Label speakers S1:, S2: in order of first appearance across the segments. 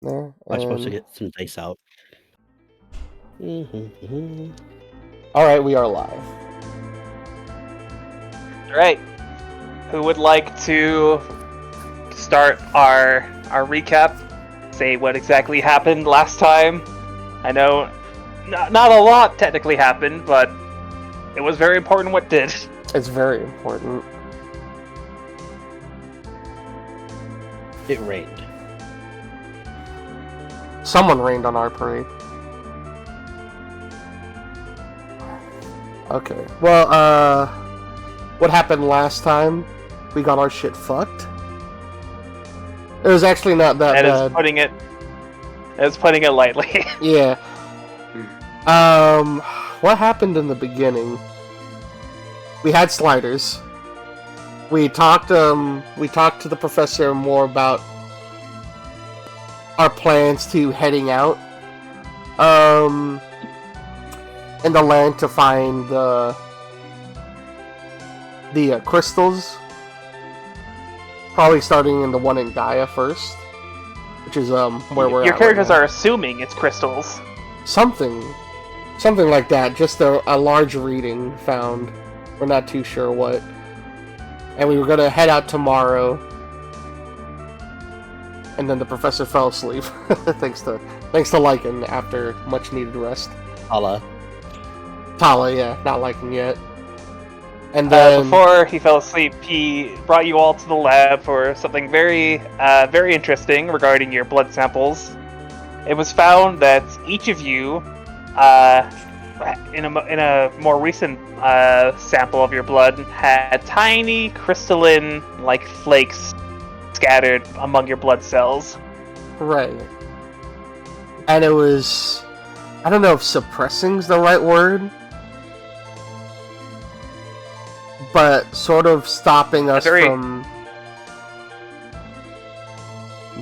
S1: there.
S2: I'm supposed to
S1: And...
S2: get some dice out.
S1: Alright, we are live.
S3: Alright. Who would like to start our recap? Say what exactly happened last time? I know not a lot technically happened, but it was very important what did.
S1: It's very important.
S2: It rained.
S1: Someone rained on our parade. Okay. Well, what happened last time? We got our shit fucked. It was actually not that bad.
S3: That is putting it lightly.
S1: Yeah. What happened in the beginning? We had sliders. We talked to the professor more about our plans to heading out in the land to find the crystals. Probably starting in the one in Gaia first, which is where we're at.
S3: Your characters
S1: right now.
S3: are assuming it's crystals.
S1: Something like that. Just a large reading found. We're not too sure what. And we were gonna head out tomorrow. And then the professor fell asleep. thanks to Lycan after much needed rest.
S2: Tala,
S1: yeah, not Lycan yet. And then
S3: Before he fell asleep, he brought you all to the lab for something very interesting regarding your blood samples. It was found that each of you, in a more recent sample of your blood, had tiny crystalline-like flakes scattered among your blood cells.
S1: right. And it was, I don't know if suppressing's the right word, but sort of stopping us from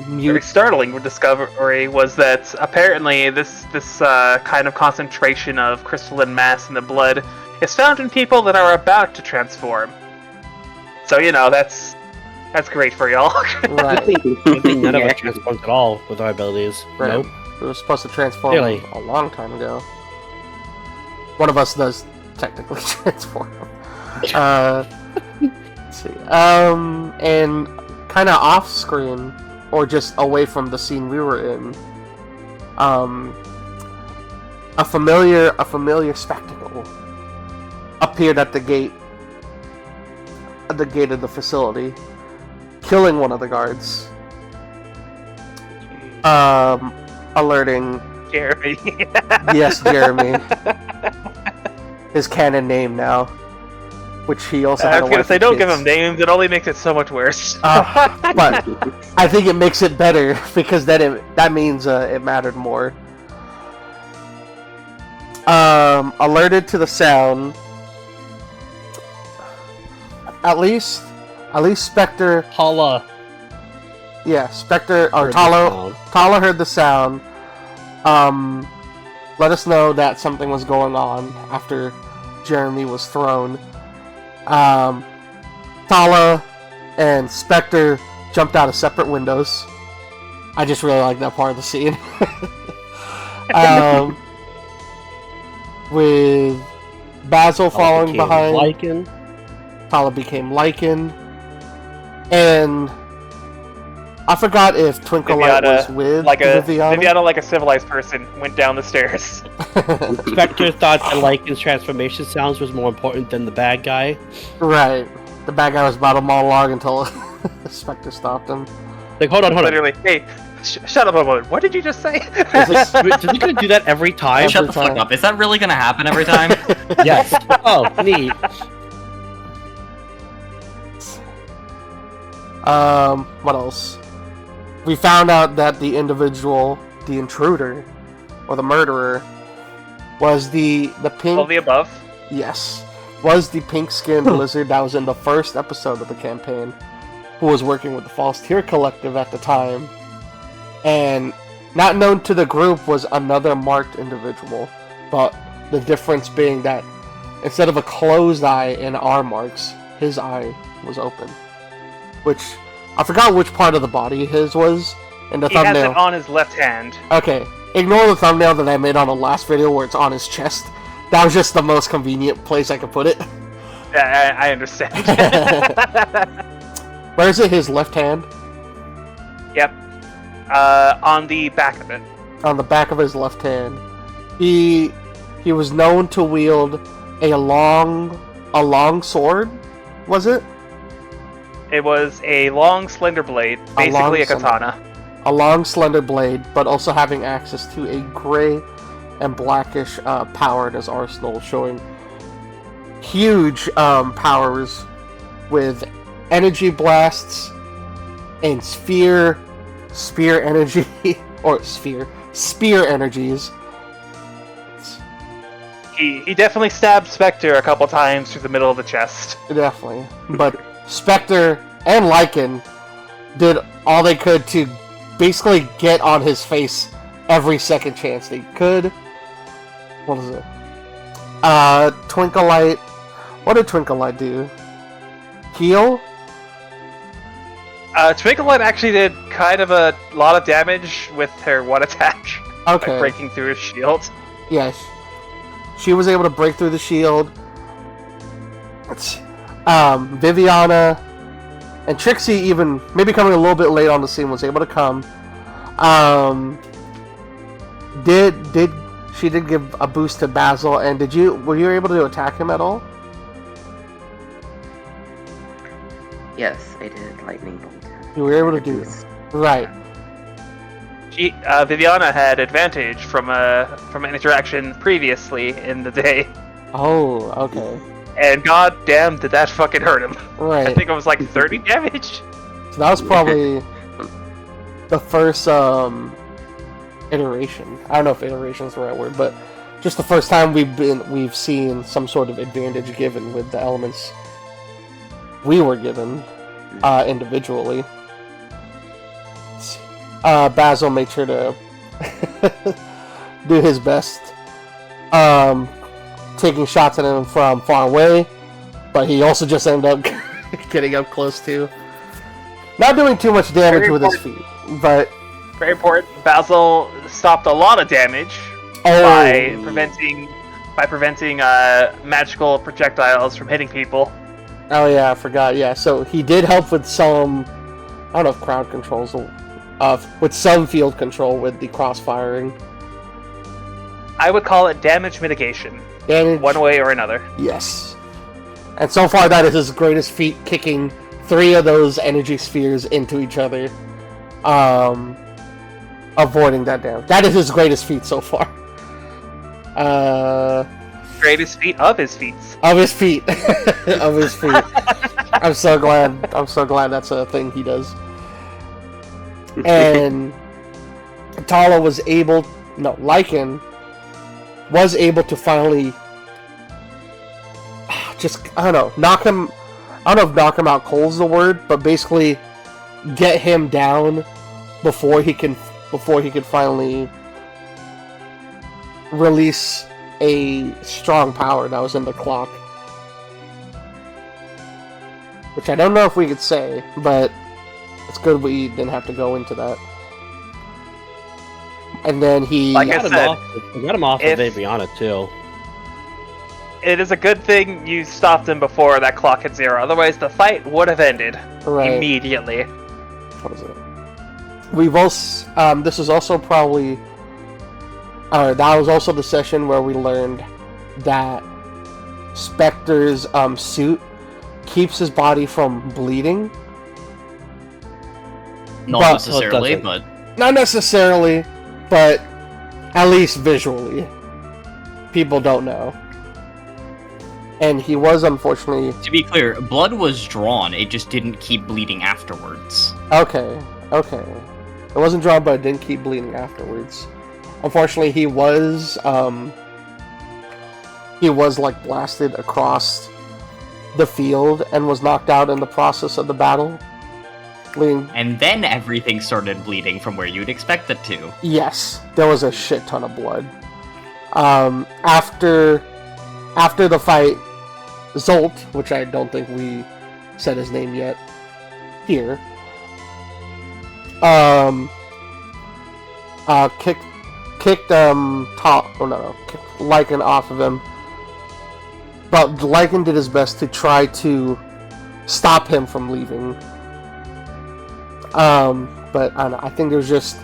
S3: Very startling discovery was that apparently this kind of concentration of crystalline mass in the blood is found in people that are about to transform. So that's great for y'all.
S1: right.
S2: I think none of us transformed at all with our abilities.
S1: Right.
S2: Nope.
S1: We were supposed to transform
S2: Really?
S1: a long time ago. One of us does technically transform. Let's see. And kind of off screen, or just away from the scene we were in, a familiar spectacle appeared at the gate of the facility, killing one of the guards. Alerting
S3: Jeremy.
S1: Yes, Jeremy. His canon name now. Which he also had
S3: I was gonna say, don't give
S1: kids.
S3: him names, it only makes it so much worse.
S1: But I think it makes it better, because then that means it mattered more. Alerted to the sound. At least Spectre...
S2: Tala.
S1: Yeah, Spectre, or
S2: Heard the
S1: Tala
S2: sound.
S1: Tala heard the sound. Let us know that something was going on after Jeremy was thrown. Tala and Spectre jumped out of separate windows. I just really like that part of the scene. With Basil following behind,
S2: Lycan.
S1: Tala became Lycan. And I forgot if Twinklight was with Viviana.
S3: Viviana, like a civilized person, went down the stairs.
S2: Spectre thought that Lycan's transformation sounds was more important than the bad guy.
S1: Right. The bad guy was about to monologue until Spectre stopped him.
S2: Like, hold on.
S3: Literally, hey, shut up a moment. What did you just say?
S2: Is he gonna do that every time?
S4: Shut the fuck up. Is that really gonna happen every time?
S2: Yes. Oh, neat.
S1: What else? We found out that the individual, the intruder, or the murderer, was the pink...
S3: All the above.
S1: Yes. Was the pink-skinned lizard that was in the first episode of the campaign, who was working with the False Tear Collective at the time. And not known to the group was another marked individual, but the difference being that instead of a closed eye in our marks, his eye was open. Which, I forgot which part of the body his was, in the
S3: He has
S1: thumbnail.
S3: it on his left hand.
S1: Okay, ignore the thumbnail that I made on the last video where it's on his chest. That was just the most convenient place I could put it.
S3: Yeah, I understand.
S1: Where is it? His left hand?
S3: Yep. On the back of it.
S1: On the back of his left hand. He was known to wield a long sword, was it?
S3: It was a long, slender blade, basically a katana.
S1: A long, slender blade, but also having access to a gray and blackish power in his arsenal, showing huge powers with energy blasts and spear energy, or spear energies.
S3: He definitely stabbed Spectre a couple times through the middle of the chest.
S1: Definitely. But Spectre and Lycan did all they could to basically get on his face every second chance they could. What is it? Twinkle Light. What did Twinkle Light do? Heal?
S3: Twinkle Light actually did kind of a lot of damage with her one attack.
S1: Okay.
S3: Like breaking through his shield.
S1: Yes. She was able to break through the shield. Viviana and Trixie, even maybe coming a little bit late on the scene, was able to come. She did give a boost to Basil, and were you able to attack him at all?
S5: Yes, I did lightning bolt.
S1: You were able to do it. Right.
S3: Viviana had advantage from an interaction previously in the day,
S1: Oh, okay.
S3: and goddamn did that fucking hurt him.
S1: Right.
S3: I think it was like 30 damage.
S1: So that was probably the first iteration. I don't know if iteration is the right word, but just the first time we've seen some sort of advantage given with the elements we were given individually. Basil made sure to do his best, taking shots at him from far away, but he also just ended up getting up close too. Not doing too much damage with his feet, but
S3: Very important. Basil stopped a lot of damage by preventing magical projectiles from hitting people.
S1: Oh yeah, I forgot. Yeah, so he did help with some, I don't know if crowd controls, with some field control with the cross-firing.
S3: I would call it damage mitigation, one way or another.
S1: Yes. And so far that is his greatest feat, kicking 3 of those energy spheres into each other. Avoiding that damage. That is his greatest feat so far.
S3: Greatest feat of his feet.
S1: Of his feet. Of his feet. I'm so glad that's a thing he does. And Lycan was able to finally knock him out cold's the word, but basically get him down before he could finally release a strong power that was in the clock. Which I don't know if we could say, but it's good we didn't have to go into that. And then he...
S3: Like I said,
S2: got him off of Viviana, too.
S3: It is a good thing you stopped him before that clock hit 0. Otherwise, the fight would have ended immediately.
S1: What is it? We've also... this is also probably... that was also the session where we learned that Spectre's suit keeps his body from bleeding.
S4: Not necessarily, but...
S1: Not necessarily, but at least visually. People don't know. And he was, unfortunately...
S4: To be clear, blood was drawn, it just didn't keep bleeding afterwards.
S1: Okay. It wasn't drawn, but it didn't keep bleeding afterwards. Unfortunately, he was like blasted across the field and was knocked out in the process of the battle.
S4: And then everything started bleeding from where you'd expect it to.
S1: Yes, there was a shit ton of blood. After the fight, Zolt, which I don't think we said his name yet here, kicked kicked Lycan off of him. But Lycan did his best to try to stop him from leaving. But I don't know, I think there's just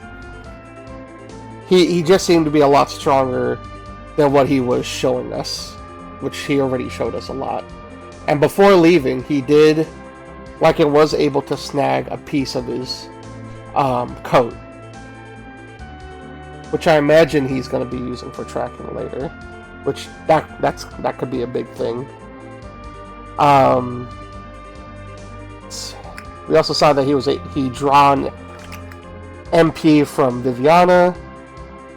S1: he just seemed to be a lot stronger than what he was showing us, which he already showed us a lot. And before leaving, he did, Lycan was able to snag a piece of his coat, which I imagine he's going to be using for tracking later, which that could be a big thing. We also saw that he drawn MP from Viviana.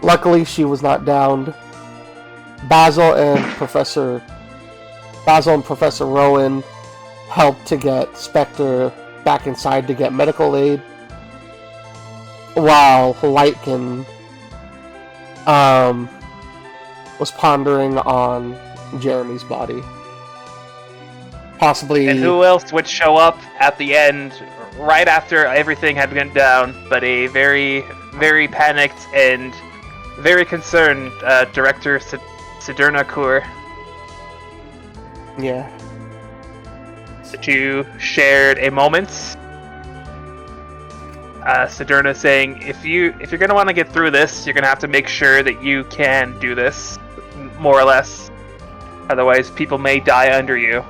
S1: Luckily, she was not downed. Basil and Professor Rowan helped to get Spectre back inside to get medical aid, while Lycan was pondering on Jeremy's body. Possibly.
S3: And who else would show up at the end, right after everything had gone down, but a very, very panicked and very concerned Director Siderna Kur.
S1: Yeah.
S3: The two shared a moment. Siderna saying, if you're gonna want to get through this, you're gonna have to make sure that you can do this, more or less. Otherwise, people may die under you.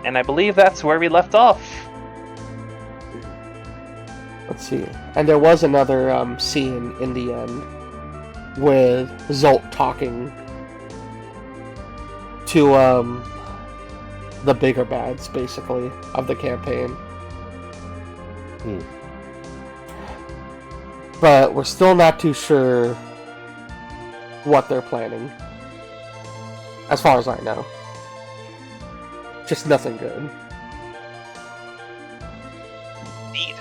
S3: And I believe that's where we left off.
S1: Let's see. And there was another scene in the end with Zolt talking to the bigger bads, basically, of the campaign. But we're still not too sure what they're planning, as far as I know. Just nothing good.
S3: Indeed.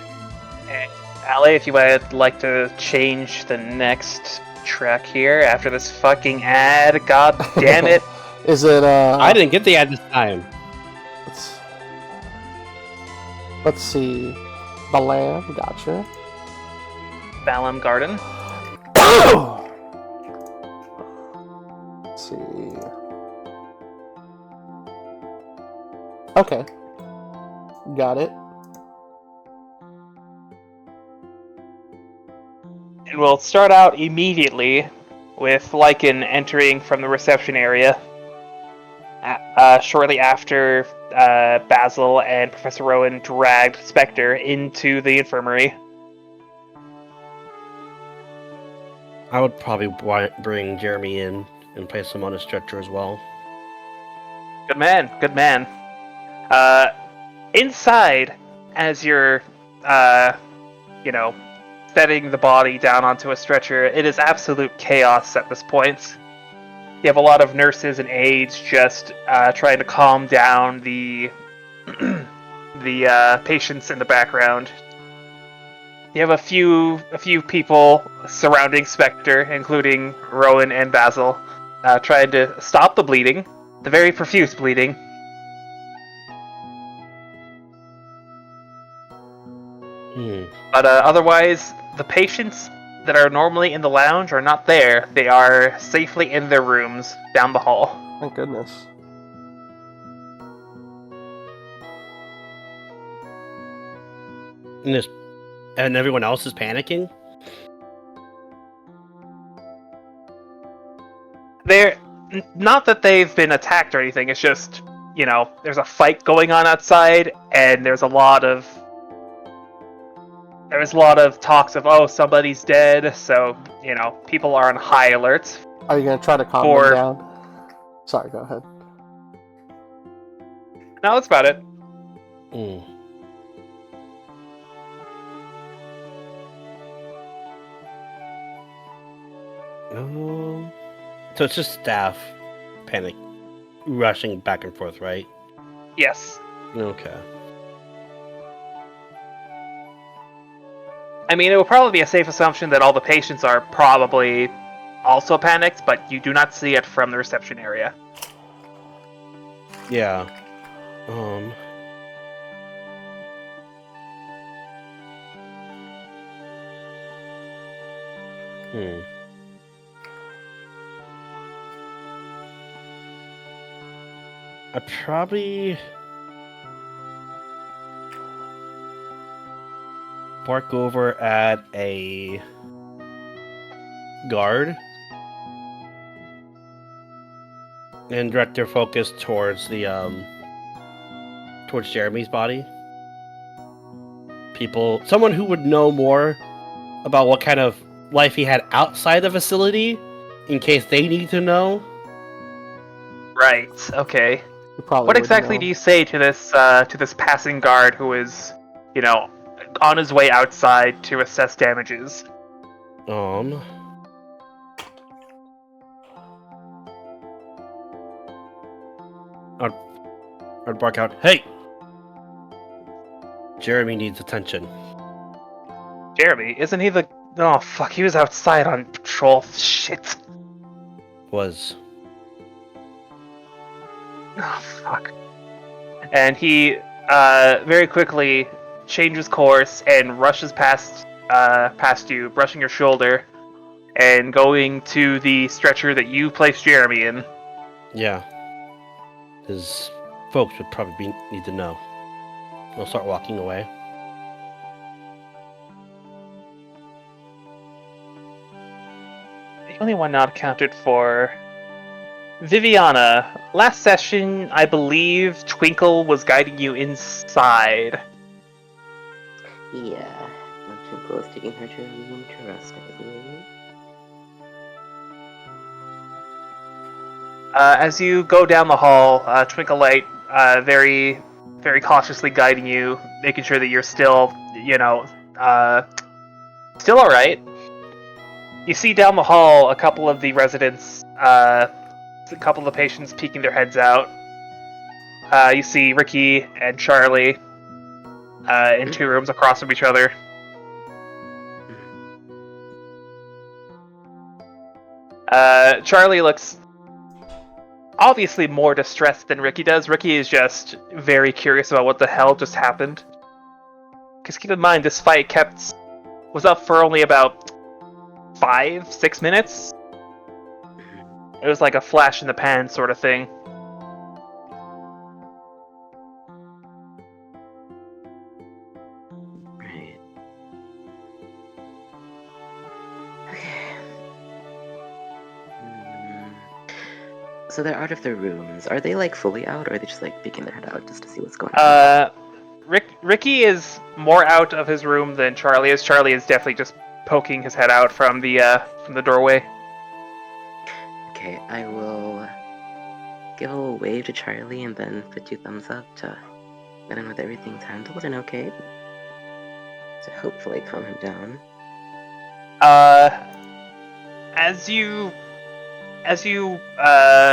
S3: And Ali, if you would like to change the next track here after this fucking ad, god damn it.
S1: Is it
S2: I didn't get the ad this time.
S1: Let's see. Balam, gotcha.
S3: Balam Garden.
S1: Let's see. Okay. Got it.
S3: And we'll start out immediately with Lycan entering from the reception area. Shortly after Basil and Professor Rowan dragged Spectre into the infirmary.
S2: I would probably bring Jeremy in and place him on a stretcher as well.
S3: Good man, good man. Inside, as you're, setting the body down onto a stretcher, it is absolute chaos at this point. You have a lot of nurses and aides just trying to calm down the patients in the background. You have a few people surrounding Spectre, including Rowan and Basil, trying to stop the bleeding, the very profuse bleeding. But otherwise, the patients that are normally in the lounge are not there. They are safely in their rooms down the hall.
S1: Thank goodness.
S2: And everyone else is panicking?
S3: They're not that they've been attacked or anything, it's just, there's a fight going on outside, and there's a lot of talks of, oh, somebody's dead, so, people are on high alert.
S1: Are you going to try to calm them down? Sorry, go ahead.
S3: No, that's about it.
S2: So it's just staff panic, rushing back and forth, right?
S3: Yes.
S2: Okay.
S3: I mean, it would probably be a safe assumption that all the patients are probably also panicked, but you do not see it from the reception area.
S2: Yeah. I probably bark over at a guard and direct their focus towards the towards Jeremy's body. Someone who would know more about what kind of life he had outside the facility, in case they need to know.
S3: Right. Okay.
S1: You probably
S3: What
S1: would
S3: exactly
S1: know.
S3: do you say to this passing guard who is, on his way outside to assess damages?
S2: I'd bark out, "Hey! Jeremy needs attention."
S3: Jeremy, isn't he the... Oh, fuck, he was outside on patrol. Shit.
S2: Was.
S3: Oh, fuck. And he very quickly changes course and rushes past you, brushing your shoulder, and going to the stretcher that you placed Jeremy in.
S2: Yeah. His folks would probably need to know. I'll start walking away.
S3: The only one not accounted for... Viviana. Last session, I believe Twinkle was guiding you inside.
S5: Yeah, Twinkle is taking her to a room to rest, I believe.
S3: As you go down the hall, Twinkle Light very, very cautiously guiding you, making sure that you're still, still alright. You see down the hall a couple of the residents, a couple of the patients peeking their heads out. You see Ricky and Charlie in 2 rooms across from each other. Charlie looks obviously more distressed than Ricky does. Ricky is just very curious about what the hell just happened. Because keep in mind, this fight was up for only about 5-6 minutes. It was like a flash in the pan sort of thing.
S5: Right. Okay. So they're out of their rooms. Are they like fully out, or are they just like peeking their head out just to see what's going on?
S3: Ricky is more out of his room than Charlie is. Charlie is definitely just poking his head out from the doorway.
S5: Okay, I will give a little wave to Charlie and then put 2 thumbs up to let him know that everything's handled and okay. To hopefully calm him down.
S3: As you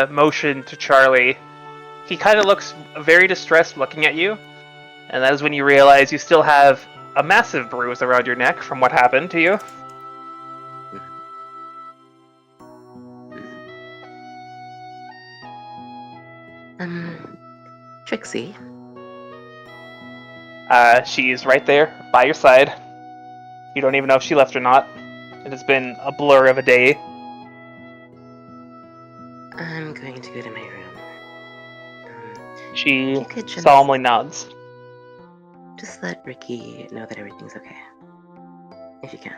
S3: motion to Charlie, he kind of looks very distressed looking at you, and that is when you realize you still have a massive bruise around your neck from what happened to you.
S5: Trixie.
S3: She's right there by your side. You don't even know if she left or not. It has been a blur of a day.
S5: I'm going to go to my room.
S3: She
S5: you could
S3: solemnly nods.
S5: Just let Ricky know that everything's okay. If you can.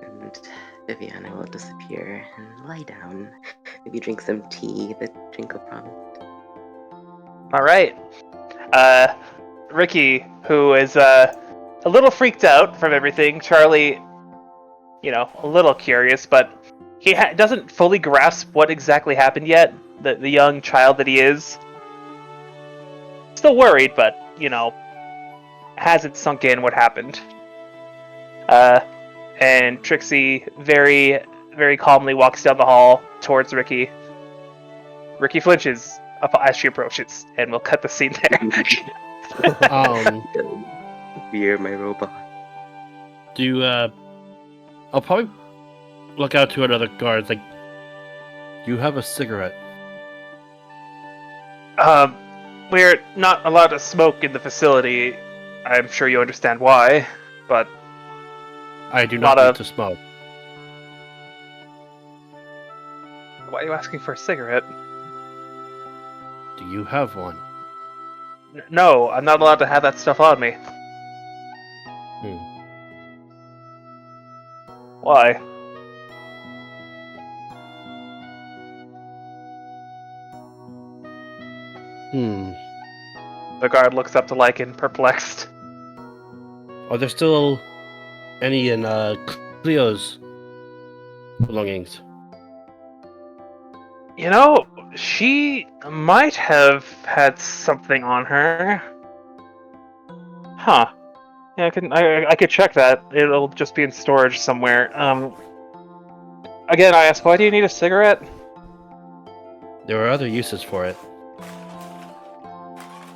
S5: And Viviana will disappear and lie down. Maybe drink some tea that Twinkle promised.
S3: Alright. Ricky, who is a little freaked out from everything. Charlie, a little curious, but he doesn't fully grasp what exactly happened yet. The young child that he is. Still worried, but, hasn't sunk in what happened. And Trixie very, very calmly walks down the hall towards Ricky. Ricky flinches as she approaches, and we'll cut the scene there.
S5: Fear my robot.
S2: I'll probably look out to another guard. Like, do you have a cigarette?
S3: We're not allowed to smoke in the facility. I'm sure you understand why, but
S2: I do not need to smoke.
S3: Why are you asking for a cigarette?
S2: Do you have one?
S3: No, I'm not allowed to have that stuff on me. Why? The guard looks up to Lycan, perplexed.
S2: Are there still any in Cleo's belongings?
S3: You know, she might have had something on her. Huh. Yeah, I could check that. It'll just be in storage somewhere. Again, I ask, why do you need a cigarette?
S2: There are other uses for it.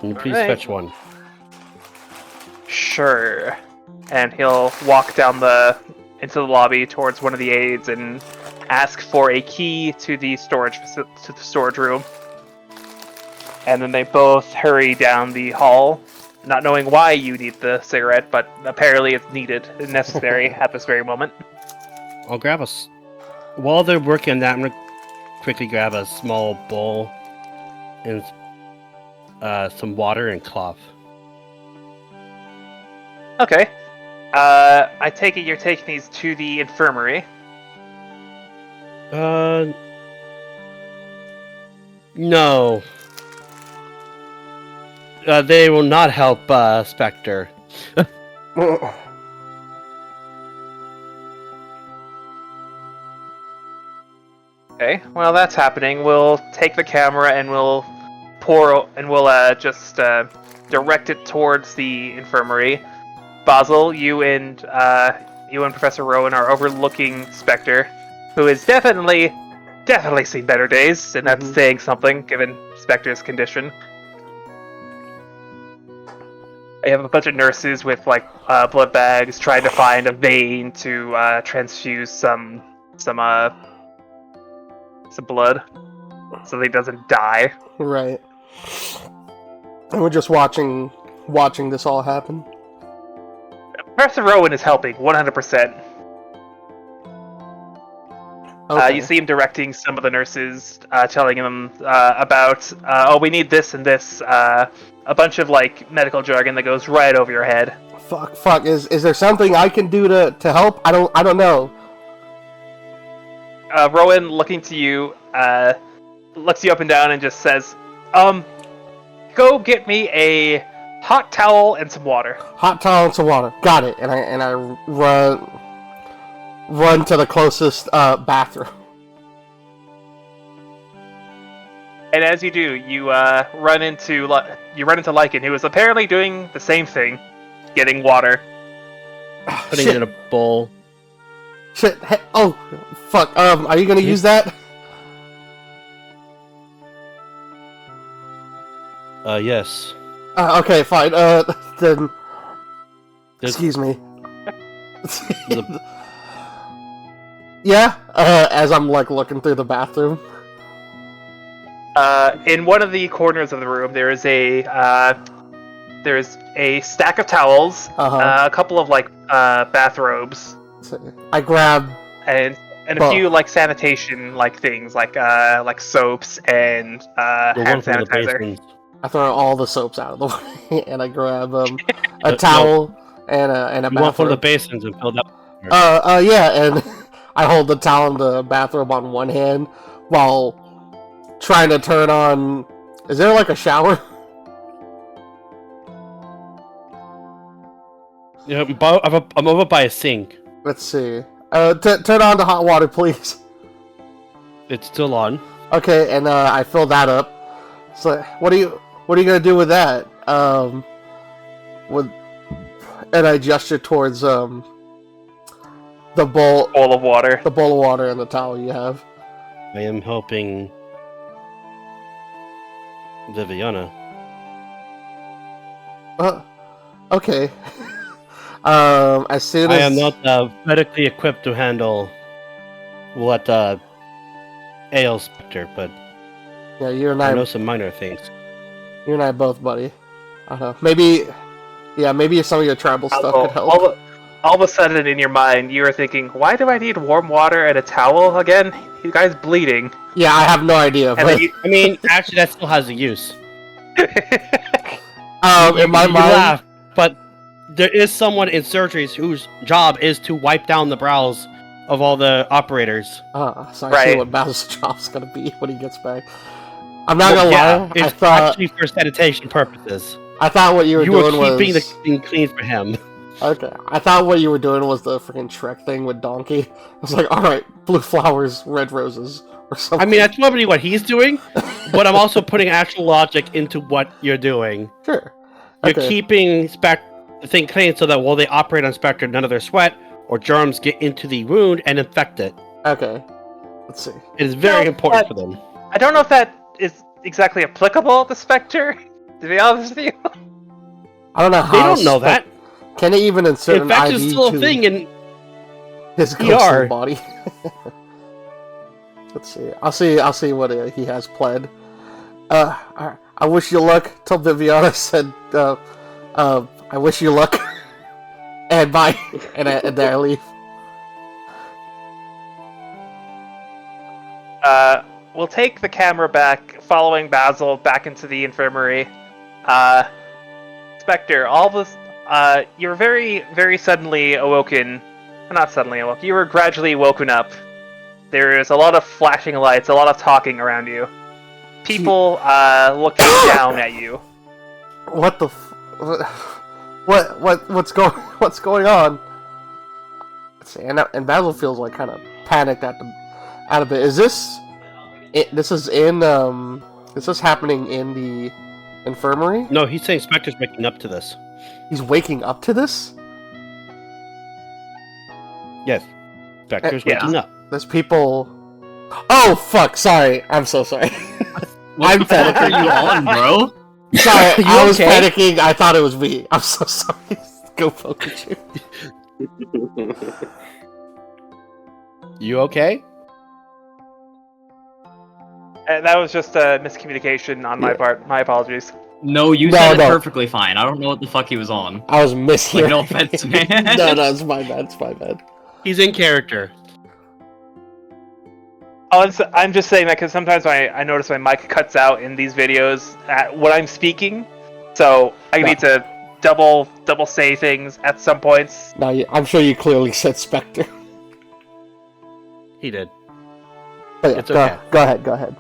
S2: Can you please
S3: Alright.
S2: fetch one?
S3: Sure. And he'll walk down into the lobby towards one of the aides and ask for a key to the storage room. And then they both hurry down the hall, not knowing why you need the cigarette, but apparently it's needed and necessary at this very moment.
S2: I'll grab while they're working on that, I'm gonna quickly grab a small bowl and some water and cloth.
S3: Okay. I take it you're taking these to the infirmary.
S2: No. They will not help, Spectre.
S3: Okay, while that's happening, we'll take the camera and we'll just direct it towards the infirmary. Basil, you and Professor Rowan are overlooking Spectre, who has definitely seen better days, and that's saying something given Spectre's condition. I have a bunch of nurses with blood bags trying to find a vein to transfuse some blood so that he doesn't die.
S1: Right. And we're just watching this all happen.
S3: Professor Rowan is helping 100%.
S1: Okay.
S3: You see him directing some of the nurses, telling them about, we need this and this, a bunch of medical jargon that goes right over your head.
S1: Fuck. Is there something I can do to help? I don't know.
S3: Rowan, looking to you, looks you up and down and just says, go get me a hot towel and some water.
S1: Hot towel and some water. Got it. And I run to the closest bathroom.
S3: And as you do, you run into Lycan, who is apparently doing the same thing, getting water.
S2: Putting it in a bowl.
S1: Shit. Hey, oh, fuck. Are you gonna use that?
S2: Yes.
S1: Okay, fine. Then. Excuse me. Yeah. As I'm looking through the bathroom.
S3: In one of the corners of the room, there's a stack of towels, a couple of bathrobes.
S1: I grab
S3: and a few sanitation things like soaps and hand sanitizer.
S1: I throw all the soaps out of the way and I grab a towel and a bathrobe.
S2: You want one of the basins and fill that.
S1: Yeah, and I hold the towel and the bathrobe on one hand while trying to turn on. Is there a shower?
S2: Yeah, I'm over by a sink.
S1: Let's see. Turn on the hot water, please.
S2: It's still on.
S1: Okay, and I fill that up. So, what are you gonna do with that? And I gesture towards the bowl
S3: of water.
S1: The bowl of water and the towel you have.
S2: I am helping Viviana.
S1: Okay. As soon as
S2: I am not medically equipped to handle what ails Spectre, but
S1: yeah, you and I
S2: know some minor things.
S1: You and I both, buddy. I don't know. Maybe some of your tribal stuff could help.
S3: all of a sudden in your mind, you are thinking, why do I need warm water and a towel again? You guy's bleeding.
S1: Yeah, I have no idea.
S3: And
S1: But
S2: I mean, actually, that still has a use.
S1: in my
S2: You
S1: mind,
S2: laugh, but there is someone in surgeries whose job is to wipe down the brows of all the operators.
S1: so I see
S3: Right.
S1: what Basil's job's gonna be when he gets back. I'm not gonna lie.
S2: It's actually for sanitation purposes.
S1: I thought what you were doing
S2: keeping
S1: was
S2: the thing clean for him.
S1: okay. I thought what you were doing was the freaking Shrek thing with Donkey. I was like, all right, blue flowers, red roses, or something.
S2: I mean, that's probably what he's doing, but I'm also putting actual logic into what you're doing.
S1: Sure.
S2: You're
S1: Okay.
S2: keeping the thing clean so that while they operate on Spectre, none of their sweat or germs get into the wound and infect it.
S1: Okay. Let's see.
S2: It is very important for them.
S3: I don't know if that is exactly applicable to Spectre, to be honest with you.
S1: I don't know how.
S2: They don't know that.
S1: Can they even insert an
S2: Infection
S1: IV
S2: is still
S1: to
S2: a thing in
S1: his
S2: ER.
S1: ghostly body? Let's see. I'll see what he has planned. I wish you luck. Till Viviana said, I wish you luck. And bye. And then I leave.
S3: We'll take the camera back, following Basil back into the infirmary. Spectre, all this, you were very, very suddenly awoken. Not suddenly awoken, you were gradually woken up. There is a lot of flashing lights, a lot of talking around you. People, looking down at you.
S1: What the what's going on? Let's see, and Basil feels like kind of panicked out of it. Is this this is happening in the infirmary?
S2: No, he's saying Spectre's waking up to this.
S1: He's waking up to this?
S2: Yes. Spectre's
S3: Yeah.
S2: waking up.
S1: There's people. Oh fuck! Sorry, I'm so sorry.
S4: What the fuck are you on, bro?
S1: Sorry,
S2: You
S1: I was
S2: okay?
S1: panicking. I thought it was me. I'm so sorry. Go focus you.
S2: You okay?
S3: And that was just a miscommunication on my part. My apologies.
S4: No, you
S1: No,
S4: said
S1: no.
S4: it perfectly fine. I don't know what the fuck he was on.
S1: I was mishearing.
S4: Like, no offense, man.
S1: no, it's my bad. It's my bad.
S2: He's in character.
S3: Oh, I'm just saying that because sometimes I notice my mic cuts out in these videos when I'm speaking, so I need to double say things at some points.
S1: No, I'm sure you clearly said Spectre.
S2: He did.
S1: But yeah,
S2: It's okay.
S1: Go ahead.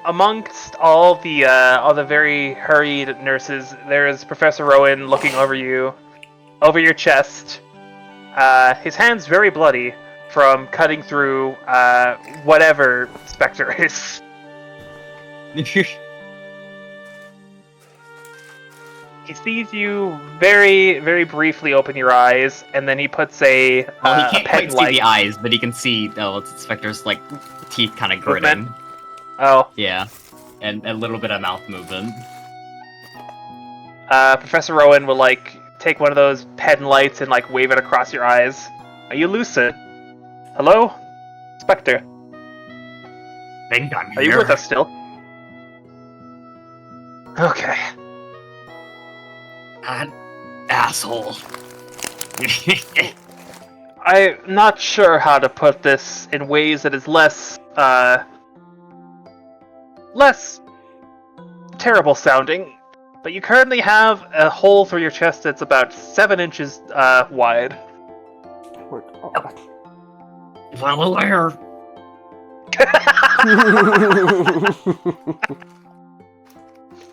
S3: Amongst all the very hurried nurses, there is Professor Rowan looking over you, over your chest. His hand's very bloody from cutting through whatever Spectre is. He sees you very, very briefly open your eyes, and then he puts a
S4: Well, he can't
S3: pen
S4: quite see
S3: light.
S4: the eyes, but he can see Spectre's like teeth kind of gritting.
S3: Oh,
S4: Yeah, and a little bit of mouth movement.
S3: Professor Rowan will take one of those pen lights and wave it across your eyes. Are you lucid? Hello, Spectre?
S4: Think I'm here.
S3: Are you with us still? Okay.
S4: God, asshole.
S3: I'm not sure how to put this in ways that is less terrible sounding, but you currently have a hole through your chest that's about 7 inches wide.
S4: Well aware.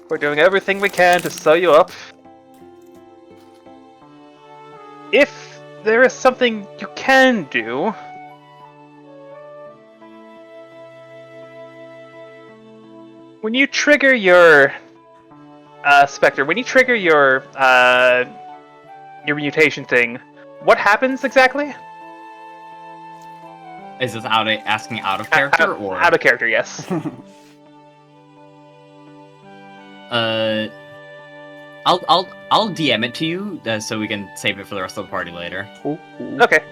S3: We're doing everything we can to sew you up. If there is something you can do, when you trigger your Spectre, when you trigger your mutation thing, what happens exactly?
S4: Is this asking out of character or
S3: Out of character? Yes.
S4: I'll DM it to you so we can save it for the rest of the party later.
S3: Okay.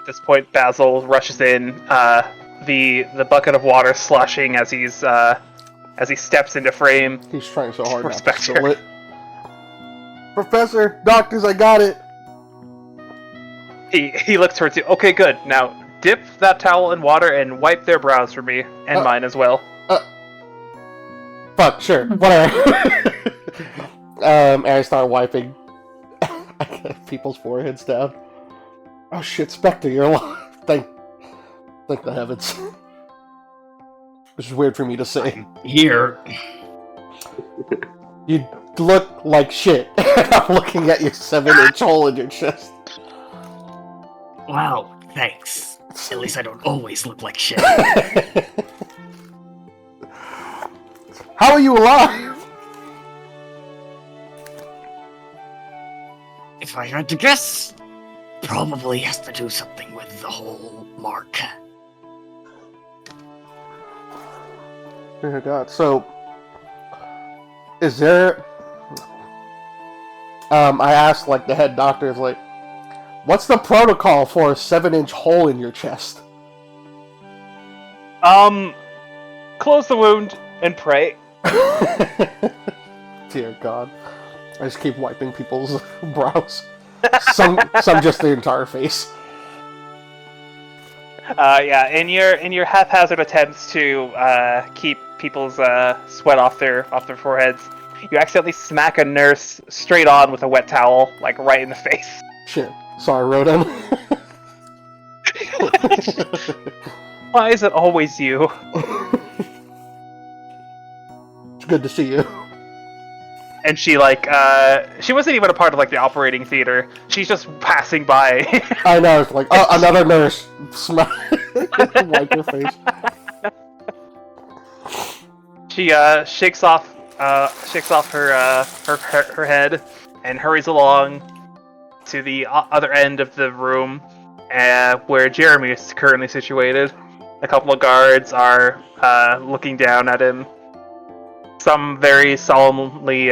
S3: this point, Basil rushes in, the bucket of water slushing as he steps into frame.
S1: He's trying so hard not to
S3: Spectre.
S1: spill it. Professor, doctors, I got it.
S3: He looks towards you. Okay, good. Now dip that towel in water and wipe their brows for me and mine as well.
S1: Fuck, sure, whatever. And I start wiping people's foreheads down. Oh shit, Spectre, you're alive. Thank the heavens. This is weird for me to say.
S4: Here.
S1: You look like shit. I'm looking at your 7-inch hole in your chest.
S4: Wow, thanks. At least I don't always look like shit.
S1: How are you alive?
S4: If I had to guess, probably has to do something with the whole mark.
S1: Oh god, so... Is there... I asked, like, the head doctor, like, what's the protocol for a 7-inch hole in your chest?
S3: Close the wound and pray.
S1: Dear God. I just keep wiping people's brows. Some just the entire face.
S3: In your haphazard attempts to keep people's sweat off their foreheads, you accidentally smack a nurse straight on with a wet towel, like right in the face.
S1: Shit. Sorry, Rodan.
S3: Why is it always you?
S1: It's good to see you.
S3: And she she wasn't even a part of like the operating theater. She's just passing by.
S1: I know, it's like, oh, another nurse. Smack. Wipe your face.
S3: She shakes off her head and hurries along to the other end of the room, where Jeremy is currently situated. A couple of guards are looking down at him. Some very solemnly,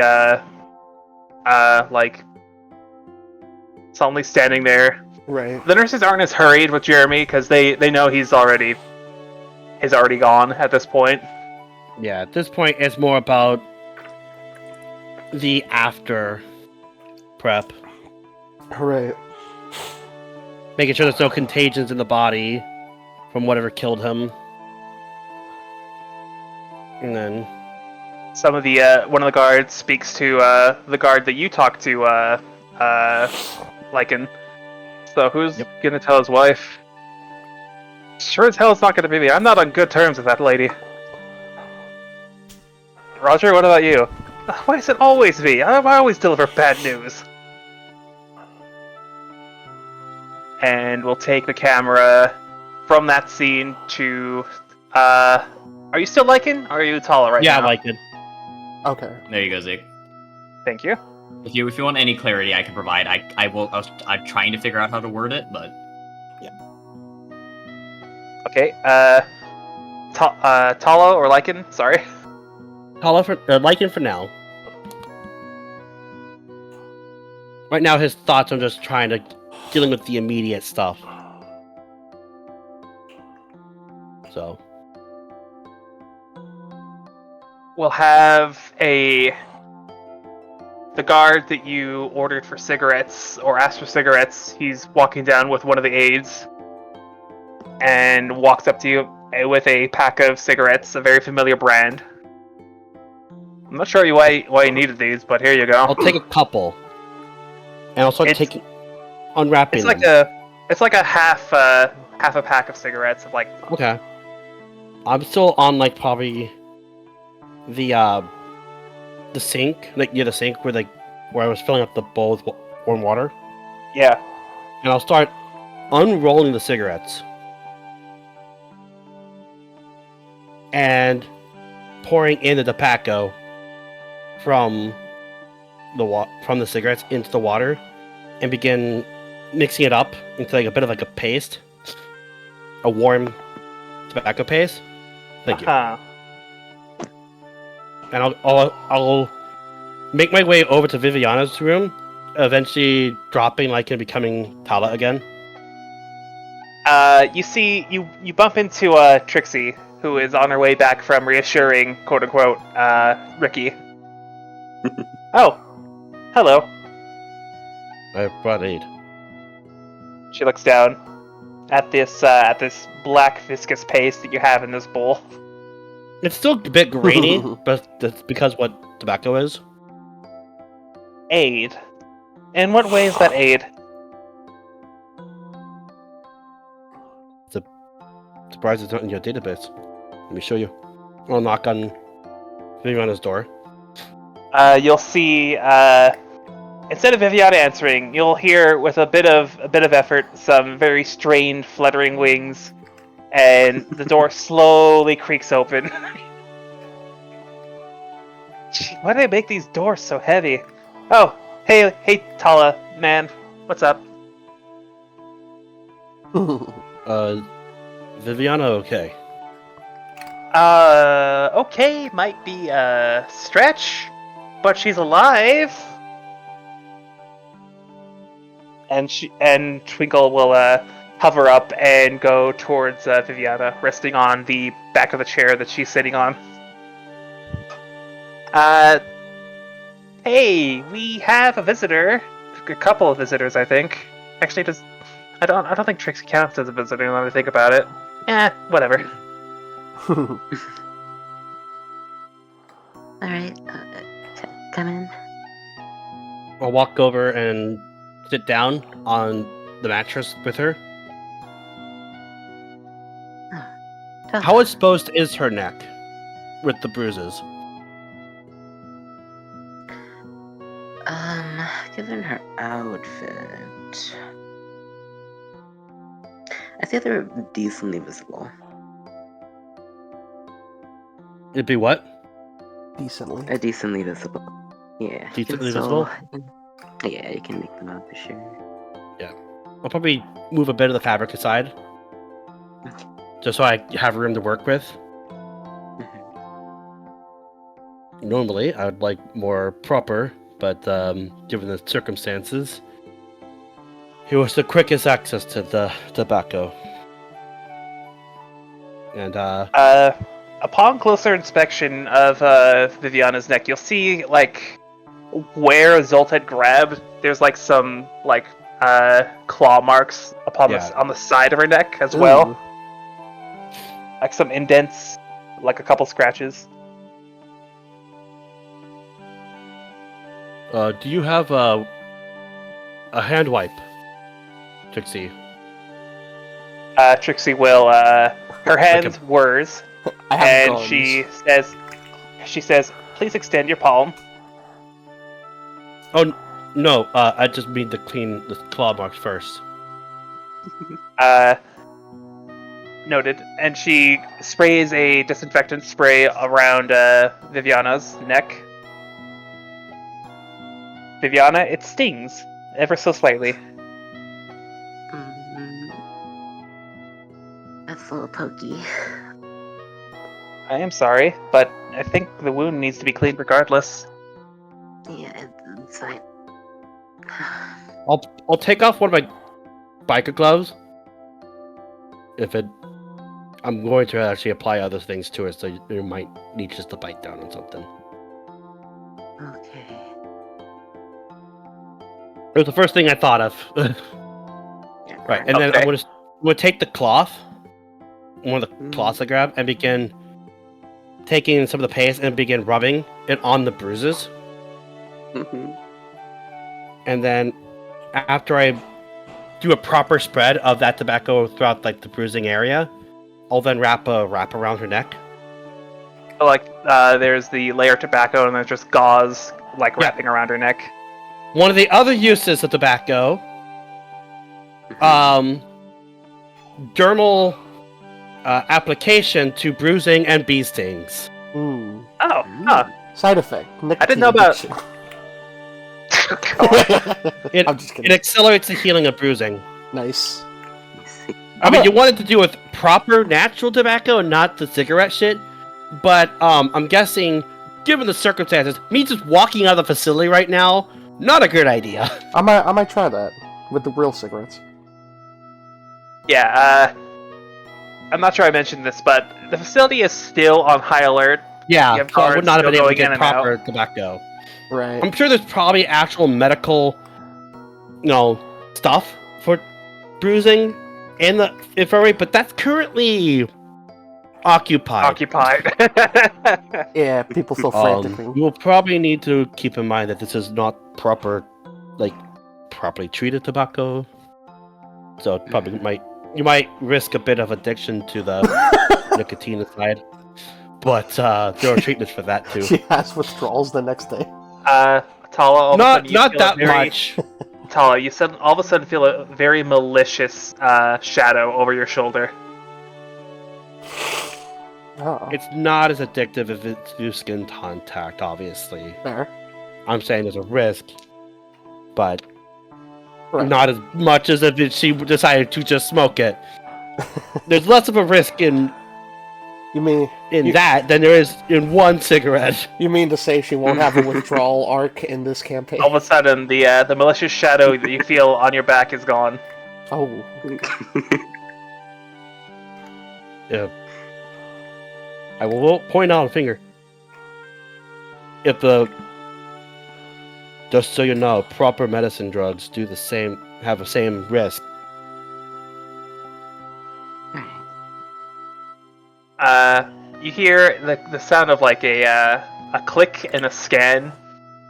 S3: solemnly standing there.
S1: Right.
S3: The nurses aren't as hurried with Jeremy because they know he's already gone at this point.
S2: Yeah, at this point, it's more about the after prep.
S1: Right.
S2: Making sure there's no contagions in the body from whatever killed him. And then
S3: Some of the one of the guards speaks to the guard that you talked to, Lycan. So who's gonna tell his wife? Sure as hell it's not gonna be me. I'm not on good terms with that lady. Roger, what about you? Why is it always me? I always deliver bad news. And we'll take the camera from that scene to... Are you still Lycan? Or are you Tala right now?
S2: yeah, Lycan.
S1: Okay.
S4: There you go, Zeke.
S3: Thank you.
S4: If you want any clarity, I can provide. I'm trying to figure out how to word it, but
S3: Okay, Tala or Lycan? Sorry.
S2: Lycan for now. Right now, his thoughts are just dealing with the immediate stuff. So.
S3: We'll have the guard that you ordered for cigarettes, or asked for cigarettes, he's walking down with one of the aides, and walks up to you with a pack of cigarettes, a very familiar brand. I'm not sure why you needed these, but here you go.
S2: I'll take a couple. And I'll start unwrapping them.
S3: It's like a half a pack of cigarettes, like...
S2: Okay. I'm still on, like, probably the sink, like near the sink where I was filling up the bowl with warm water.
S3: Yeah.
S2: And I'll start unrolling the cigarettes and pouring in the tobacco from the cigarettes into the water and begin mixing it up into like a bit of like a paste, a warm tobacco paste. Thank you. And I'll make my way over to Viviana's room, eventually dropping like and becoming Tala again.
S3: You bump into Trixie, who is on her way back from reassuring, quote unquote, Ricky. Oh, hello.
S2: I brought aid.
S3: She looks down at this black viscous paste that you have in this bowl.
S2: It's still a bit grainy, but that's because what tobacco is.
S3: Aid. In what way is that aid?
S2: Surprised it's not in your database. Let me show you. I'll knock on Viviana's door.
S3: You'll see. Instead of Viviana answering, you'll hear with a bit of effort some very strained, fluttering wings, and the door slowly creaks open. Gee, why do they make these doors so heavy? Oh, hey, Tala, man, what's up?
S2: Viviana, okay.
S3: Okay, might be a stretch, but she's alive. And Twinkle will hover up and go towards Viviana, resting on the back of the chair that she's sitting on. Hey, we have a visitor. A couple of visitors, I think. Actually, I don't think Trixie counts as a visitor now that I think about it. Whatever.
S5: Alright, come in.
S2: I'll walk over and sit down on the mattress with her.
S5: Oh,
S2: How exposed is her neck with the bruises?
S5: Given her outfit, I think they're decently visible.
S2: It'd be what?
S1: Decently.
S5: Decently visible. Yeah. you can
S2: Decently
S5: still-
S2: visible?
S5: Yeah, you can make them out for sure.
S2: I'll probably move a bit of the fabric aside, just so I have room to work with. Normally, I would like more proper, but given the circumstances, it was the quickest access to the tobacco. And
S3: Upon closer inspection of Viviana's neck, you'll see like where Zolt had grabbed. There's like some claw marks upon on the side of her neck as well.
S1: Ooh.
S3: Like some indents, like a couple scratches.
S2: do you have a hand wipe, Trixie?
S3: Trixie will her hands whirs,
S1: I have
S3: and
S1: guns.
S3: she says, "Please extend your palm."
S2: Oh no, I just mean to clean the claw marks first.
S3: Noted. And she sprays a disinfectant spray around Viviana's neck. Viviana, it stings ever so slightly.
S5: That's a little pokey.
S3: I am sorry, but I think the wound needs to be cleaned regardless.
S5: Yeah, it's fine.
S2: I'll take off one of my biker gloves. I'm going to actually apply other things to it, so you might need just to bite down on something.
S5: Okay.
S2: It was the first thing I thought of.
S5: Yeah,
S2: Right, and then
S3: Okay.
S2: I'm gonna take the cloth, one of the cloths I grabbed, and begin taking some of the paste and begin rubbing it on the bruises. And then after I do a proper spread of that tobacco throughout like the bruising area, I'll then wrap around her neck.
S3: There's the layer of tobacco, and there's just gauze wrapping around her neck.
S2: One of the other uses of tobacco, dermal application to bruising and bee stings.
S1: Ooh.
S3: Oh, huh.
S1: Side effect.
S3: I didn't know about-
S1: addiction.
S2: It,
S1: I'm just
S2: it
S1: kidding.
S2: accelerates the healing of bruising.
S1: Nice.
S2: I mean, you wanted to do with proper natural tobacco and not the cigarette shit, but I'm guessing, given the circumstances, me just walking out of the facility right now, not a good idea.
S1: I might try that with the real cigarettes.
S3: Yeah, I'm not sure I mentioned this, but the facility is still on high alert. You
S2: Yeah,
S3: have
S2: so I would
S3: guards
S2: not have
S3: still
S2: been able to
S3: going in
S2: get
S3: and out.
S2: proper tobacco.
S1: Right.
S2: I'm sure there's probably actual medical, stuff for bruising in the infirmary, but that's currently occupied.
S1: Yeah, people so frantically.
S2: You will probably need to keep in mind that this is not properly treated tobacco, so it probably you might risk a bit of addiction to the nicotine inside. But there are treatments for that too.
S1: She has withdrawals the next day.
S3: Tala, all of a sudden you
S2: Not
S3: feel
S2: that
S3: a very,
S2: much.
S3: Tala, you all of a sudden feel a very malicious shadow over your shoulder.
S1: Oh,
S2: It's not as addictive if it's through skin contact, obviously.
S1: fair.
S2: I'm saying there's a risk, but
S1: Right.
S2: not as much as if she decided to just smoke it. There's less of a risk in
S1: You mean
S2: that than there is in one cigarette.
S1: you mean to say she won't have a withdrawal arc in this campaign?
S3: All of a sudden, the malicious shadow that you feel on your back is gone.
S1: Oh.
S2: Yeah. I will point out a finger. Just so you know, proper medicine drugs have the same risk.
S3: You hear the sound of like a click and a scan,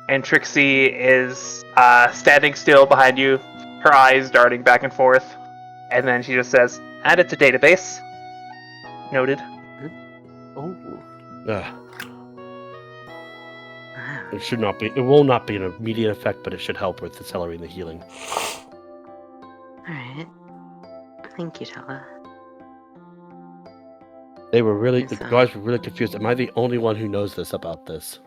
S3: and Trixie is standing still behind you, her eyes darting back and forth, and then she just says, "Add it to database." Noted.
S1: Oh.
S2: It will not be an immediate effect, but it should help with accelerating the healing.
S5: Alright. Thank you, Tala.
S2: The guys were really confused. Am I the only one who knows this about this?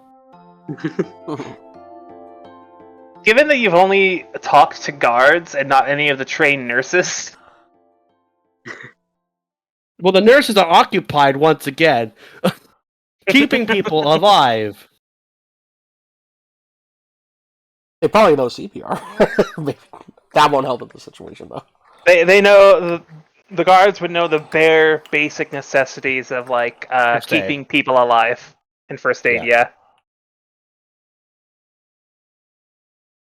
S3: Given that you've only talked to guards and not any of the trained nurses,
S2: Well, the nurses are occupied once again, keeping people alive.
S1: They probably know CPR. Maybe. That won't help in the situation, though.
S3: they know the guards would know the bare basic necessities of like
S2: First aid.
S3: keeping people alive in first aid.
S2: Yeah.
S3: Yeah.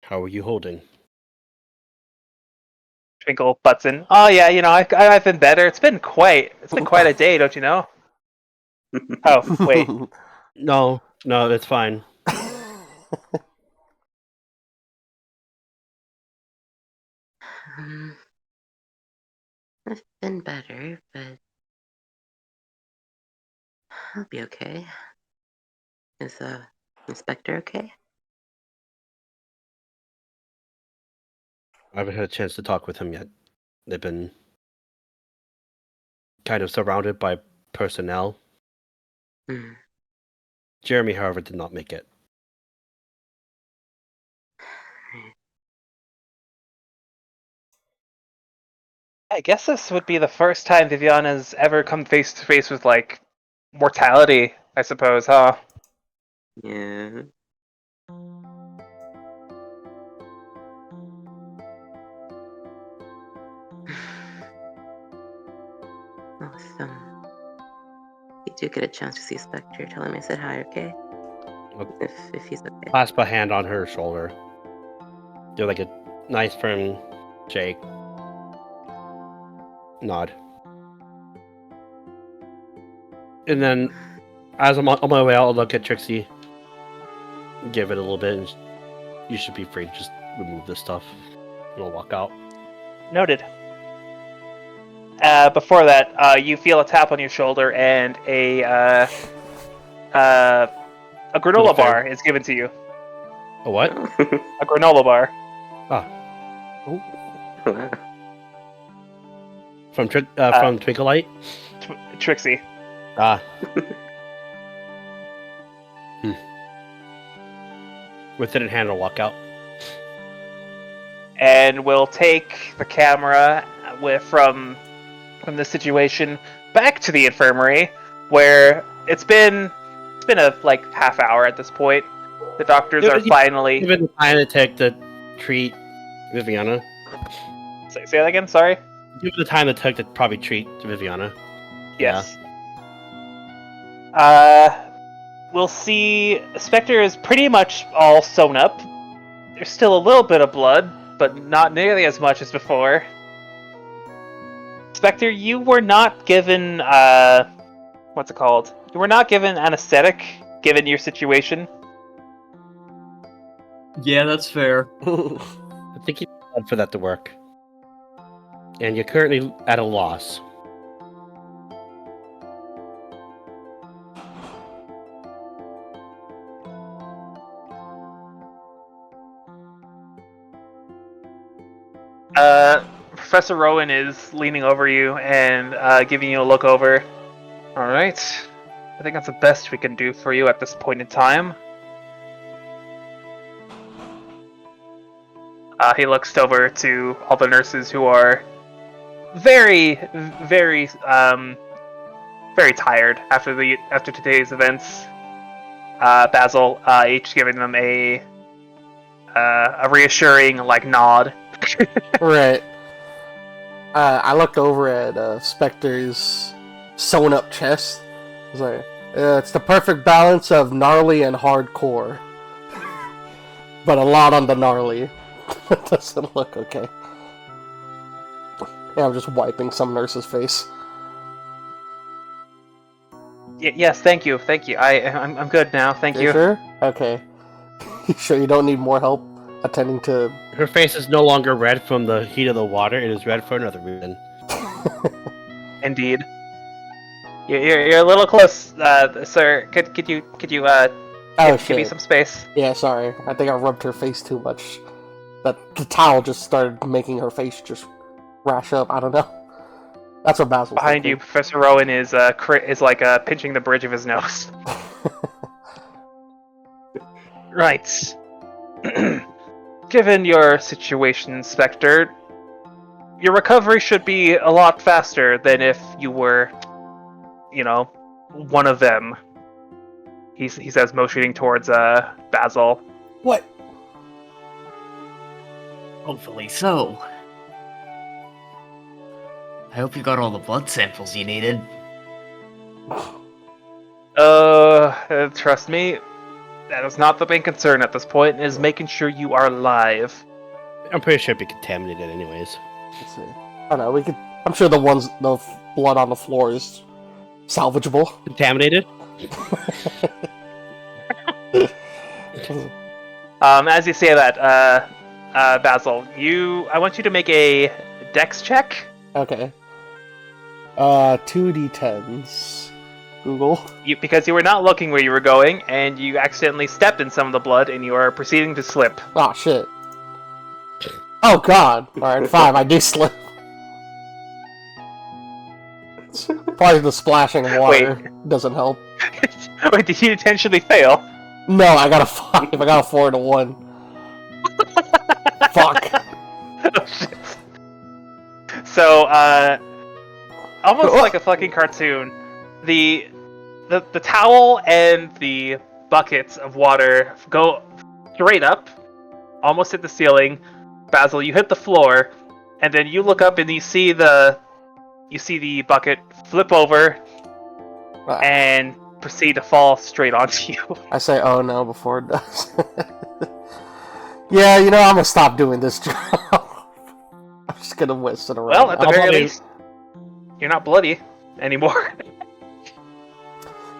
S2: How are you holding?
S3: Twinkle butts in. Oh yeah, I've been better. It's been quite a day, don't you know? Oh wait,
S2: No, that's fine.
S5: I've been better, but I'll be okay. Is Inspector okay?
S2: I haven't had a chance to talk with him yet. They've been kind of surrounded by personnel.
S5: Hmm.
S2: Jeremy, however, did not make it.
S3: I guess this would be the first time Viviana's ever come face to face with like mortality. I suppose, huh?
S5: Yeah. Awesome. You do get a chance to see Spectre. Tell him I said hi, okay? If he's okay.
S2: Clasp a hand on her shoulder. Do like a nice firm shake. Nod. And then, as I'm on my way out, I'll look at Trixie. Give it a little bit, and you should be free to just remove this stuff. And I'll walk out.
S3: Noted. Before that, you feel a tap on your shoulder, and a granola bar is given to you.
S2: A what?
S3: A granola bar.
S1: Ooh.
S2: From Twinkle Light?
S3: Trixie.
S2: With it in hand, I'll walk out.
S3: And we'll take the camera from the situation back to the infirmary, where it's been a like half hour at this point. The doctors are finally
S2: given the time it took to treat Viviana.
S3: say that again. Sorry.
S2: Give it the time it took to probably treat Viviana.
S3: Yes. We'll see. Spectre is pretty much all sewn up. There's still a little bit of blood, but not nearly as much as before. Spectre, you were not given, what's it called? You were not given anesthetic, given your situation.
S4: Yeah, that's fair.
S2: I think you need for that to work. And you're currently at a loss.
S3: Professor Rowan is leaning over you and giving you a look over. Alright. I think that's the best we can do for you at this point in time. He looks over to all the nurses who are very tired after today's events. Basil, each giving them a reassuring nod.
S1: Right. I looked over at Spectre's sewn up chest. I was like, it's the perfect balance of gnarly and hardcore. But a lot on the gnarly. It doesn't look okay. Yeah, I'm just wiping some nurse's face.
S3: Yes, thank you. I'm good now. Thank you.
S1: Sure? Okay. You sure you don't need more help attending to...
S2: Her face is no longer red from the heat of the water. It is red for another reason.
S3: Indeed. You're a little close, sir. Could you give me some space?
S1: Yeah, sorry. I think I rubbed her face too much. That the towel just started making her face just rash up. I don't know. That's what Basil.
S3: Behind you, Professor Rowan is pinching the bridge of his nose. Right. Given your situation, Spectre, your recovery should be a lot faster than if you were, one of them. He says, motioning towards Basil.
S1: What?
S4: Hopefully so. I hope you got all the blood samples you needed.
S3: Trust me, that is not the main concern at this point, is making sure you are alive.
S2: I'm pretty sure it'd be contaminated anyways.
S1: Let's see. I don't know, we could... I'm sure the blood on the floor is salvageable.
S2: Contaminated?
S3: As you say that, Basil, I want you to make a dex check.
S1: Okay. 2d10s. Google.
S3: Because you were not looking where you were going, and you accidentally stepped in some of the blood, and you are proceeding to slip.
S1: Oh, shit. Oh, God. Alright, 5. I do slip. Probably the splashing of water doesn't help.
S3: Wait, did you intentionally fail?
S1: No, I got a 5. I got a 4 and a 1. Fuck.
S3: Oh, shit. So, almost like a fucking cartoon, the towel and the buckets of water go straight up, almost hit the ceiling. Basil, you hit the floor, and then you look up and you see the bucket flip over and proceed to fall straight onto you.
S1: I say, oh no, before it does. Yeah, I'm gonna stop doing this job. I'm just gonna whisk it around.
S3: Well, at the very least, you're not bloody anymore.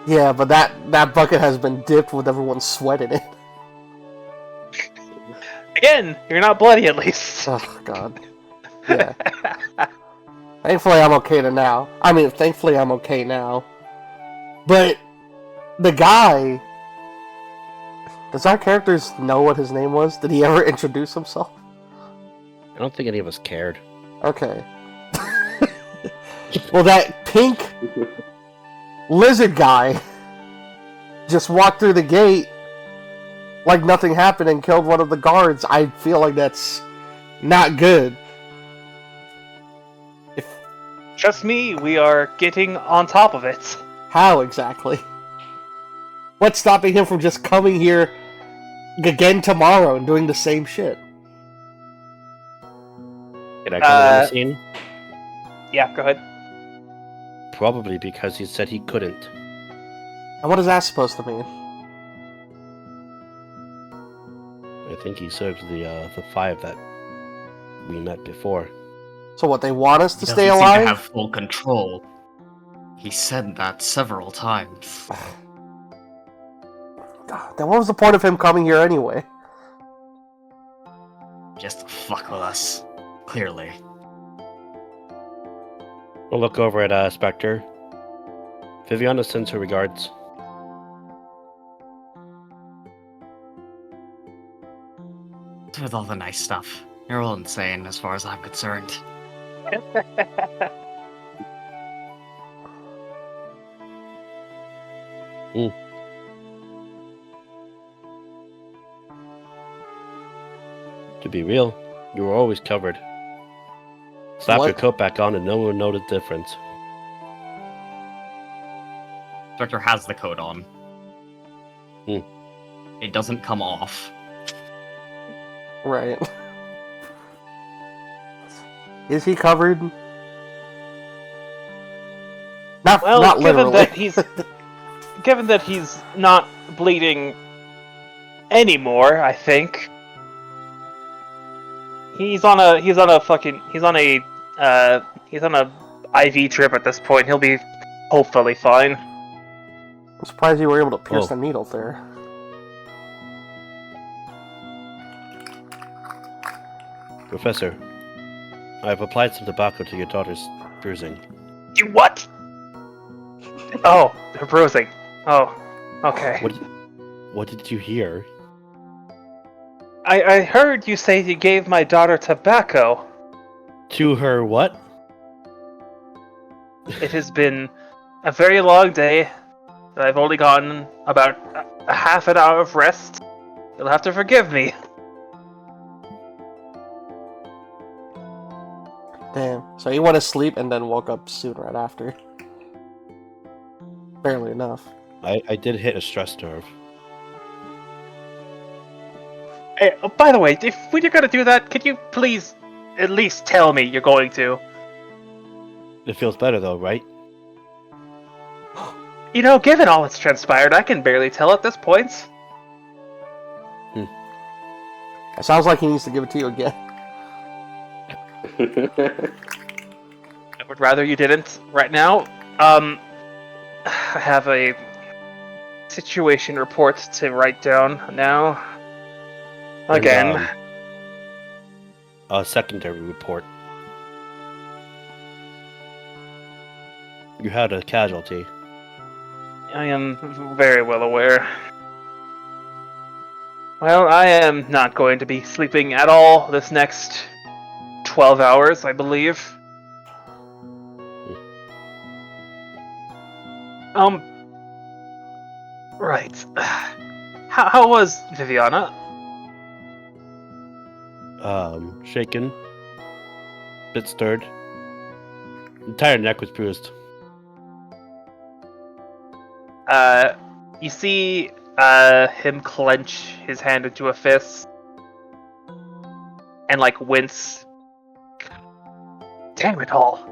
S1: Yeah, but that bucket has been dipped with everyone's sweat in it.
S3: Again, you're not bloody at least.
S1: Oh, God. Yeah. Thankfully, I'm okay now. Thankfully, I'm okay now. But the guy... Does our characters know what his name was? Did he ever introduce himself?
S2: I don't think any of us cared.
S1: Okay. Well, that pink lizard guy just walked through the gate like nothing happened and killed one of the guards. I feel like that's not good.
S3: Trust me, we are getting on top of it.
S1: How exactly? What's stopping him from just coming here again tomorrow and doing the same shit?
S2: Did I come to the scene?
S3: Yeah, go ahead.
S2: Probably because he said he couldn't.
S1: And what is that supposed to mean?
S2: I think he serves the 5 that we met before.
S1: So what, they want us to
S4: He
S1: stay
S4: doesn't seem
S1: alive?
S4: to have full control. He said that several times.
S1: Then what was the point of him coming here anyway?
S4: Just to fuck with us. Clearly.
S2: We'll look over at Spectre. Viviana sends her regards.
S4: With all the nice stuff. You're all insane as far as I'm concerned.
S2: To be real, you were always covered. Slap your
S1: What?
S2: coat back on and no one would know the difference.
S4: Spectre has the coat on.
S2: Hmm.
S4: It doesn't come off.
S1: Right. Is he covered? Not
S3: given
S1: literally.
S3: given that he's not bleeding anymore, I think he's on a IV drip at this point. He'll be hopefully fine.
S1: I'm surprised you were able to pierce
S2: Oh.
S1: the needle there.
S2: Professor, I have applied some tobacco to your daughter's bruising.
S3: You what? Oh, they're bruising. Oh, okay.
S2: What did you hear?
S3: I heard you say you gave my daughter tobacco.
S2: To her what?
S3: It has been a very long day. I've only gotten about a half an hour of rest. You'll have to forgive me.
S1: Damn. So he went to sleep and then woke up soon right after. Barely enough.
S2: I did hit a stress nerve.
S3: Hey, oh, by the way, when you're gonna do that, could you please at least tell me you're going to?
S2: It feels better though, right?
S3: You know, given all that's transpired, I can barely tell at this point.
S1: It sounds like he needs to give it to you again.
S3: I would rather you didn't right now. I have a situation report to write down now. Again.
S2: And, a secondary report. You had a casualty.
S3: I am very well aware. Well, I am not going to be sleeping at all this next 12 hours, I believe. Right. How was Viviana?
S2: Shaken. Bit stirred. Entire neck was bruised.
S3: You see him clench his hand into a fist and like wince. Damn it all.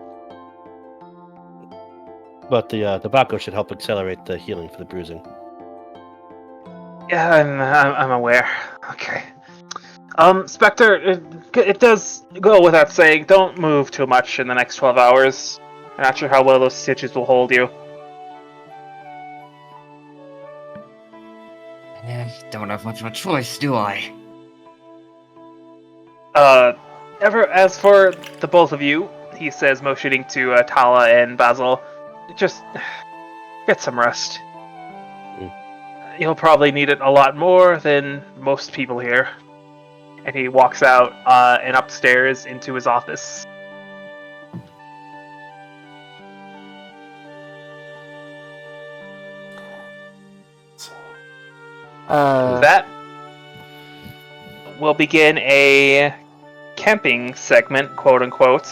S2: But the tobacco should help accelerate the healing for the bruising.
S3: Yeah, I'm aware. Okay. Spectre, it does go without saying, don't move too much in the next 12 hours. I'm not sure how well those stitches will hold you.
S4: Don't have much of a choice, do I?
S3: As for the both of you, he says, motioning to Tala and Basil, just get some rest. You'll probably need it a lot more than most people here. And he walks out and upstairs into his office. That will begin a camping segment, quote unquote.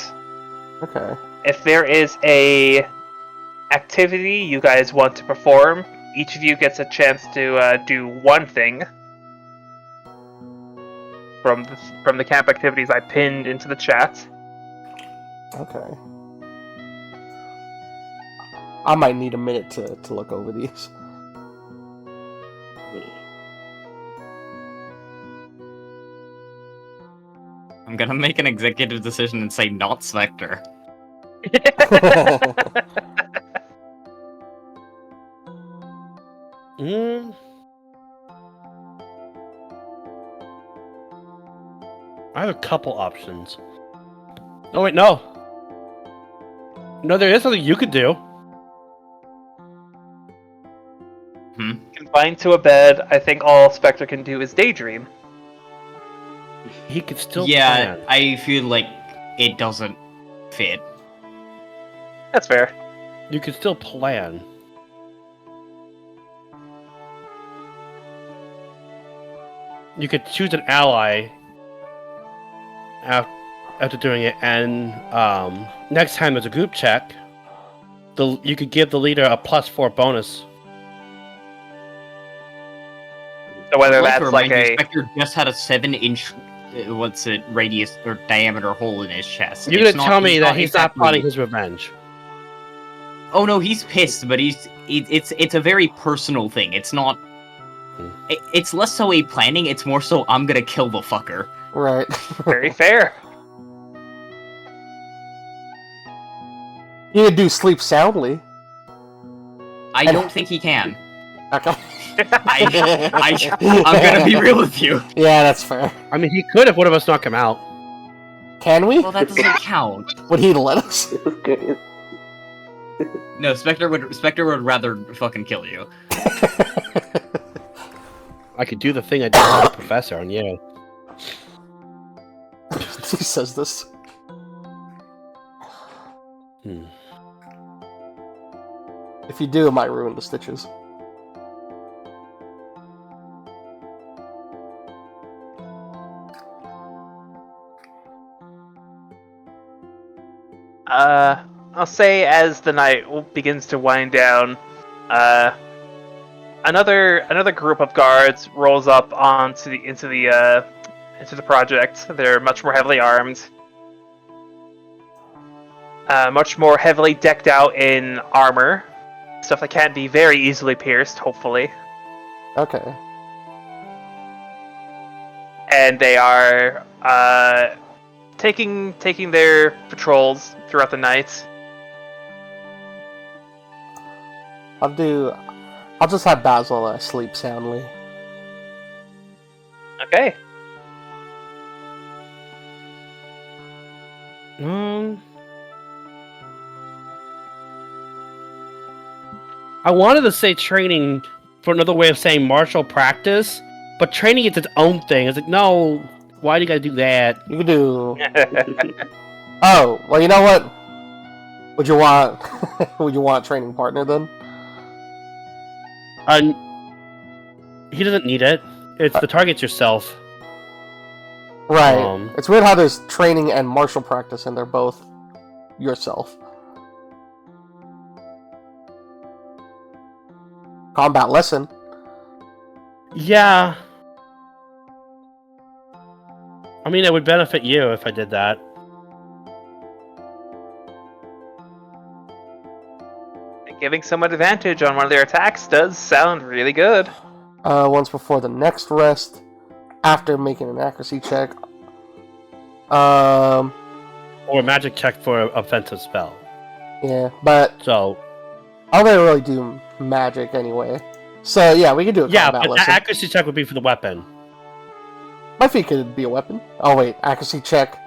S1: Okay.
S3: If there is a activity you guys want to perform, each of you gets a chance to do one thing from the camp activities I pinned into the chat.
S1: Okay. I might need a minute to look over these.
S6: I'm gonna make an executive decision and say not Spectre.
S2: I have a couple options. Oh wait, no. No, there is something you could do.
S3: Confined to a bed, I think all Spectre can do is daydream.
S2: He could still
S6: Yeah,
S2: plan.
S6: I feel like it doesn't fit.
S3: That's fair.
S2: You could still plan. You could choose an ally after doing it, and next time there's a group check, you could give the leader a +4 bonus.
S3: So whether
S6: I'd like to
S3: that's like
S6: remind you,
S3: a...
S6: Spectre just had a 7-inch, radius or diameter hole in his chest.
S2: You're gonna tell me that he's not plotting his revenge.
S6: Oh no, he's pissed, but it's a very personal thing. It's not. It's less so a planning. It's more so I'm gonna kill the fucker.
S1: Right.
S3: Very fair.
S1: You could do sleep soundly.
S6: I don't think he can.
S1: Okay.
S6: I'm gonna be real with you.
S1: Yeah, that's fair.
S2: I mean, he could if one of us knock him out.
S1: Can we?
S6: Well, that doesn't count.
S1: Would he let us?
S6: No, Spectre would rather fucking kill you.
S2: I could do the thing I did to the professor on you.
S1: He says this. If you do, it might ruin the stitches.
S3: I'll say as the night begins to wind down, another group of guards rolls up into the project. They're much more heavily armed, much more heavily decked out in armor, stuff that can't be very easily pierced, hopefully.
S1: Okay.
S3: And they are taking their patrols throughout the night.
S1: I'll just have Basil sleep soundly.
S3: Okay.
S2: I wanted to say training for another way of saying martial practice, but training is its own thing. It's like, no, why do you gotta do that?
S1: You could do... Oh, well, you know what? Would you want... Would you want a training partner, then?
S2: He doesn't need it. It's the target's yourself.
S1: Right. It's weird how there's training and martial practice, and they're both yourself. Combat lesson.
S2: Yeah. I mean, it would benefit you if I did that.
S3: Giving someone advantage on one of their attacks does sound really good.
S1: Once before the next rest, after making an accuracy check.
S2: Or a magic check for an offensive spell.
S1: Yeah, but
S2: So,
S1: I don't really do magic anyway. So yeah, we could do a
S2: yeah,
S1: combat
S2: but the
S1: lesson.
S2: accuracy check would be for the weapon.
S1: My feet could be a weapon. Oh wait, accuracy check.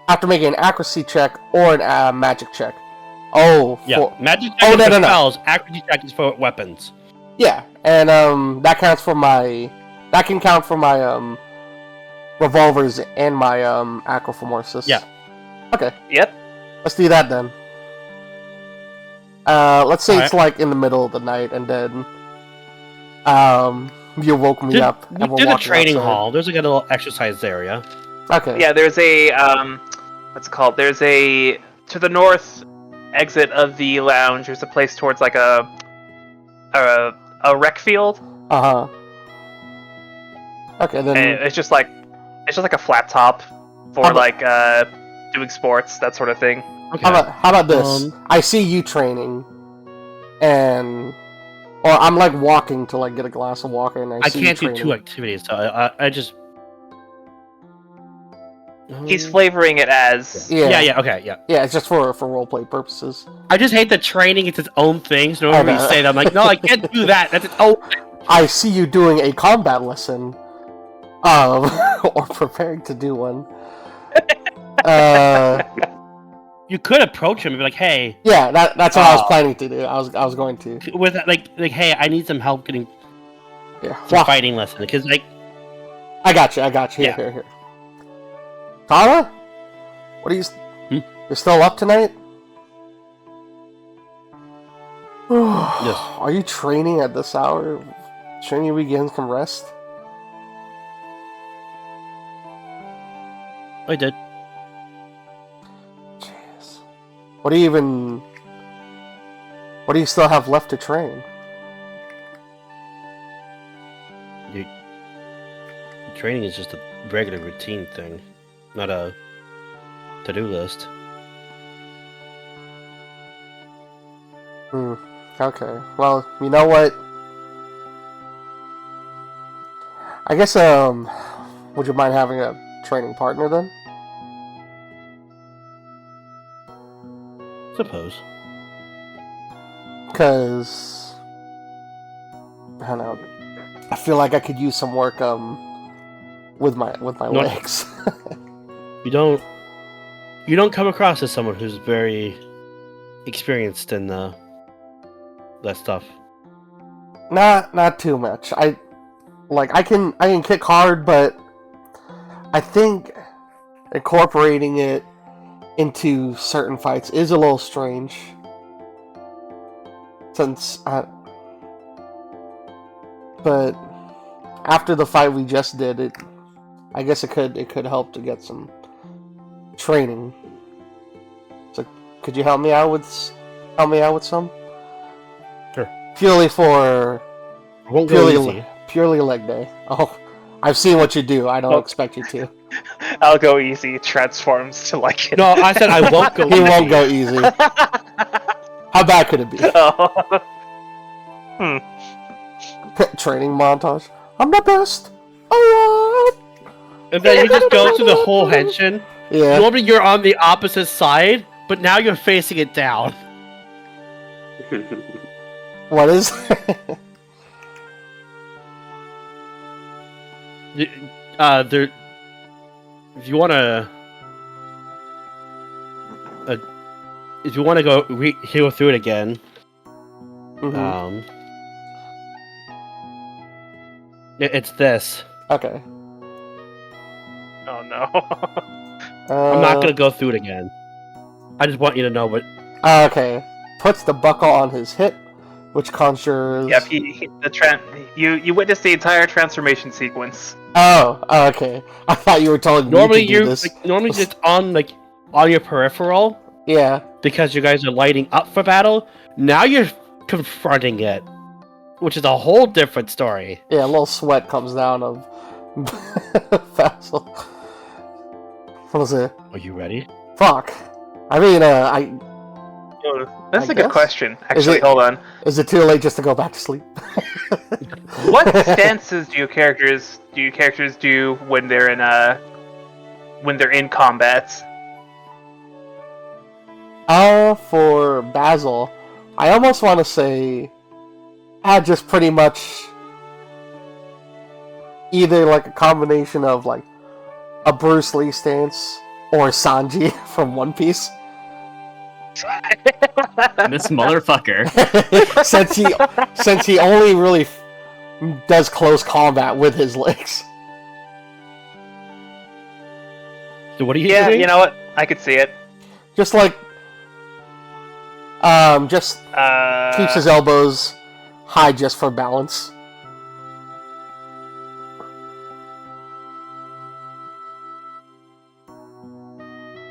S1: After making an accuracy check or a magic check. Oh,
S2: Yeah, magic check is for spells, accuracy check is for weapons.
S1: Yeah, and that counts for my... That can count for my revolvers and my acrophamorsis.
S2: Yeah.
S1: Okay.
S3: Yep.
S1: Let's do that then. Let's say it's
S2: Alright.
S1: like in the middle of the night, and then you woke me up.
S2: We
S1: And we're
S2: did a
S1: walking
S2: training
S1: outside.
S2: hall. There's like a little exercise area.
S1: Okay.
S3: Yeah, there's a what's it called? There's a to the north exit of the lounge. There's a place towards like a rec field.
S1: Uh huh. Okay, then.
S3: And it's just like a flat top for
S1: How about-
S3: like doing sports, that sort of thing.
S2: Okay.
S1: How about this?
S2: Um,
S1: I see you training. and or I'm like walking to like get a glass of water, and I see
S2: can't
S1: you
S2: do
S1: training.
S2: 2 activities, so I just.
S3: He's flavoring it as
S2: Yeah, okay, yeah.
S1: Yeah, it's just for roleplay purposes.
S2: I just hate that training is its own thing, so
S1: I
S2: whenever you
S1: know.
S2: say that, I'm like, no, I can't do that. That's its own thing.
S1: I see you doing a combat lesson, or preparing to do one.
S2: You could approach him and be like, hey,
S1: Yeah, that's what I was planning to do. I was going to.
S2: with like, hey, I need some help getting
S1: Yeah,
S2: some fighting lesson, because like,
S1: I got you.
S2: Yeah.
S1: Here. Tara, what are you? You're still up tonight?
S2: Yes.
S1: Are you training at this hour? Training begins from rest.
S2: I did.
S1: Jeez. What do you still have left to train?
S2: Training is just a regular routine thing, not a to-do list.
S1: Okay. Well, you know what? I guess, would you mind having a training partner then?
S2: Suppose.
S1: Because, I don't know, I feel like I could use some work, with my legs.
S2: You don't come across as someone who's very experienced in that stuff.
S1: Not too much. I can kick hard, but I think incorporating it into certain fights is a little strange. But after the fight we just did, I guess it could help to get some training. So could you help me out with some?
S2: Sure.
S1: Purely for
S2: It won't go easy.
S1: purely leg day. Oh, I've seen what you do. I don't expect you to.
S3: I'll go easy. Transforms to like it.
S2: No, I said I won't go
S1: He
S2: easy.
S1: won't go easy. How bad could it be?
S3: Oh.
S1: Training montage. I'm the best. Alright.
S2: And then you just go through the whole henshin.
S1: Yeah.
S2: Normally you're on the opposite side, but now you're facing it down.
S1: What is?
S2: There. If you wanna go heal through it again,
S1: Mhm.
S2: it's this.
S1: Okay.
S3: Oh no.
S2: I'm not gonna go through it again. I just want you to know what.
S1: Okay. Puts the buckle on his hip, which conjures.
S3: Yep. You witnessed the entire transformation sequence.
S1: Oh. Okay. I thought you were telling
S2: Normally
S1: me to do this.
S2: normally it's on your peripheral
S1: Yeah.
S2: because you guys are lighting up for battle. Now you're confronting it, which is a whole different story.
S1: Yeah. A little sweat comes down of Fassel. What was it?
S2: Are you ready?
S1: Fuck. I mean,
S3: That's
S1: I
S3: a good
S1: guess.
S3: question. Actually,
S1: it-
S3: hold on.
S1: Is it too late just to go back to sleep?
S3: What stances do your characters do when they're in combat?
S1: For Basil, I almost want to say, just pretty much either like a combination of like a Bruce Lee stance or Sanji from One Piece.
S6: This motherfucker.
S1: since he only really does close combat with his legs.
S2: So what are you
S3: Yeah,
S2: doing?
S3: you know what? I could see it.
S1: Just like just keeps his elbows high just for balance.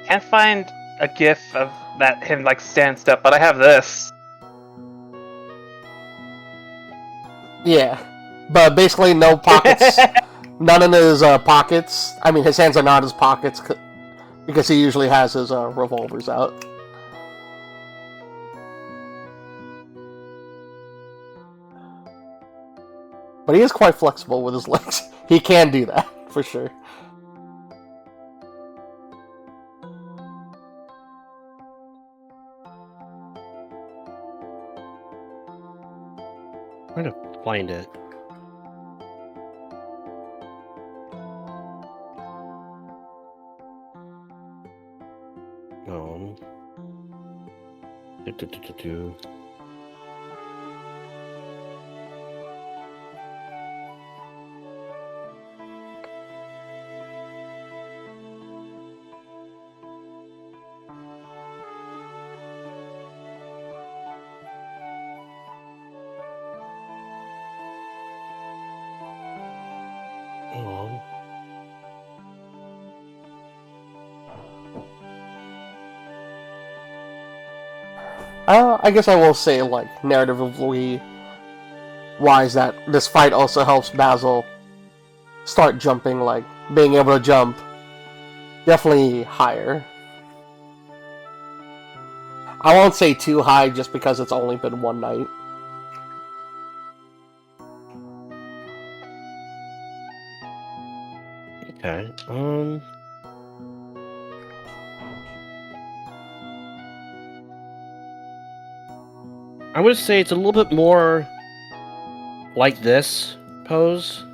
S3: Can't find a gif of that him like stanced up, but I have this.
S1: Yeah, but basically no pockets. None in his pockets. I mean, his hands are not his pockets because he usually has his revolvers out. But he is quite flexible with his legs. He can do that, for sure.
S2: I'm trying to find it. No. Do. Oh.
S1: I guess I will say, like, narratively wise, that this fight also helps Basil start jumping, like, being able to jump definitely higher. I won't say too high just because it's only been one night.
S2: Okay. I would say it's a little bit more like this pose,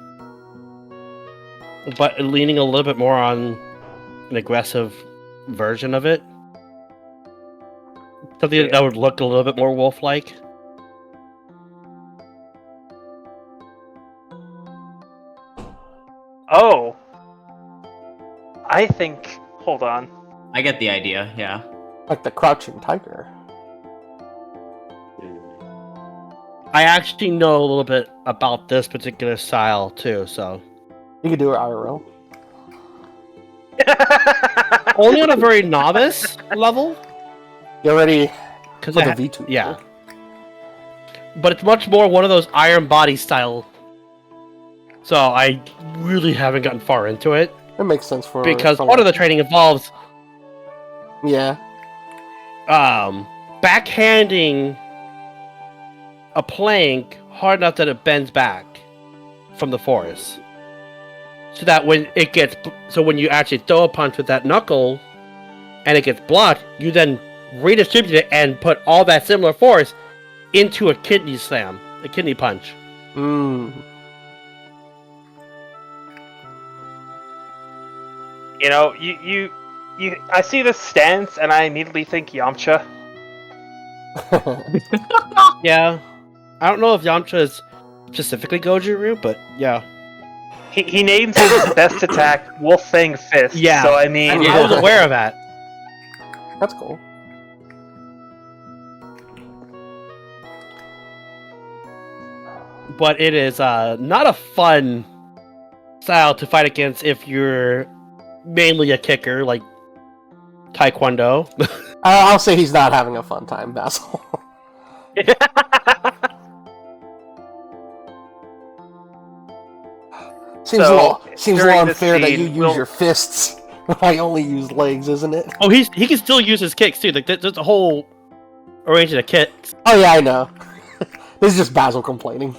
S2: but leaning a little bit more on an aggressive version of it. Something that would look a little bit more wolf-like.
S3: Oh. I think... Hold on.
S6: I get the idea, yeah.
S1: Like the crouching tiger.
S2: I actually know a little bit about this particular style too, so
S1: You could do it IRL.
S2: only on a very novice level.
S1: Get ready
S2: Because
S1: for the V2.
S2: yeah, but it's much more one of those iron body style. So I really haven't gotten far into it
S1: It makes sense for...
S2: because
S1: someone-
S2: part of the training involves
S1: Yeah.
S2: backhanding a plank hard enough that it bends back from the forest, so that when you actually throw a punch with that knuckle and it gets blocked, you then redistribute it and put all that similar force into a kidney slam, a kidney punch.
S1: Mm.
S3: You know, you I see this stance and I immediately think Yamcha.
S2: Yeah, I don't know if Yamcha is specifically Goju-Ryu, but yeah.
S3: He names his best attack Wolf Fang Fist.
S2: Yeah.
S3: So I mean,
S2: I was aware of that.
S1: That's cool.
S2: But it is not a fun style to fight against if you're mainly a kicker, like Taekwondo.
S1: I'll say he's not having a fun time, Basil. Seems a little
S3: during this
S1: unfair that you
S3: scene,
S1: use your fists when I only use legs, isn't it?
S2: Oh, he can still use his kicks too. Like there's a whole arrangement of kicks.
S1: Oh yeah, I know. This is just Basil complaining.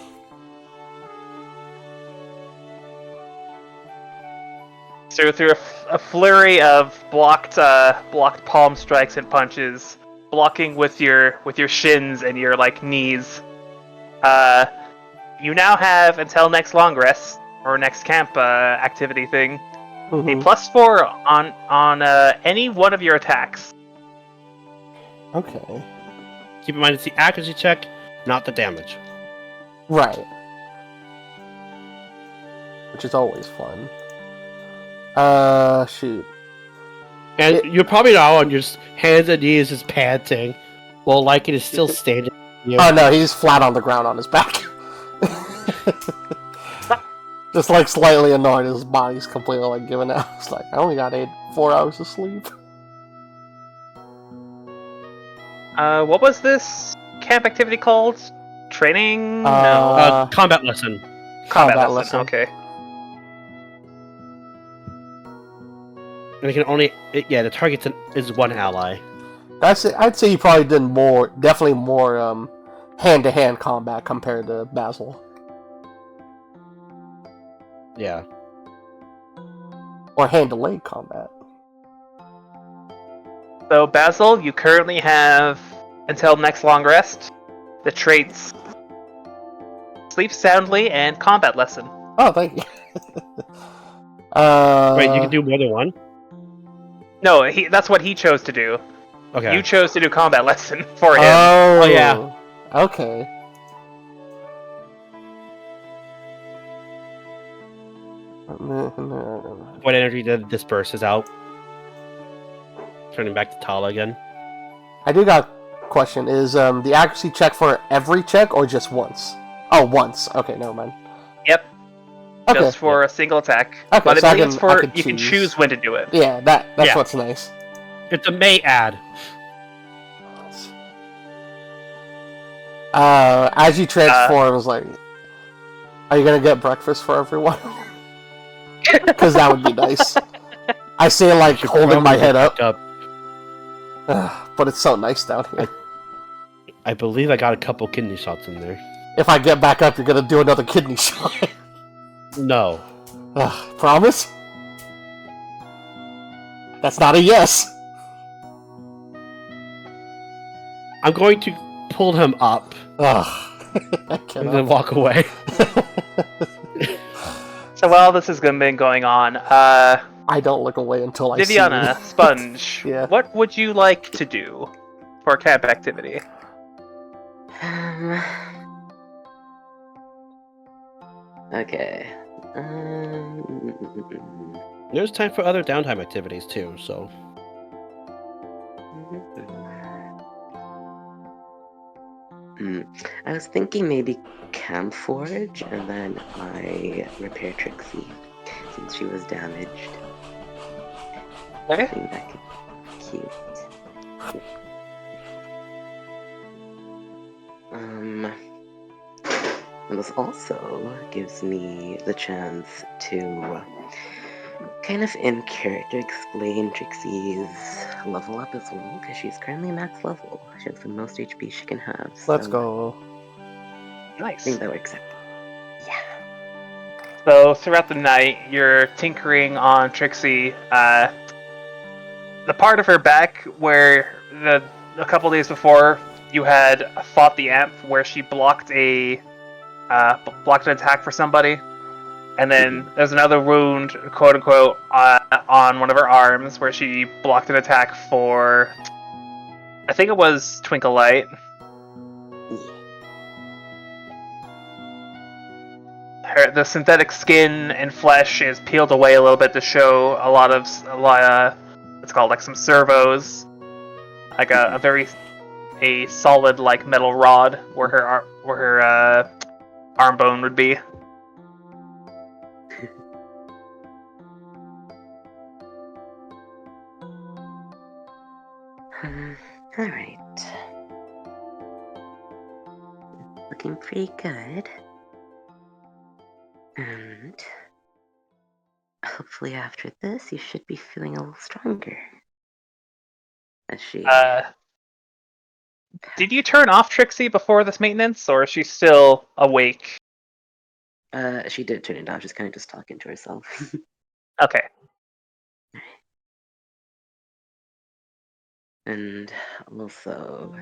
S3: So through a flurry of blocked palm strikes and punches, blocking with your shins and your like knees, you now have until next long rest or next camp activity thing a +4 on any one of your attacks.
S1: Okay.
S2: Keep in mind it's the accuracy check, not the damage.
S1: Right. Which is always fun. Shoot.
S2: And you're probably now on your hands and knees, just panting, while Lycan is still standing.
S1: Oh no, he's flat on the ground on his back. Just like slightly annoyed, his body's completely like giving out. It's like, I only got 4 hours of sleep.
S3: What was this camp activity called? Training? No.
S2: Combat lesson.
S3: Combat lesson. Okay.
S2: And it can only the target is one ally.
S1: I'd say he probably did definitely more hand-to-hand combat compared to Basil.
S2: Yeah.
S1: Or hand-to-leg combat.
S3: So, Basil, you currently have, until next long rest, the traits Sleep Soundly and Combat Lesson.
S1: Oh, thank you.
S2: Wait, you can do more than one?
S3: No, that's what he chose to do.
S2: Okay.
S3: You chose to do Combat Lesson for him.
S1: Oh,
S2: yeah.
S1: Okay.
S2: What energy did disperse is out. Turning back to Tala again.
S1: I do got a question. Is the accuracy check for every check or just once? Oh, once. Okay, never mind.
S3: Yep.
S1: Okay.
S3: Just for a single attack.
S1: Okay,
S3: But
S1: so
S3: I
S1: I
S3: believe
S1: can- I
S3: it's
S1: can
S3: you can
S1: choose.
S3: choose when to do it.
S1: Yeah, that's
S2: Yeah.
S1: what's nice.
S2: It's a May ad.
S1: As you transform, I was like, are you gonna get breakfast for everyone? Because that would be nice. I say like
S2: Should
S1: holding my
S2: probably
S1: head up,
S2: pick
S1: but it's so nice down here.
S2: I believe I got a couple kidney shots in there.
S1: If I get back up, you're gonna do another kidney shot.
S2: No.
S1: Promise? That's not a yes.
S2: I'm going to pull him up
S1: I
S2: and
S1: cannot.
S2: then walk away.
S3: So while this has been going on,
S1: I don't look away until I see
S3: Viviana,
S1: you.
S3: Sponge,
S1: Yeah.
S3: what would you like to do for camp activity?
S5: Okay.
S2: There's time for other downtime activities too, so.
S5: I was thinking maybe Camp Forge, and then I repair Trixie, since she was damaged.
S3: Okay.
S5: I think that could be cute. And this also gives me the chance to kind of in character explain Trixie's level up as well, because she's currently max level. She has the most HP she can have.
S1: Let's
S5: so
S1: go.
S5: I
S3: Nice.
S5: think that works out. Yeah.
S3: So throughout the night, you're tinkering on Trixie. The part of her back where a couple days before you had fought the amp, where she blocked an attack for somebody, and then there's another wound, quote unquote, on one of her arms where she blocked an attack for, I think it was Twinkle Light. The synthetic skin and flesh is peeled away a little bit to show a lot of it's called like some servos, like a very solid like metal rod where her arm bone would be.
S5: All right. Looking pretty good. And hopefully after this, you should be feeling a little stronger. As she...
S3: Did you turn off Trixie before this maintenance, or is she still awake?
S5: She did turn it off. She's kind of just talking to herself.
S3: Okay.
S5: And also,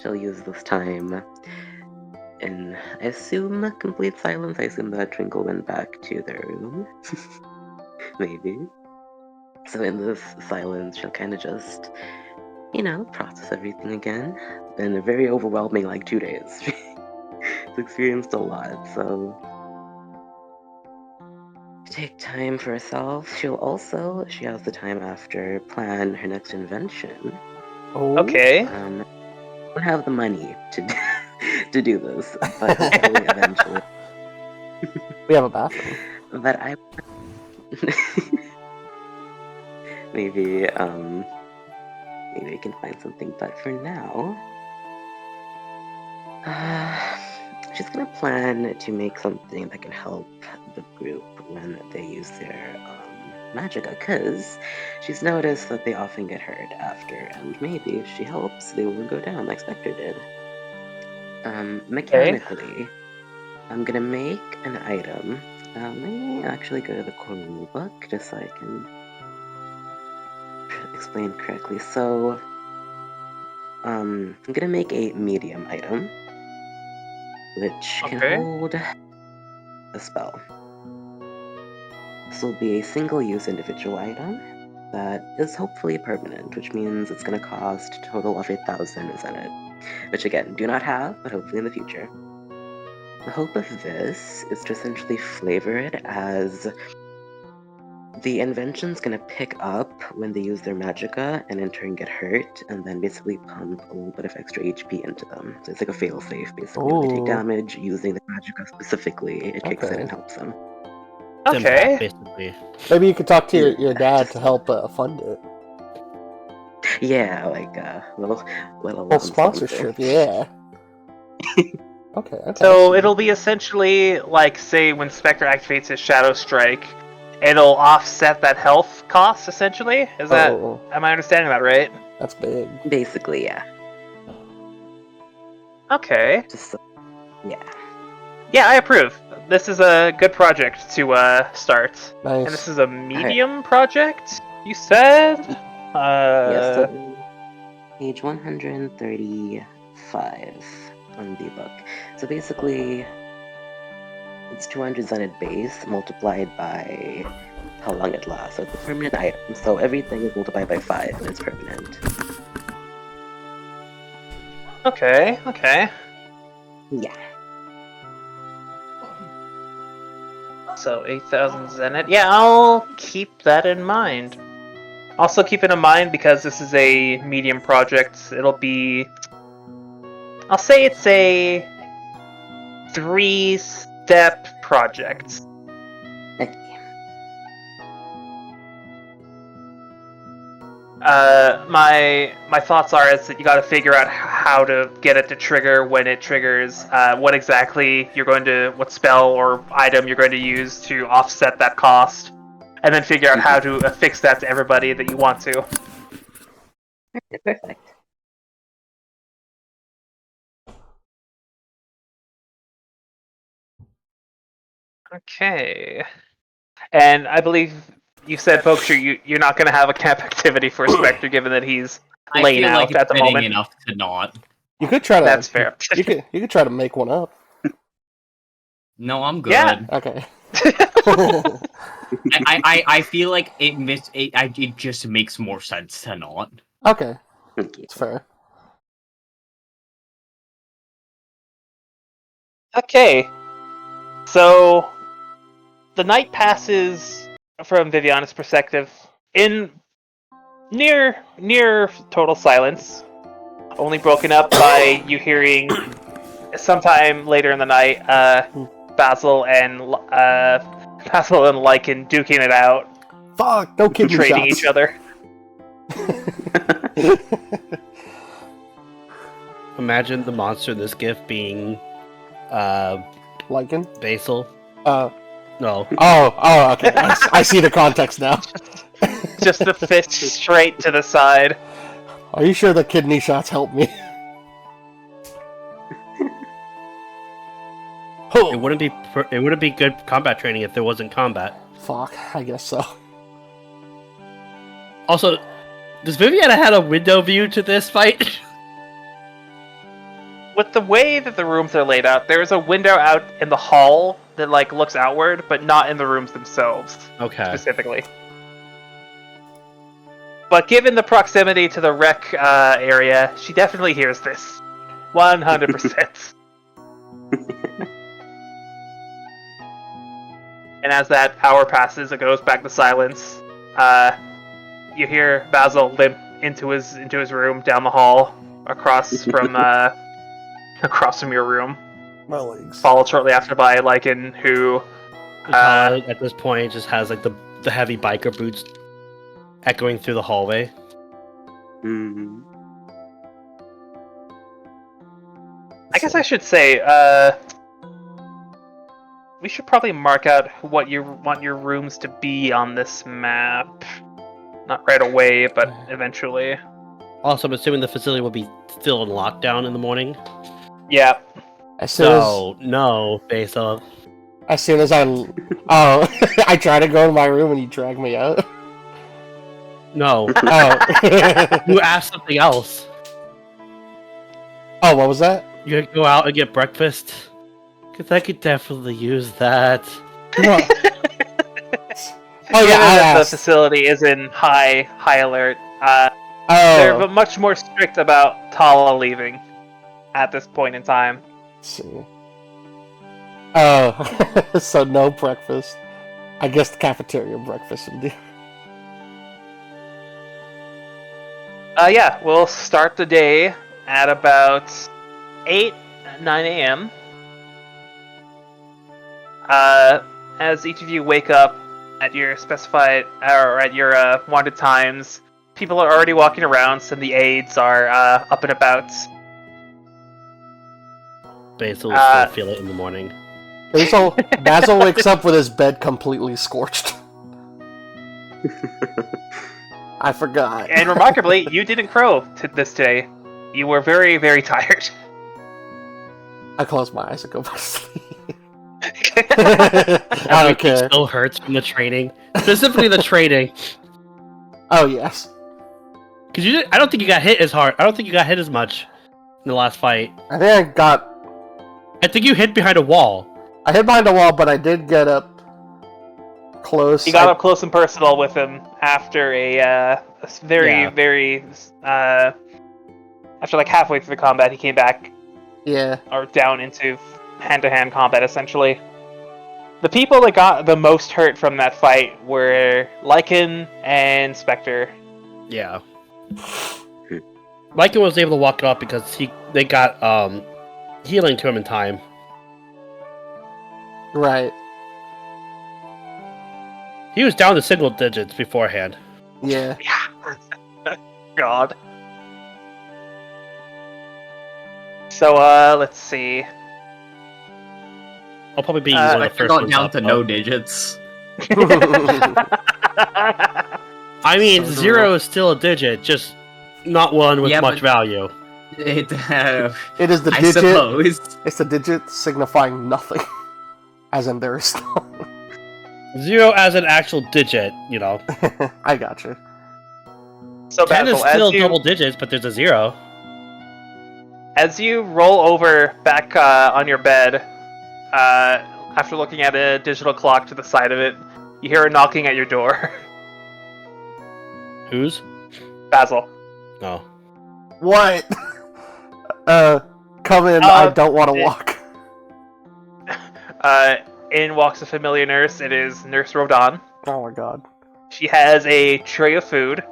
S5: she'll use this time in, I assume, complete silence. I assume that Twinkle went back to their room. Maybe. So in this silence, she'll kind of just, process everything again. Been a very overwhelming, 2 days. She's experienced a lot, so... take time for herself. She has the time after, plan her next invention.
S1: Oh.
S3: Okay.
S5: Don't have the money to do this, but hopefully eventually.
S1: We have a bathroom.
S5: But I maybe I can find something. But for now, she's gonna plan to make something that can help the group when they use their Magika, because she's noticed that they often get hurt after, and maybe if she helps, they will go down like Spectre did. Mechanically, I'm gonna make an item Let me actually go to the core rulebook just so I can explain correctly. So, I'm gonna make a medium item, which can
S3: Okay.
S5: hold a spell. This will be a single-use individual item that is hopefully permanent, which means it's gonna cost a total of 1,000 Zenith, which again, do not have, but hopefully in the future. The hope of this is to essentially flavor it as the invention's gonna pick up when they use their Magika and in turn get hurt, and then basically pump a little bit of extra HP into them. So it's like a fail-safe, basically. When they take
S1: Ooh.
S5: damage using the Magika specifically, it kicks in
S1: Okay.
S5: and helps them.
S2: It's
S3: Okay.
S2: impact, basically.
S1: Maybe you could talk to your
S5: Yeah,
S1: dad
S5: just-
S1: to help fund it.
S5: Yeah, like little
S1: Full sponsorship, yeah. Okay.
S3: So it'll be essentially like, say, when Spectre activates his Shadow Strike, it'll offset that health cost, essentially? Is that...
S1: Oh,
S3: Am I understanding that right?
S1: that's big.
S5: Basically, yeah.
S3: Okay.
S5: Just yeah.
S3: Yeah, I approve. This is a good project to start. And this
S1: Nice.
S3: is a medium project, you said?
S5: Yes, so page 135 on the book. So basically, it's 200 Zenith base multiplied by how long it lasts. So it's a permanent item. So everything is multiplied by 5 and it's permanent.
S3: Okay.
S5: Yeah.
S3: So 8,000 Zenith. Yeah, I'll keep that in mind. Also keep it in mind, because this is a medium project, it'll be... I'll say it's a 3-step project. My thoughts are is that you got to figure out how to get it to trigger when it triggers, what exactly you're going to, what spell or item you're going to use to offset that cost, and then figure out how to affix that to everybody that you want to.
S5: Perfect.
S3: Okay. And I believe you said, folks, you're not going to have a camp activity for Spectre, given that he's
S6: I
S3: laying
S6: feel
S3: out
S6: like it's
S3: at the
S6: fitting
S3: moment.
S6: enough to not.
S1: You could try to.
S3: That's fair.
S1: You could try to make one up.
S6: No, I'm good.
S3: Yeah.
S1: Okay.
S6: I feel like it just makes more sense to not.
S1: Okay.
S5: Thank you.
S1: It's fair.
S3: Okay. So the night passes, from Viviana's perspective, in near total silence, only broken up by you hearing sometime later in the night Basil and Lycan duking it out,
S1: Fuck! No kidney
S3: trading
S1: shots.
S3: each other.
S2: Imagine the monster in this gift being
S1: Lycan?
S2: Basil. No.
S1: Oh, okay. I see the context now.
S3: Just the fist straight to the side.
S1: Are you sure the kidney shots help me?
S2: It wouldn't be good combat training if there wasn't combat.
S1: Fuck, I guess so.
S2: Also, does Viviana have a window view to this fight?
S3: With the way that the rooms are laid out, there is a window out in the hall that looks outward, but not in the rooms themselves
S2: Okay.
S3: specifically. But given the proximity to the rec area, she definitely hears this. 100%. And as that hour passes, it goes back to silence. You hear Basil limp into his room down the hall, across from your room.
S1: My legs.
S3: Followed shortly after by Lycan, who
S2: At this point, just has the heavy biker boots echoing through the hallway.
S5: Mm.
S3: I guess I should say, we should probably mark out what you want your rooms to be on this map. Not right away, but eventually.
S2: Also, I'm assuming the facility will be still in lockdown in the morning.
S3: Yeah.
S1: As soon as,
S2: So, no, Basil.
S1: As soon as I try to go in my room and you drag me out.
S2: No,
S1: Oh.
S2: you asked something else.
S1: Oh, what was that?
S2: You could go out and get breakfast. Because I could definitely use that.
S1: What? Oh
S3: Given
S1: yeah, I
S3: that the
S1: asked.
S3: facility is in high alert, they're
S1: Oh.
S3: much more strict about Tala leaving at this point in time.
S1: Let's see. Oh, so no breakfast. I guess the cafeteria breakfast would do.
S3: Yeah, we'll start the day at about 9 a.m. As each of you wake up at your specified or at your wanted times, people are already walking around. Some of the aides are up and about.
S2: Basil will still feel it in the morning.
S1: Basil wakes up with his bed completely scorched. I forgot.
S3: And remarkably, you didn't crow this day. You were very, very tired.
S1: I close my eyes and go back to sleep. I don't
S2: Everything
S1: care.
S2: still hurts from the training. Specifically the training.
S1: Oh yes.
S2: Because I don't think you got hit as hard. I don't think you got hit as much in the last fight.
S1: I think
S2: I think you hit behind a wall.
S1: I hit behind a wall, but I did get up close.
S3: You got up close and personal with him after a very after like halfway through the combat, he came back
S1: Yeah.
S3: or down into hand-to-hand combat essentially. The people that got the most hurt from that fight were Lycan and Spectre.
S2: Yeah. Lycan was able to walk it off because they got healing to him in time.
S1: Right.
S2: He was down to single digits beforehand.
S1: Yeah.
S3: Yeah. God. So let's see.
S2: I'll probably be one of the
S6: Spectre
S2: first
S6: got
S2: ones
S6: down
S2: up,
S6: to
S2: though.
S6: no digits.
S2: I mean,
S1: So
S2: 0 is still a digit, just not one with
S6: Yeah,
S2: much
S6: but-
S2: value.
S6: It,
S1: It is the
S6: I
S1: digit.
S6: suppose.
S1: It's the digit signifying nothing. As in there is no.
S2: 0 as an actual digit, you know.
S1: I gotcha.
S3: So
S2: 10 is
S3: Basil,
S2: still double digits, but there's a 0.
S3: as you roll over back on your bed, after looking at a digital clock to the side of it, you hear a knocking at your door.
S2: Whose?
S3: Basil.
S2: Oh.
S1: What? Come in. I don't want to walk.
S3: In walks a familiar nurse. It is Nurse Rodan.
S1: Oh my god.
S3: She has a tray of food.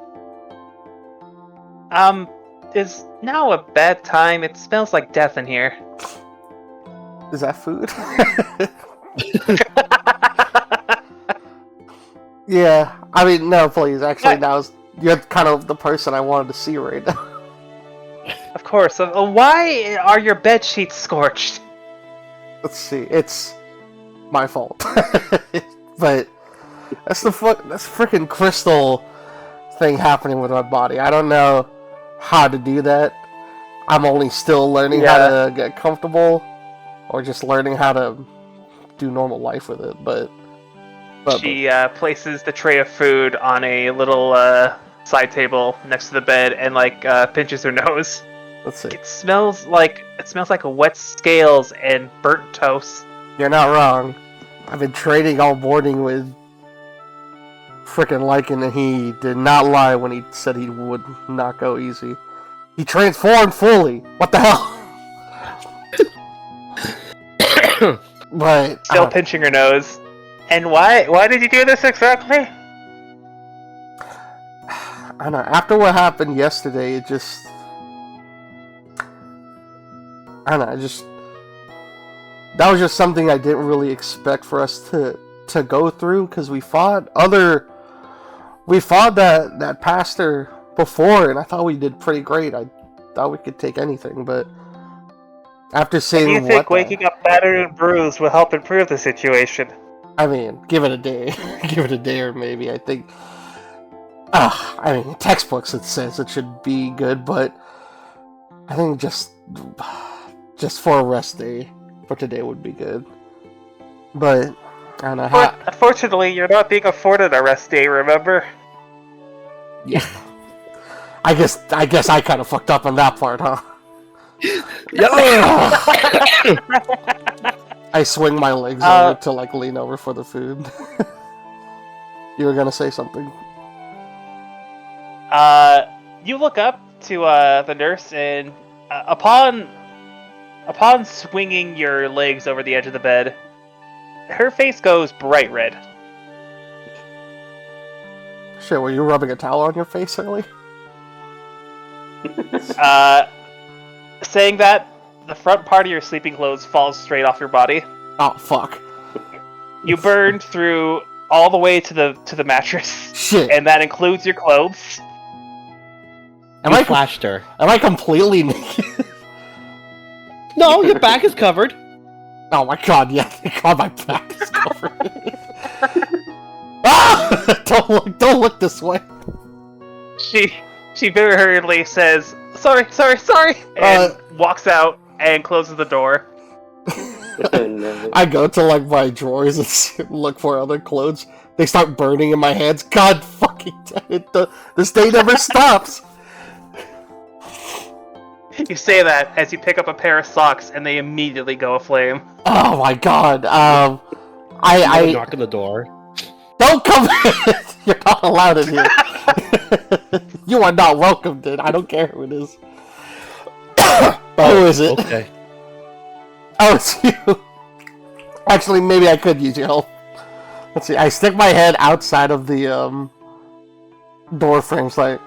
S3: Is now a bad time? It smells like death in here.
S1: Is that food? Yeah. I mean, no, please. Actually, you're kind of the person I wanted to see right now.
S3: Of course. Why are your bed sheets scorched?
S1: Let's see. It's my fault. But that's freaking crystal thing happening with my body. I don't know how to do that. I'm only still learning how to get comfortable, or just learning how to do normal life with it. But
S3: She places the tray of food on a little side table next to the bed and pinches her nose.
S1: let's see.
S3: It smells like wet scales and burnt toast.
S1: You're not wrong. I've been trading all morning with frickin' Lycan, and he did not lie when he said he would not go easy. He transformed fully. What the hell? But
S3: Still pinching her nose. And why did you do this exactly?
S1: I don't know. After what happened yesterday, it just... I don't know. That was just something I didn't really expect for us to go through, because we fought that pastor before, and I thought we did pretty great. I thought we could take anything, but after seeing
S3: You think waking up battered and bruised will help improve the situation?
S1: I mean, give it a day. Give it a day or maybe, I think. I mean, textbooks it says it should be good, but I think just for a rest day for today would be good. But I don't know how.
S3: Unfortunately, you're not being afforded a rest day, remember?
S1: Yeah. I guess I kind of fucked up on that part, huh? I swing my legs over to like lean over for the food. You were gonna say something.
S3: You look up to the nurse, and upon swinging your legs over the edge of the bed, her face goes bright red.
S1: Shit, were you rubbing a towel on your face early?
S3: Saying that, the front part of your sleeping clothes falls straight off your body.
S1: Oh fuck!
S3: You burned through all the way to the mattress.
S1: Shit!
S3: And that includes your clothes.
S2: You flashed her.
S1: Am I completely naked?
S2: No, your back is covered.
S1: Oh my god! Yeah, thank God my back is covered. Ah! Don't look this way.
S3: She very hurriedly says, sorry, and walks out and closes the door.
S1: I go to like my drawers and look for other clothes. They start burning in my hands. God fucking damn it! This day never stops.
S3: You say that as you pick up a pair of socks, and they immediately go aflame.
S1: Oh my god.
S2: I knock on the door.
S1: Don't come in! You're not allowed in here. You are not welcome, dude. I don't care who it is. Who is it?
S2: Okay.
S1: Oh, it's you. Actually, maybe I could use your help. Let's see. I stick my head outside of the door frames, like,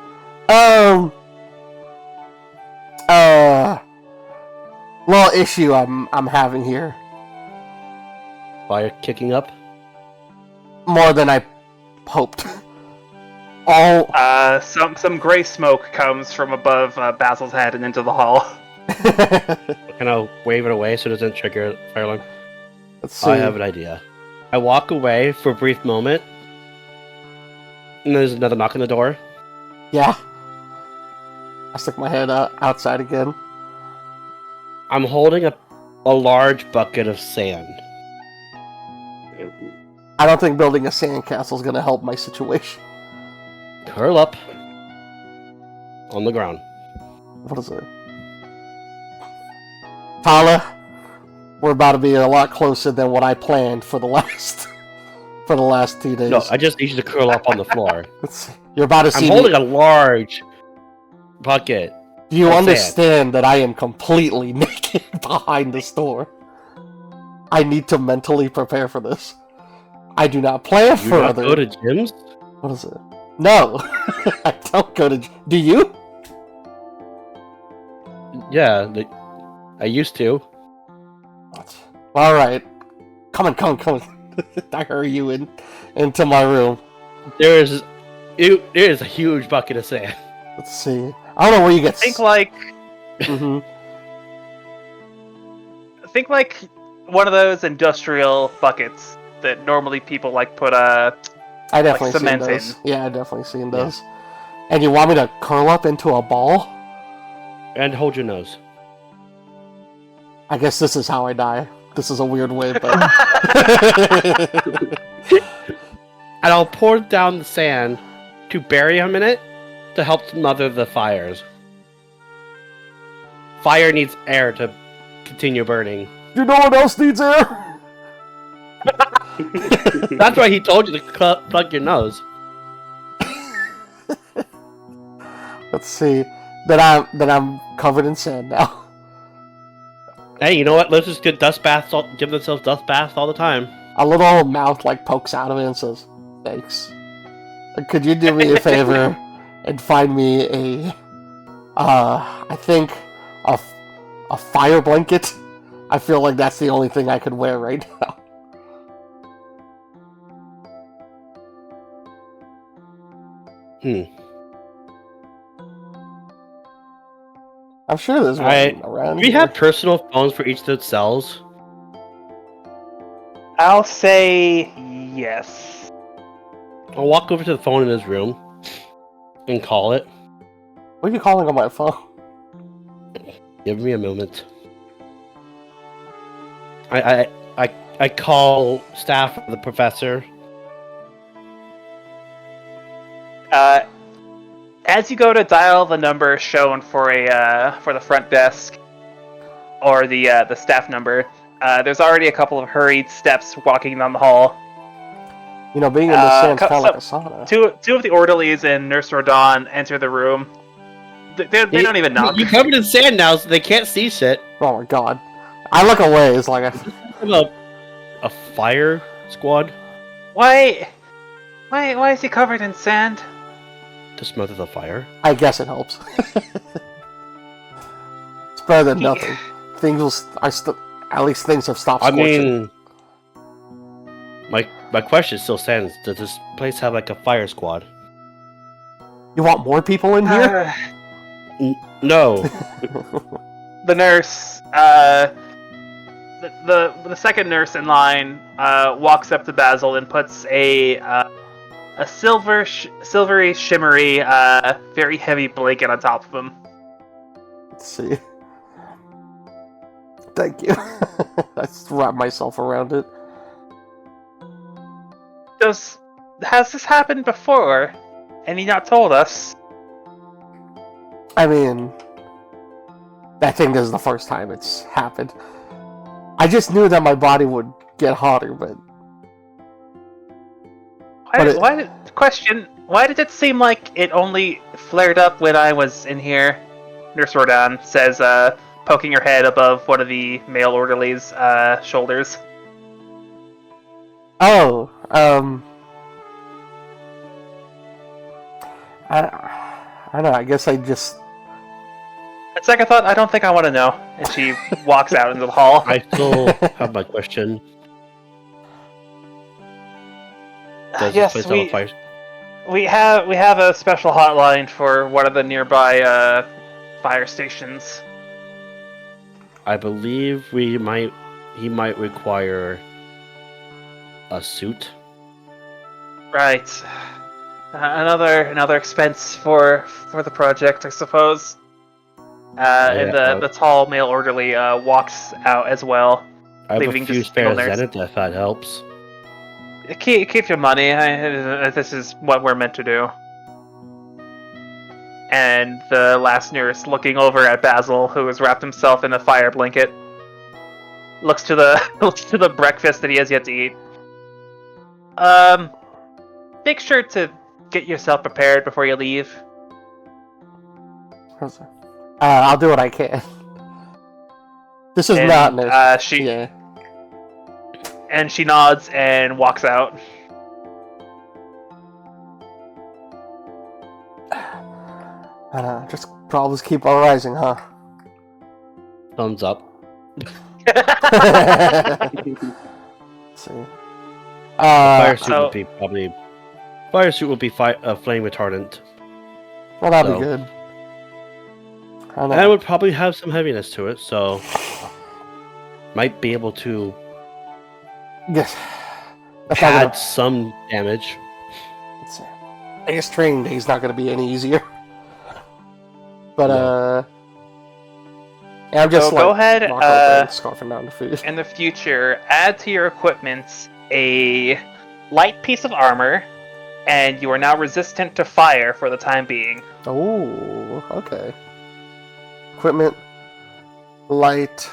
S1: little issue I'm having here.
S2: Fire kicking up.
S1: More than I hoped. All
S3: some gray smoke comes from above Basil's head and into the hall.
S2: Kind of wave it away so it doesn't trigger fire alarm.
S1: Let's see.
S2: I have an idea. I walk away for a brief moment, and there's another knock on the door.
S1: Yeah. I stick my head outside again.
S2: I'm holding a large bucket of sand.
S1: I don't think building a sandcastle is going to help my situation.
S2: Curl up on the ground.
S1: What is it? Tala, we're about to be a lot closer than what I planned for the last 2 days.
S2: No, I just need you to curl up on the floor.
S1: You're about to see.
S2: I'm holding a large bucket.
S1: Do you
S2: of
S1: understand that I am completely naked behind this door? I need to mentally prepare for this. I do not plan
S2: Do you
S1: further.
S2: not go to gyms?
S1: What is it? No, I don't go to. Do you?
S2: Yeah, I used to.
S1: All right, come on. I hurry you into my room.
S2: There is a huge bucket of sand.
S1: Let's see. I don't know where you get.
S3: Think like one of those industrial buckets that normally people like put
S1: I definitely seen
S3: cement
S1: those.
S3: in.
S1: Yeah, I definitely seen those. And you want me to curl up into a ball?
S2: And hold your nose.
S1: I guess this is how I die. This is a weird way, but
S2: And I'll pour down the sand to bury him in it to help smother the fires. Fire needs air to continue burning.
S1: you know what else needs air?
S2: That's why he told you to plug your nose.
S1: Let's see. That I'm covered in sand now.
S2: Hey, you know what? Let's just get dust baths. Give themselves dust baths all the time.
S1: A little mouth like pokes out of it and says, "Thanks. Could you do me a favor and find me a, I think a fire blanket? I feel like that's the only thing I could wear right now." I'm sure there's one around
S2: We
S1: here.
S2: have personal phones for each of the cells.
S3: I'll say yes.
S2: I'll walk over to the phone in his room and call it.
S1: What are you calling on my phone?
S2: Give me a moment. I I call staff of the professor.
S3: As you go to dial the number shown for the front desk or the staff number, there's already a couple of hurried steps walking down the hall.
S1: You know, being in the sand's kind of like a sauna.
S3: Two of the orderlies and Nurse Rodon enter the room. They don't even knock.
S2: You're covered in sand now, so they can't see shit.
S1: Oh my god. I look away, it's like
S2: A fire squad
S3: Why is he covered in sand?
S2: to smother the fire.
S1: I guess it helps. It's better than nothing. At least things have stopped
S2: I
S1: scorching.
S2: mean, my question still stands. Does this place have like a fire squad?
S1: You want more people in here?
S2: No.
S3: The nurse, the second nurse in line, walks up to Basil and puts a silvery, shimmery, very heavy blanket on top of him.
S1: Let's see. Thank you. I just wrap myself around it.
S3: Has this happened before? And he not told us?
S1: I mean, I think this is the first time it's happened. I just knew that my body would get hotter, but...
S3: Why did it seem like it only flared up when I was in here? Nurse Rodon says, poking her head above one of the male orderlies' shoulders.
S1: Oh, I don't know, I guess I just...
S3: At second thought, I don't think I want to know. And she walks out into the hall.
S2: I still have my question. Does
S3: Yes,
S2: this place have a fire?
S3: we have a special hotline for one of the nearby fire stations.
S2: I believe he might require a suit.
S3: Right. Another expense for the project, I suppose. And the tall male orderly walks out as well.
S2: I have
S3: leaving
S2: a few
S3: just
S2: spare
S3: single nurse.
S2: Zenith if that helps.
S3: Keep your money. This is what we're meant to do. And the last nurse, looking over at Basil, who has wrapped himself in a fire blanket, looks to the breakfast that he has yet to eat. Make sure to get yourself prepared before you leave.
S1: I'll do what I can. This is
S3: And,
S1: not nurse.
S3: Yeah. And she nods and walks out.
S1: Just problems keep on rising, huh?
S2: Thumbs up.
S1: Let's see.
S2: Fire suit
S3: so-
S2: would be probably. Fire suit would be flame retardant.
S1: Well, that'd
S2: So-
S1: be good. I don't
S2: And it
S1: know.
S2: would probably have some heaviness to it, so might be able to
S1: Yes. That's not
S2: add
S1: gonna,
S2: some damage.
S1: let's see. I guess training day is not going to be any easier. But, yeah, I'm just
S3: So go ahead,
S1: walk over and scarfing down the food.
S3: in the future, add to your equipment a light piece of armor, and you are now resistant to fire for the time being.
S1: Oh, okay. Equipment, light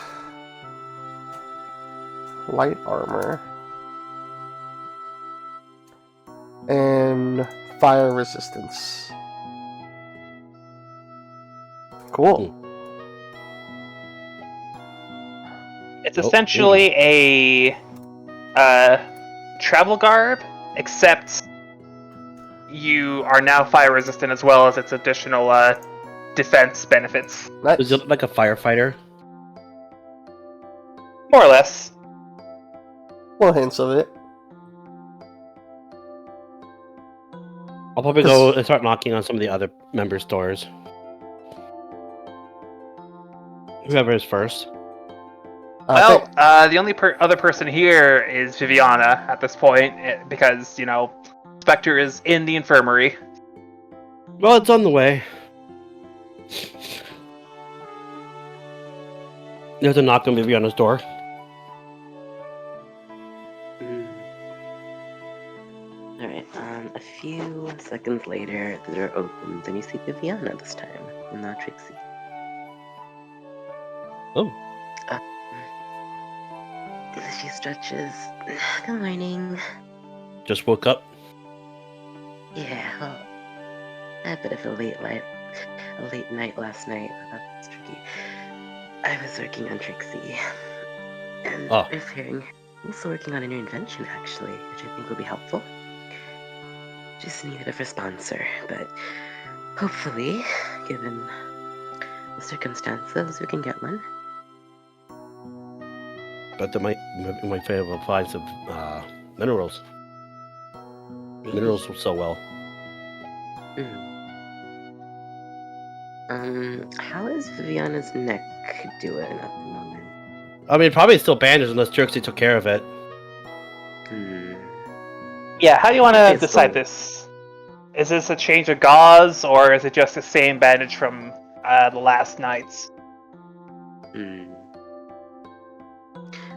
S1: armor, and fire resistance. Cool.
S3: It's essentially a travel garb, except you are now fire resistant as well as its additional defense benefits.
S1: Nice.
S2: Does it look like a firefighter?
S3: More or less.
S1: Little hints of it.
S2: I'll probably go and start knocking on some of the other members' doors. Whoever is first.
S3: Well, the only other person here is Viviana at this point, because, you know, Spectre is in the infirmary.
S2: Well, it's on the way. There's a knock on Viviana's door.
S5: seconds later, the door opens and you see Viviana this time, and not Trixie.
S2: Oh.
S5: She stretches. Good morning.
S2: Just woke up.
S5: Yeah, well, I had a bit of a late night last night. That's tricky. I was working on Trixie, and also working on a new invention, actually, which I think will be helpful. Just need a bit of a sponsor, but hopefully, given the circumstances, we can get one.
S2: But there might fail to find some minerals. Minerals will sell well.
S5: How is Viviana's neck doing at the moment?
S2: I mean, probably still bandaged unless Trixie took care of it.
S3: Yeah, how do you want to decide this? Is this a change of gauze, or is it just the same bandage from the last nights?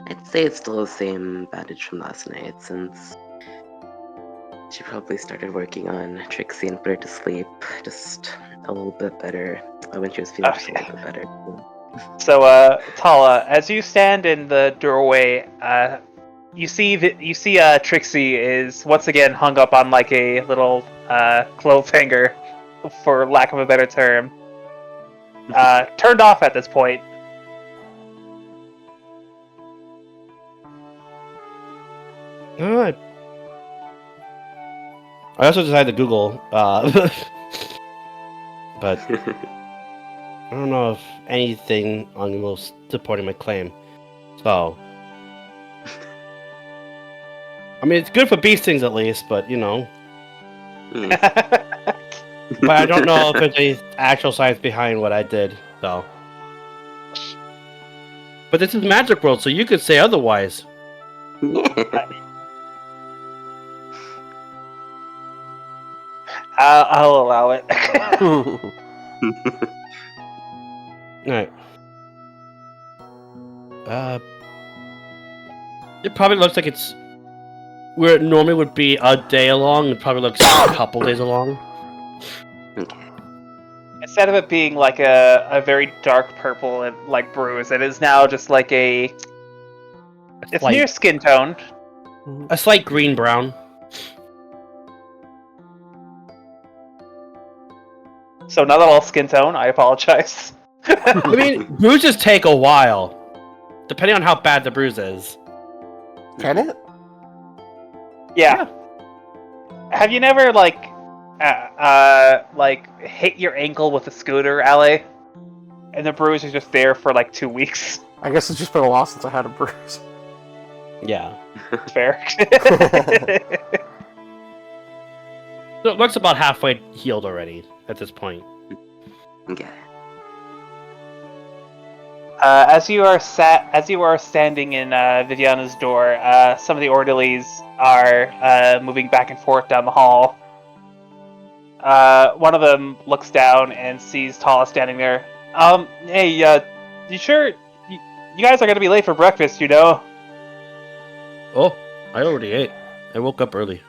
S5: I'd say it's still the same bandage from last night, since she probably started working on Trixie and put her to sleep just a little bit better when she was feeling just a little bit better.
S3: So, Tala, as you stand in the doorway, you see Trixie is once again hung up on like a little clothes hanger, for lack of a better term. Turned off at this point.
S2: Alright. I also decided to Google, but I don't know if anything on Google supporting my claim. So, I mean, it's good for bee stings at least, but you know. But I don't know if there's any actual science behind what I did, so. But this is Magic World, so you could say otherwise.
S3: I'll allow it.
S2: Alright. It probably looks like it's where it normally would be a day along. It probably looks a couple days along.
S3: Instead of it being like a very dark purple and like bruise, it is now just like it's near skin tone.
S2: A slight green brown.
S3: So not at all skin tone. I apologize.
S2: I mean, bruises take a while, depending on how bad the bruise is.
S1: Can it?
S3: Yeah. Have you never like hit your ankle with a scooter, Ale? And the bruise is just there for like 2 weeks.
S1: I guess it's just been a while since I had a bruise.
S2: Yeah.
S3: Fair.
S2: So it looks about halfway healed already at this point.
S5: Okay.
S3: As you are standing in Viviana's door, some of the orderlies are moving back and forth down the hall. One of them looks down and sees Tala standing there. Hey, you sure you guys are gonna be late for breakfast? You know?
S2: Oh, I already ate. I woke up early.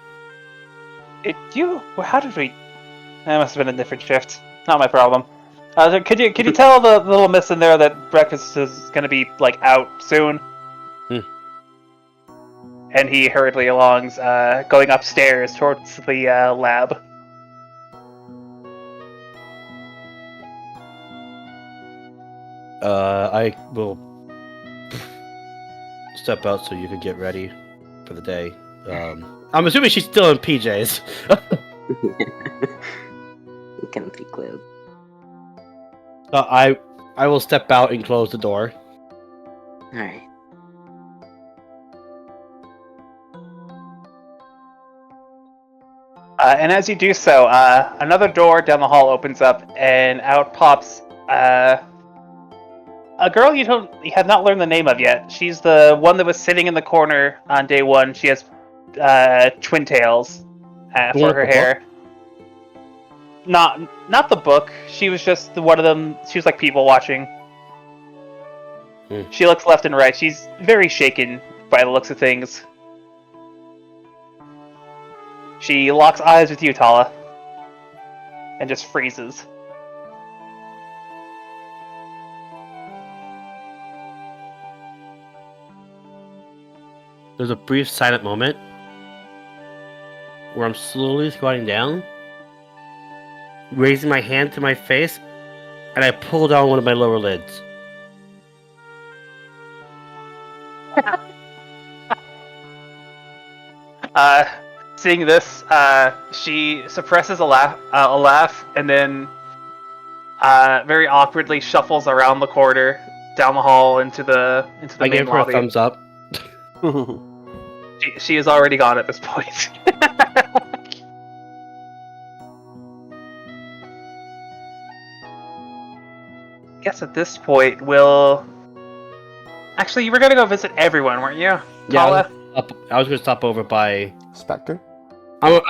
S3: How did we? That must have been a different shift. Not my problem. Could you tell the little miss in there that breakfast is gonna be like out soon? And he hurriedly going upstairs towards the lab.
S2: I will step out so you can get ready for the day. I'm assuming she's still in PJs.
S5: You can be close.
S2: I will step out and close the door.
S5: Alright.
S3: And as you do so, another door down the hall opens up, and out pops a girl you have not learned the name of yet. She's the one that was sitting in the corner on day one. She has twin tails for her hair. Not the book. She was just one of them. She was like people watching. She looks left and right. She's very shaken by the looks of things. She locks eyes with you, Tala. and just freezes.
S2: There's a brief silent moment where I'm slowly squatting down, raising my hand to my face, and I pull down one of my lower lids.
S3: Seeing this, she suppresses a laugh, and then very awkwardly shuffles around the corridor, down the hall into the
S2: I
S3: main
S2: give her
S3: lobby.
S2: a thumbs up.
S3: She is already gone at this point. Guess at this point we'll. Actually, you were gonna go visit everyone, weren't you?
S2: Yeah, I was gonna stop over by
S1: Spectre?
S2: I will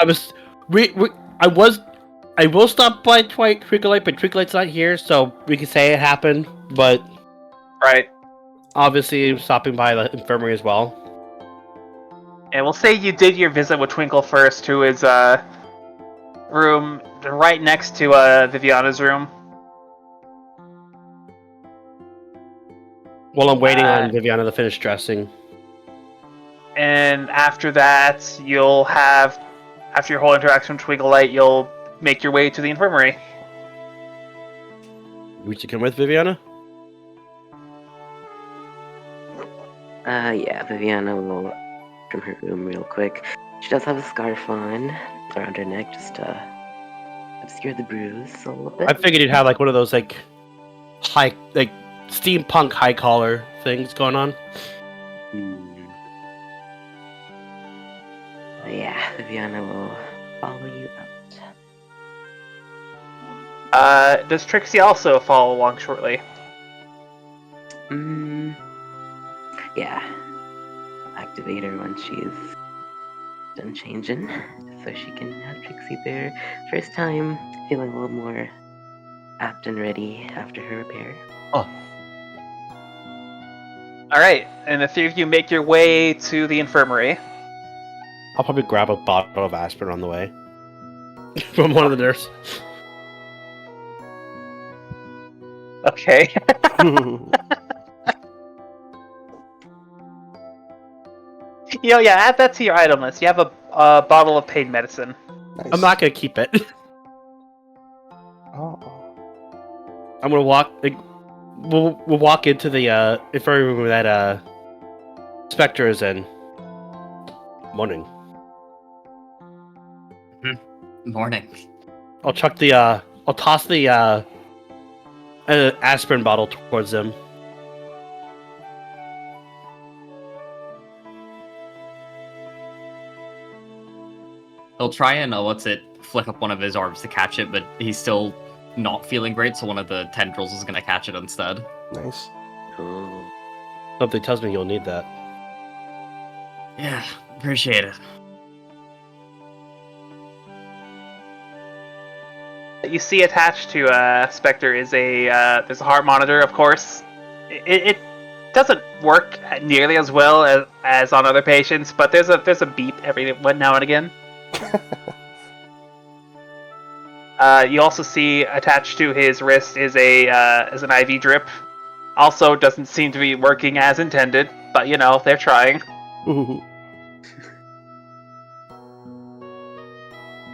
S2: stop by Twinkle Light, but Twinkle Light's not here, so we can say it happened. But
S3: Right.
S2: obviously, stopping by the infirmary as well.
S3: And we'll say you did your visit with Twinkle first, who is room right next to Viviana's room.
S2: While I'm waiting on Viviana to finish dressing.
S3: And after that, after your whole interaction with Twinkle Light, you'll make your way to the infirmary.
S2: We should come with Viviana?
S5: Yeah, Viviana will from her room real quick. She does have a scarf on around her neck just to obscure the bruise a little bit.
S2: I figured you'd have like one of those like steampunk high collar things going on.
S5: Yeah, Viviana will follow you out.
S3: Does Trixie also follow along shortly?
S5: Yeah. Activate her once she's done changing, so she can have Trixie there. First time, feeling a little more apt and ready after her repair.
S3: Alright, and the three of you make your way to the infirmary.
S2: I'll probably grab a bottle of aspirin on the way. From one of the nurses.
S3: Okay. Add that to your item list. You have a bottle of pain medicine.
S1: Nice.
S2: I'm not gonna keep it.
S1: Oh.
S2: I'm gonna walk. We'll walk into the infirmary room that Spectre is in. Morning.
S6: Morning.
S2: I'll chuck I'll toss the aspirin bottle towards them.
S6: He'll try and flick up one of his arms to catch it, but he's still not feeling great, so one of the tendrils is gonna catch it instead.
S1: Nice.
S5: Cool.
S2: Something tells me you'll need that.
S6: Yeah, appreciate it.
S3: You see attached to Spectre is there's a heart monitor, of course. It doesn't work nearly as well as on other patients, but there's a beep every now and again. You also see attached to his wrist is an IV drip. Also, doesn't seem to be working as intended, but they're trying.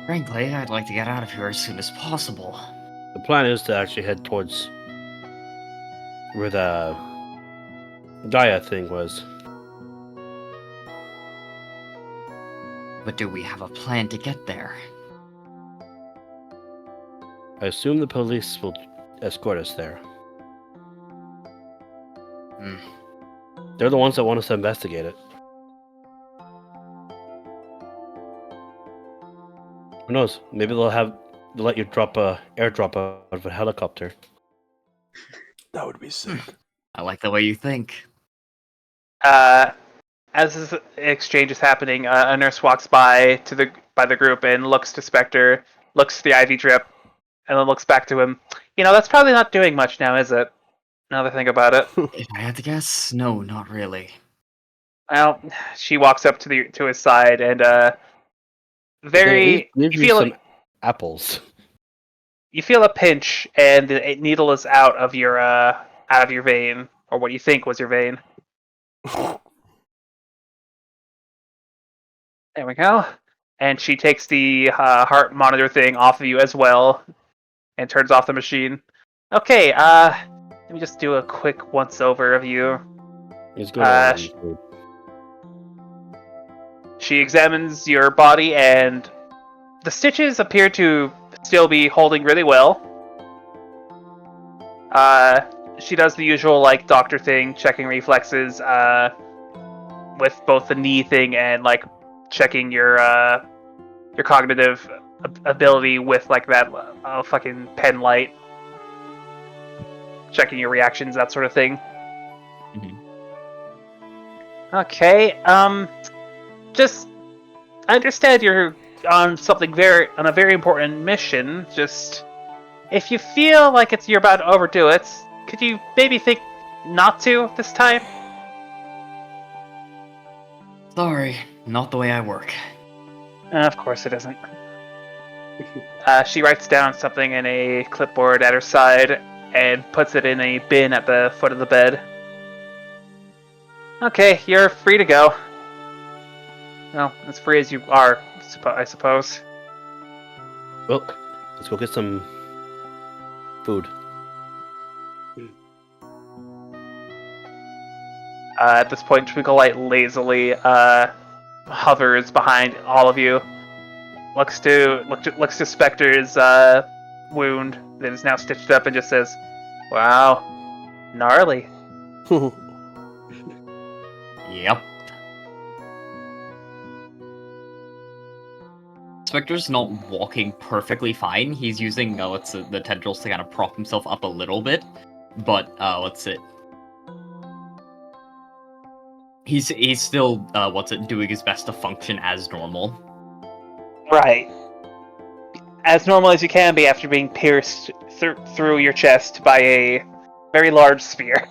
S6: Frankly, I'd like to get out of here as soon as possible.
S2: The plan is to actually head towards where the Gaia thing was.
S6: But do we have a plan to get there?
S2: I assume the police will escort us there. They're the ones that want us to investigate it. Who knows? Maybe they'll let you airdrop out of a helicopter.
S1: That would be sick.
S6: I like the way you think.
S3: As this exchange is happening, a nurse walks by the group and looks to Spectre, looks to the IV drip, and then looks back to him. That's probably not doing much now, is it? Now that I think about it.
S6: If I had to guess, no, not really.
S3: Well, she walks up to his side and
S2: Give
S3: you
S2: you
S3: feel
S2: some
S3: like
S2: apples.
S3: you feel a pinch, and the needle is out of your vein, or what you think was your vein. There we go. And she takes the heart monitor thing off of you as well, and turns off the machine. Okay, let me just do a quick once-over of you.
S2: He's going
S3: She examines your body, and the stitches appear to still be holding really well. She does the usual, like, doctor thing, checking reflexes, with both the knee thing and, like, checking your cognitive ability with, like, that fucking pen light. Checking your reactions, that sort of thing.
S6: Mhm.
S3: Okay, just, I understand you're on a very important mission. Just, if you feel like you're about to overdo it, could you maybe think not to this time?
S6: Sorry, not the way I work.
S3: Of course it isn't. She writes down something in a clipboard at her side and puts it in a bin at the foot of the bed. Okay, you're free to go. Well, as free as you are, I suppose.
S2: Well, let's go get some food.
S3: At this point, Twinkle Light lazily hovers behind all of you. Looks to Spectre's wound that is now stitched up and just says, "Wow, gnarly."
S6: Yep. Spectre's not walking perfectly fine. He's using the tendrils to kind of prop himself up a little bit, but he's still doing his best to function as normal.
S3: Right. As normal as you can be after being pierced through your chest by a very large spear.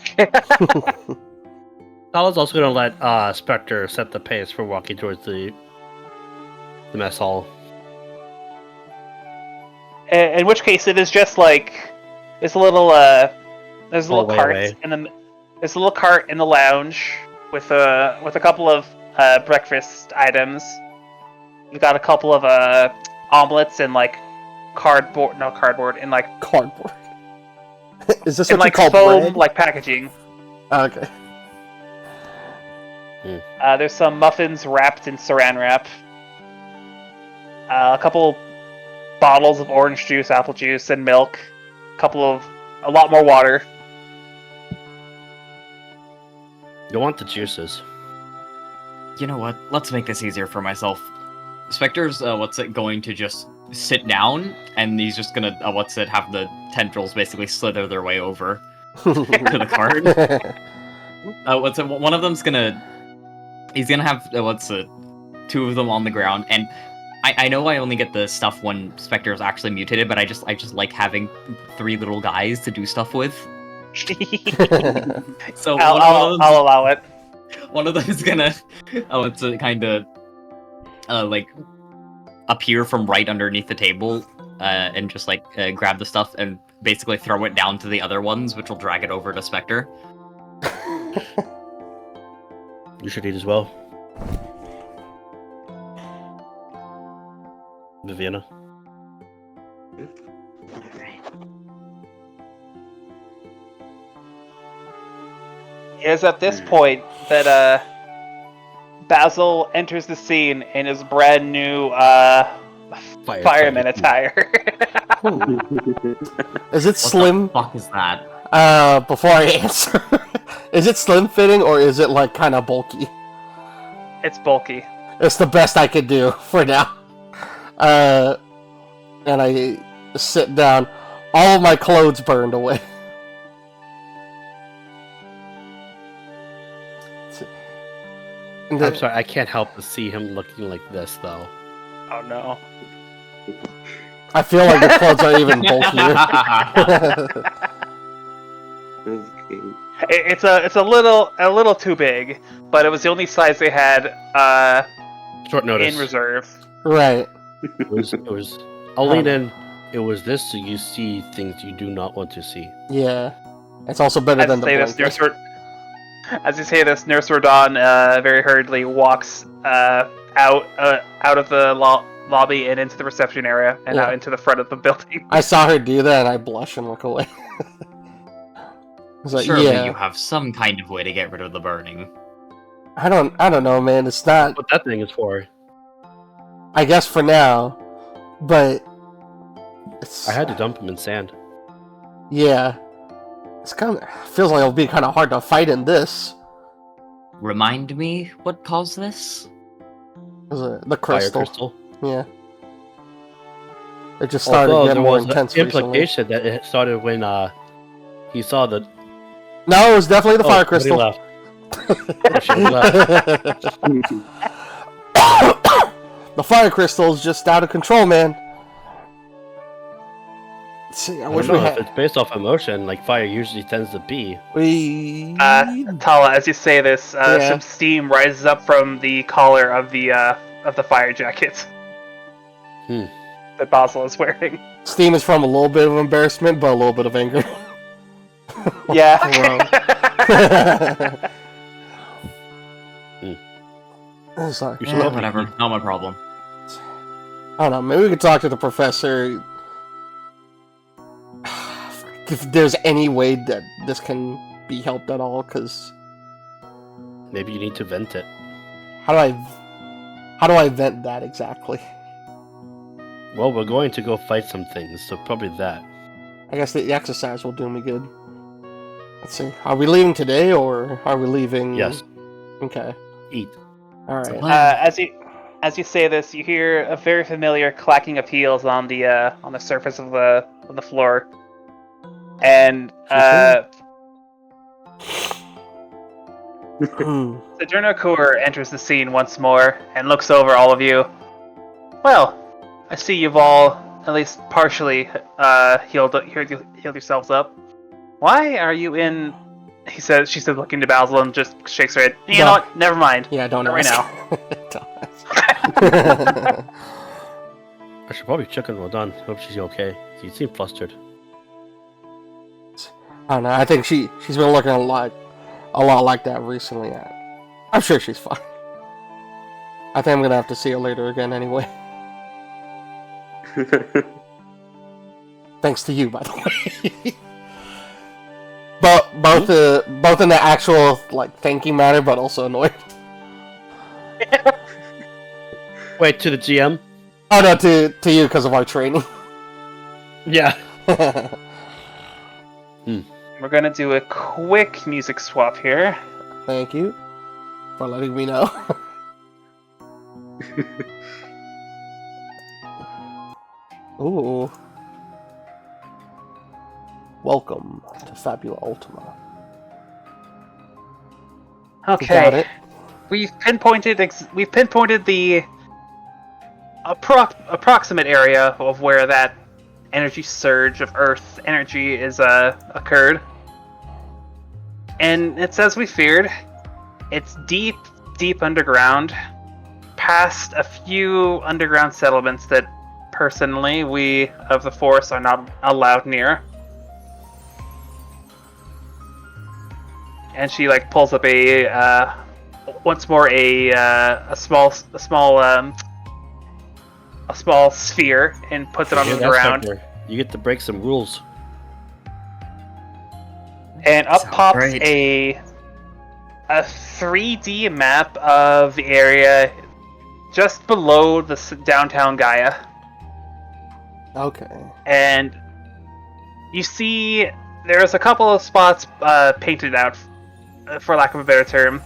S2: Tala's also going to let Spectre set the pace for walking towards the mess hall.
S3: In which case, it is just like there's a little cart there's a little cart in the lounge with a couple of breakfast items. We've got a couple of omelets and like cardboard.
S1: Is this
S3: and
S1: what
S3: like
S1: you call
S3: foam
S1: bread?
S3: like packaging.
S1: Okay.
S3: There's some muffins wrapped in saran wrap. A couple bottles of orange juice, apple juice, and milk. A lot more water.
S2: You want the juices.
S6: You know what? Let's make this easier for myself. Spectre's going to just sit down, and he's just gonna have the tendrils basically slither their way over to the cart. One of them's he's gonna have two of them on the ground, and I know I only get the stuff when Spectre is actually mutated, but I just like having three little guys to do stuff with. So
S3: I'll allow it.
S6: One of them is gonna kind of appear from right underneath the table and just grab the stuff and basically throw it down to the other ones, which will drag it over to Spectre.
S2: You should eat as well. Viviana.
S3: It is at this point that Basil enters the scene in his brand new fireman attire.
S1: Is it slim?
S6: What the fuck is that?
S1: Before I answer, is it slim fitting or is it like kind of bulky?
S3: It's bulky.
S1: It's the best I could do for now. And I sit down. All of my clothes burned away.
S2: I'm sorry, I can't help but see him looking like this, though.
S3: Oh no.
S1: I feel like the clothes are even bulkier.
S3: It's a little too big, but it was the only size they had
S2: Short notice.
S3: in reserve.
S1: Right.
S2: It was. I'll lean in It was this, so you see things you do not want to see.
S1: Yeah. It's also better than the blanket.
S3: As you say this, Nurse Rodon very hurriedly walks out of the lobby and into the reception area and out into the front of the building.
S1: I saw her do that and I blush and look away. Like,
S6: Surely
S1: yeah.
S6: you have some kind of way to get rid of the burning.
S1: I don't know, man. It's not.
S2: What that thing is for?
S1: I guess for now, but it's.
S2: I had to dump him in sand.
S1: Yeah, it's kind of feels like it'll be kind of hard to fight in this.
S6: Remind me what caused this?
S1: The crystal.
S2: Fire crystal.
S1: Yeah. It just started getting more intense
S2: an
S1: recently.
S2: implication that it started when he saw the.
S1: No, it was definitely the fire crystal.
S2: He left. He left.
S1: The fire crystal is just out of control, man. See, I wish we had.
S2: If it's based off emotion, like fire usually tends to be.
S3: Tala, as you say this, some steam rises up from the collar of the fire jacket that Basil is wearing.
S1: Steam is from a little bit of embarrassment, but a little bit of anger.
S3: Yeah.
S1: Sorry.
S6: Whatever, not my problem.
S1: I don't know, maybe we could talk to the professor. If there's any way that this can be helped at all, because...
S2: Maybe you need to vent it.
S1: How do I vent that exactly?
S2: Well, we're going to go fight some things, so probably that.
S1: I guess the exercise will do me good. Let's see. Are we leaving today, or are we leaving...
S2: Yes.
S1: Okay.
S2: Eat.
S1: Alright.
S3: As you say this, you hear a very familiar clacking of heels on the surface of the floor, and Sojourner Kur enters the scene once more and looks over all of you. Well, I see you've all at least partially healed yourselves up. Why are you in? She says, looking to Basil and just shakes her head. You know what? Never mind.
S1: Yeah, don't
S3: right now.
S2: I should probably check on Rodon. Hope she's okay. You seem flustered.
S1: I don't know. I think she's been looking a lot like that recently. I'm sure she's fine. I think I'm gonna have to see her later again anyway. Thanks to you, by the way. But both in the actual thanking manner, but also annoyed.
S2: Wait, to the GM?
S1: Oh no, to you because of our training.
S2: Yeah.
S3: We're gonna do a quick music swap here.
S1: Thank you for letting me know. Ooh. Welcome to Fabula Ultima.
S3: Okay.
S1: Got it.
S3: We've pinpointed the approximate area of where that energy surge of Earth energy is occurred. And it's as we feared. It's deep, deep underground, past a few underground settlements that personally we of the Force are not allowed near. And she pulls up a small sphere and puts it on the ground.
S2: You get to break some rules.
S3: And up
S6: Sounds
S3: pops
S6: great.
S3: a 3D map of the area just below the downtown Gaia.
S1: Okay.
S3: And you see there's a couple of spots painted out, for lack of a better term.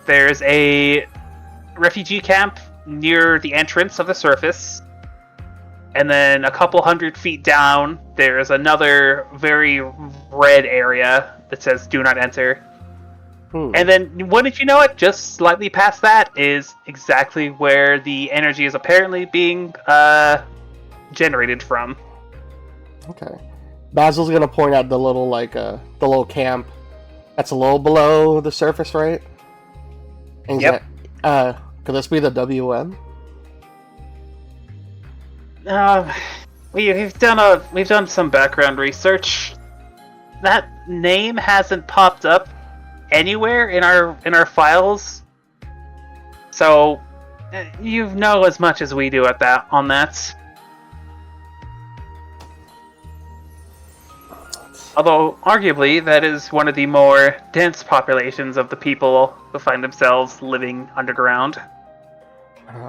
S3: There's a refugee camp near the entrance of the surface. And then a couple 100 feet down, there's another very red area that says "Do not enter." And then, wouldn't you know it, just slightly past that is exactly where the energy is apparently being generated from.
S1: Okay. Basil's gonna point out the little the little camp that's a little below the surface, right? And
S3: Yep.
S1: Could this be the WM?
S3: We've done some background research. That name hasn't popped up anywhere in our files. So you know as much as we do on that. Although arguably that is one of the more dense populations of the people who find themselves living underground.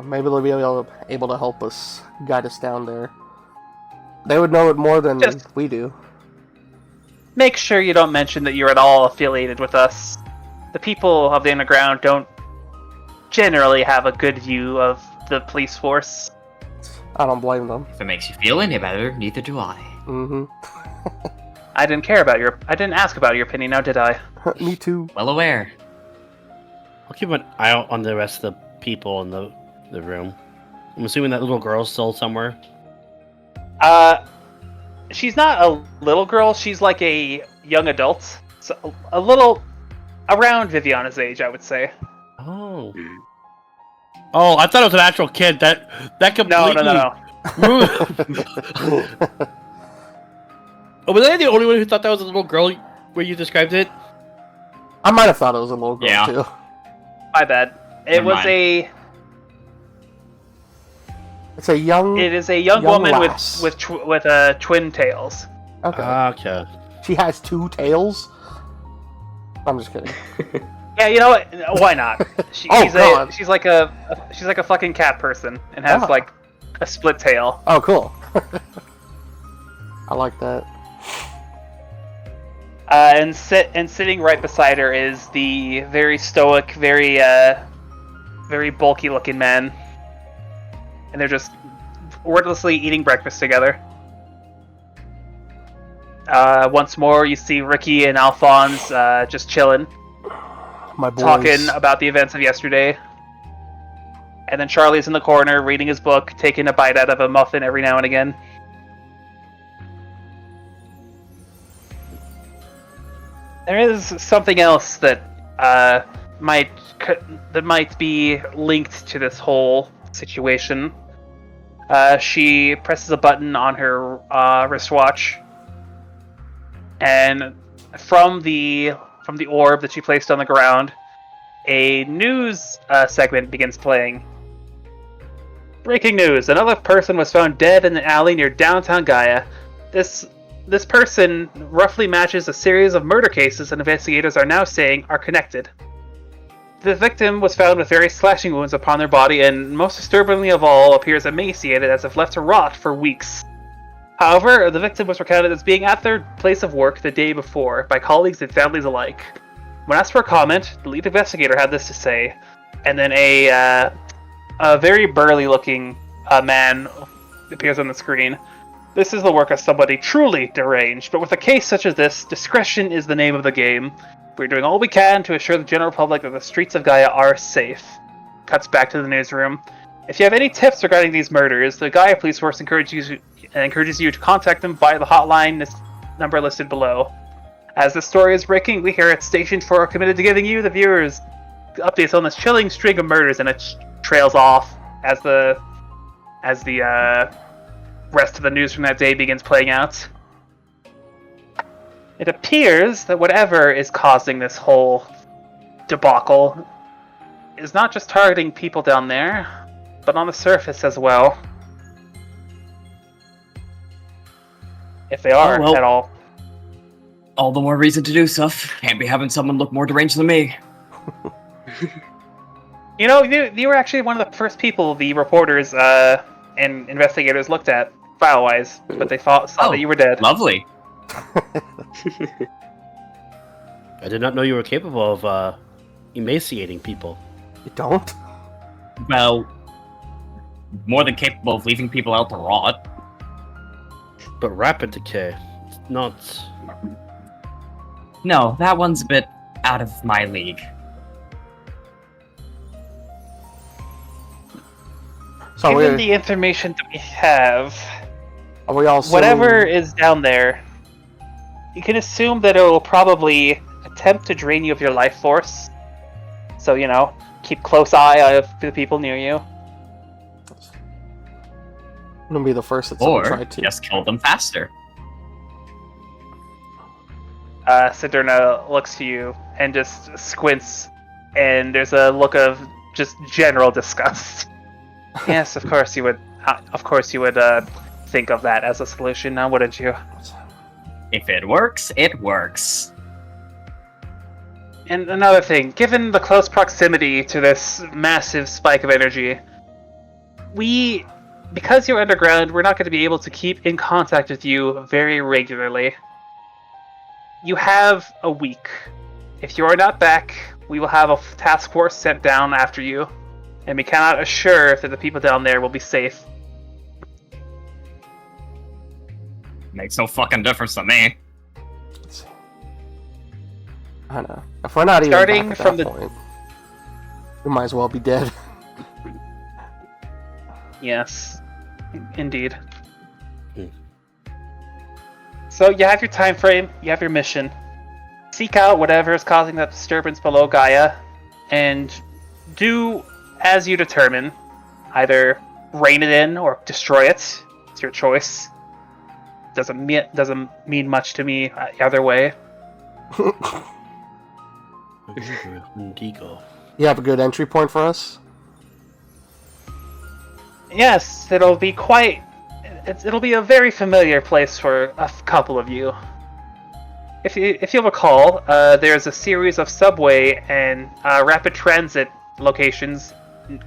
S1: Maybe they'll be able to help us, guide us down there. They would know it more than we do.
S3: Make sure you don't mention that you're at all affiliated with us. The people of the underground don't generally have a good view of the police force.
S1: I don't blame them.
S6: If it makes you feel any better, neither do I.
S1: Mm-hmm.
S3: I didn't ask about your opinion, now did I?
S1: Me too.
S6: Well aware.
S2: I'll keep an eye out on the rest of the people in the room. I'm assuming that little girl's still somewhere.
S3: She's not a little girl, she's like a young adult. So a little around Viviana's age, I would say.
S2: Oh. Oh, I thought it was an actual kid. That completely...
S3: No.
S2: Oh, was I the only one who thought that was a little girl where you described it?
S1: I might have thought it was a little girl too.
S3: My bad. It is a young woman
S1: lass.
S3: with twin tails.
S1: Okay.
S2: Okay.
S1: She has two tails? I'm just kidding.
S3: Yeah, you know what? Why not? She's like a fucking cat person and has like a split tail.
S1: Oh, cool. I like that.
S3: And sitting right beside her is the very stoic, very bulky looking man. And they're just wordlessly eating breakfast together. Once more, you see Ricky and Alphonse just chilling.
S1: My boys.
S3: Talking about the events of yesterday. And then Charlie's in the corner reading his book, taking a bite out of a muffin every now and again. There is something else that might be linked to this whole situation. She presses a button on her wristwatch, and from the orb that she placed on the ground, a news segment begins playing. Breaking news: another person was found dead in an alley near downtown Gaia. This person roughly matches a series of murder cases that investigators are now saying are connected. The victim was found with various slashing wounds upon their body, and most disturbingly of all, appears emaciated as if left to rot for weeks. However, the victim was recounted as being at their place of work the day before by colleagues and families alike. When asked for a comment, the lead investigator had this to say, and then a very burly-looking man appears on the screen. This is the work of somebody truly deranged, but with a case such as this, discretion is the name of the game. We're doing all we can to assure the general public that the streets of Gaia are safe. Cuts back to the newsroom. If you have any tips regarding these murders, the Gaia Police Force encourages you to contact them via the hotline number listed below. As this story is breaking, we here at Station 4 are committed to giving you, the viewers, updates on this chilling string of murders, and it trails off as the rest of the news from that day begins playing out. It appears that whatever is causing this whole debacle is not just targeting people down there, but on the surface as well. If they are at all.
S6: All the more reason to do stuff. Can't be having someone look more deranged than me.
S3: You know, you were actually one of the first people the reporters and investigators looked at, file-wise, but they saw that you were dead.
S6: Lovely.
S2: I did not know you were capable of emaciating people.
S1: You don't?
S6: Well, more than capable of leaving people out to rot.
S2: But rapid decay, it's not...
S6: No, that one's a bit out of my league.
S1: So
S3: given the information that we have,
S1: are we all
S3: whatever is down there, you can assume that it will probably attempt to drain you of your life force. So, you know, keep close eye on the people near you.
S1: It'll be the first that someone
S6: Or
S1: tried to.
S6: just kill them faster.
S3: Sidurna looks to you and just squints, and there's a look of just general disgust. Yes, of course you would. Think of that as a solution, now wouldn't you?
S6: If it works, it works.
S3: And another thing, given the close proximity to this massive spike of energy, because you're underground, we're not going to be able to keep in contact with you very regularly. You have a week. If you are not back, we will have a task force sent down after you, and we cannot assure that the people down there will be safe.
S6: Makes no fucking difference to me.
S1: Let's see. I don't know. If we're not even
S3: Starting
S1: back at
S3: from
S1: that
S3: the-
S1: point, we might as well be dead.
S3: Yes, indeed.
S2: Hmm.
S3: So you have your time frame, you have your mission. Seek out whatever is causing that disturbance below Gaia, and do as you determine. Either rein it in or destroy it. It's your choice. Doesn't mean much to me either way.
S2: Indigo.
S1: You have a good entry point for us?
S3: Yes, it'll be a very familiar place for a couple of you. If you'll recall, there's a series of subway and rapid transit locations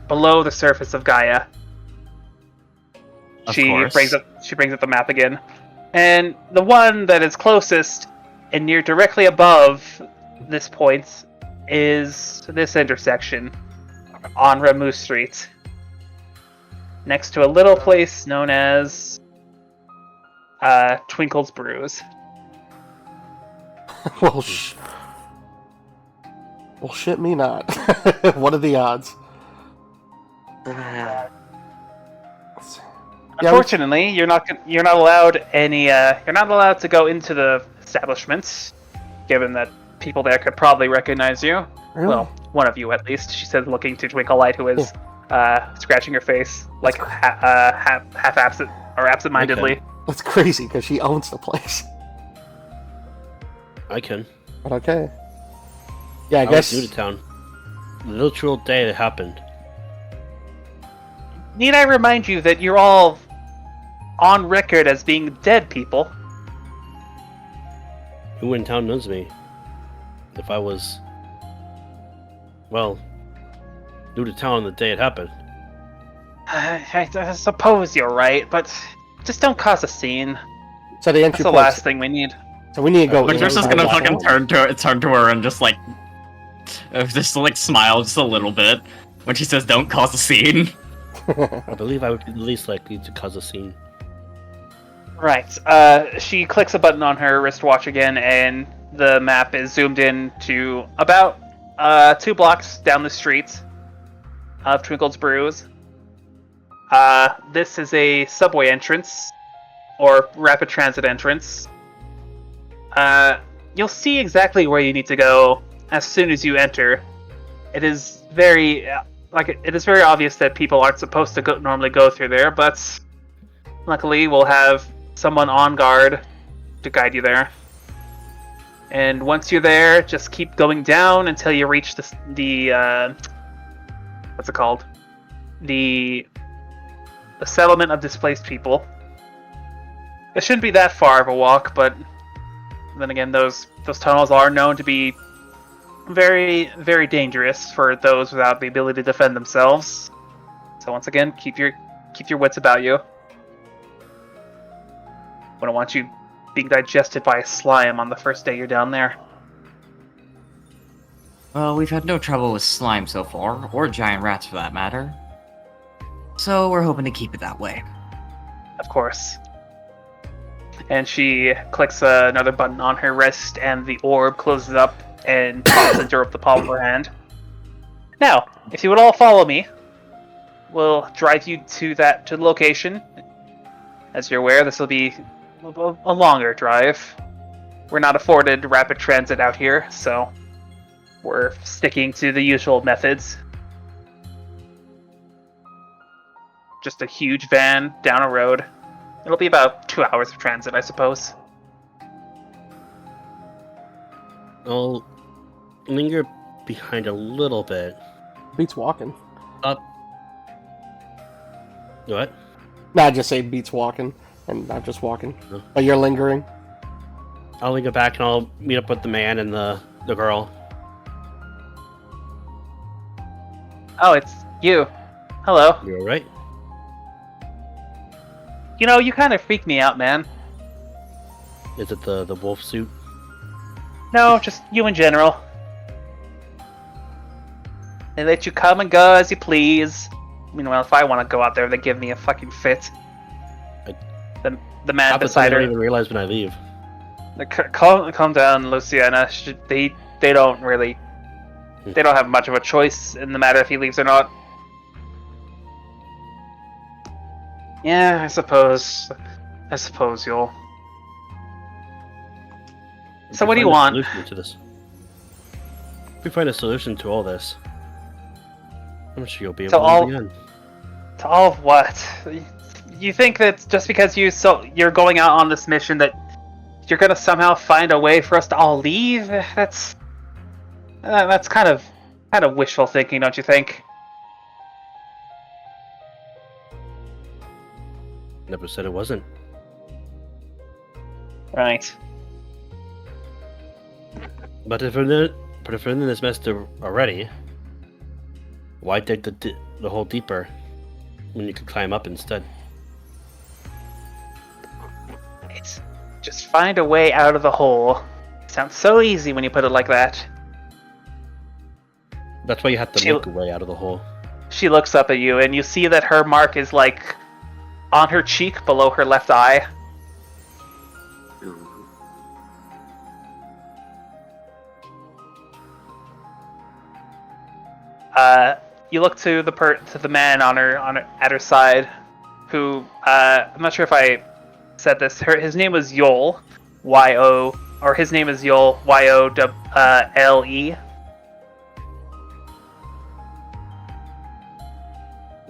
S3: below the surface of Gaia.
S6: Of
S3: She
S6: course.
S3: brings up the map again, and the one that is closest and near directly above this point is this intersection on Ramu Street, next to a little place known as Twinkle's Brews.
S1: Well, shit me not. What are the odds?
S5: Uh,
S1: Let's see.
S3: Unfortunately, you're not allowed to go into the establishment, given that people there could probably recognize you.
S1: Really?
S3: Well, one of you at least. She said, looking to Twinklelight, who is scratching her face like half absent or absent-mindedly.
S2: Okay.
S1: That's crazy because she owns the place.
S2: I can.
S1: But okay. Yeah, I
S2: I
S1: guess.
S2: was new to town. The literal day it happened.
S3: Need I remind you that you're all on record as being dead people?
S2: Who in town knows me? If I was, well, new to town the day it happened.
S3: I suppose you're right, but just don't cause a scene.
S1: So the
S3: That's
S1: entry
S3: the
S1: point.
S3: last thing we need.
S1: So we need to go.
S6: Like, they're just
S1: inside
S6: gonna
S1: that
S6: fucking
S1: hole.
S6: turn to her and just like smile just a little bit when she says, "Don't cause a scene."
S2: I believe I would be the least likely to cause a scene.
S3: Right. She clicks a button on her wristwatch again, and the map is zoomed in to about 2 blocks down the street of Twinkle's Brews. This is a subway entrance, or rapid transit entrance. You'll see exactly where you need to go as soon as you enter. It is very obvious that people aren't supposed to normally go through there, but luckily we'll have someone on guard to guide you there. And once you're there, just keep going down until you reach the what's it called? The settlement of displaced people. It shouldn't be that far of a walk, but then again, those tunnels are known to be very, very dangerous for those without the ability to defend themselves. So once again, keep your wits about you. Wouldn't want you being digested by a slime on the first day you're down there.
S6: Well, we've had no trouble with slime so far, or giant rats for that matter. So we're hoping to keep it that way.
S3: Of course. And she clicks another button on her wrist, and the orb closes up and pops into the palm of her hand. Now, if you would all follow me, we'll drive you to the location. As you're aware, this will be a longer drive. We're not afforded rapid transit out here, so we're sticking to the usual methods. just a huge van down a road. It'll be about 2 hours of transit, I suppose.
S2: I'll linger behind a little bit.
S1: Beats walking.
S2: What?
S1: Nah, just say beats walking, and not just walking.
S2: No.
S1: But you're lingering.
S2: I'll linger back and I'll meet up with the man and the girl.
S3: Oh, it's you. Hello.
S2: You alright?
S3: You know, you kind of freak me out, man.
S2: Is it the wolf suit?
S3: No, just you in general. They let you come and go as you please. Meanwhile, if I want to go out there, they give me a fucking fit. The man
S2: Half the time
S3: beside
S2: I don't
S3: her.
S2: even realize when I leave.
S3: Calm down, Luciana. They don't really. They don't have much of a choice in the matter if he leaves or not. Yeah, I suppose you'll. So what do you want?
S2: If we find a solution to all this, I'm sure you'll be able
S3: To
S2: to
S3: all-
S2: live again.
S3: To all of what? You think that just because you're going out on this mission that you're gonna somehow find a way for us to all leave? That's kind of wishful thinking, don't you think?
S2: Never said it wasn't.
S3: Right.
S2: But if we're in this mess already, why dig the hole deeper when you could climb up instead?
S3: It's just find a way out of the hole. Sounds so easy when you put it like that.
S2: That's why you have to make a way out of the hole.
S3: She looks up at you, and you see that her mark is like on her cheek below her left eye.
S5: Ooh.
S3: You look to the man at her side, who I'm not sure if I said this. His name was Yole, Y-O, or his name is Yole, Y-O-L-E.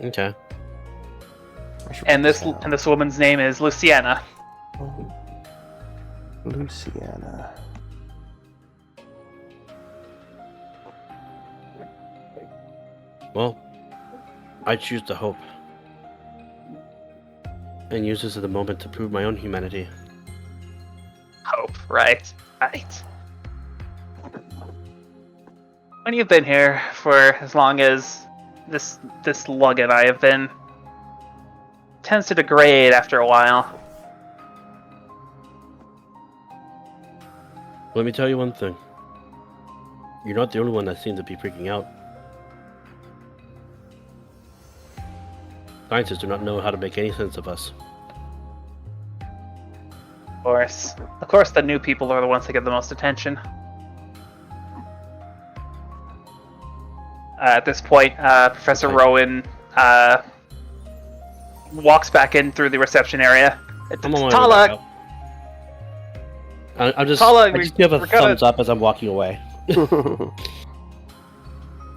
S2: Okay.
S3: And this woman's name is Luciana.
S1: Luciana.
S2: Well, I choose to hope. And use this as a moment to prove my own humanity.
S3: Hope, right. When you've been here for as long as this lug and I have been, tends to degrade after a while.
S2: Let me tell you one thing. You're not the only one that seems to be freaking out. Scientists do not know how to make any sense of us.
S3: Of course, the new people are the ones that get the most attention. At this point, Professor Rowan walks back in through the reception area.
S2: I'm on my way
S3: Tala,
S2: back out. I just give a
S3: we're gonna-
S2: thumbs up as I'm walking away. And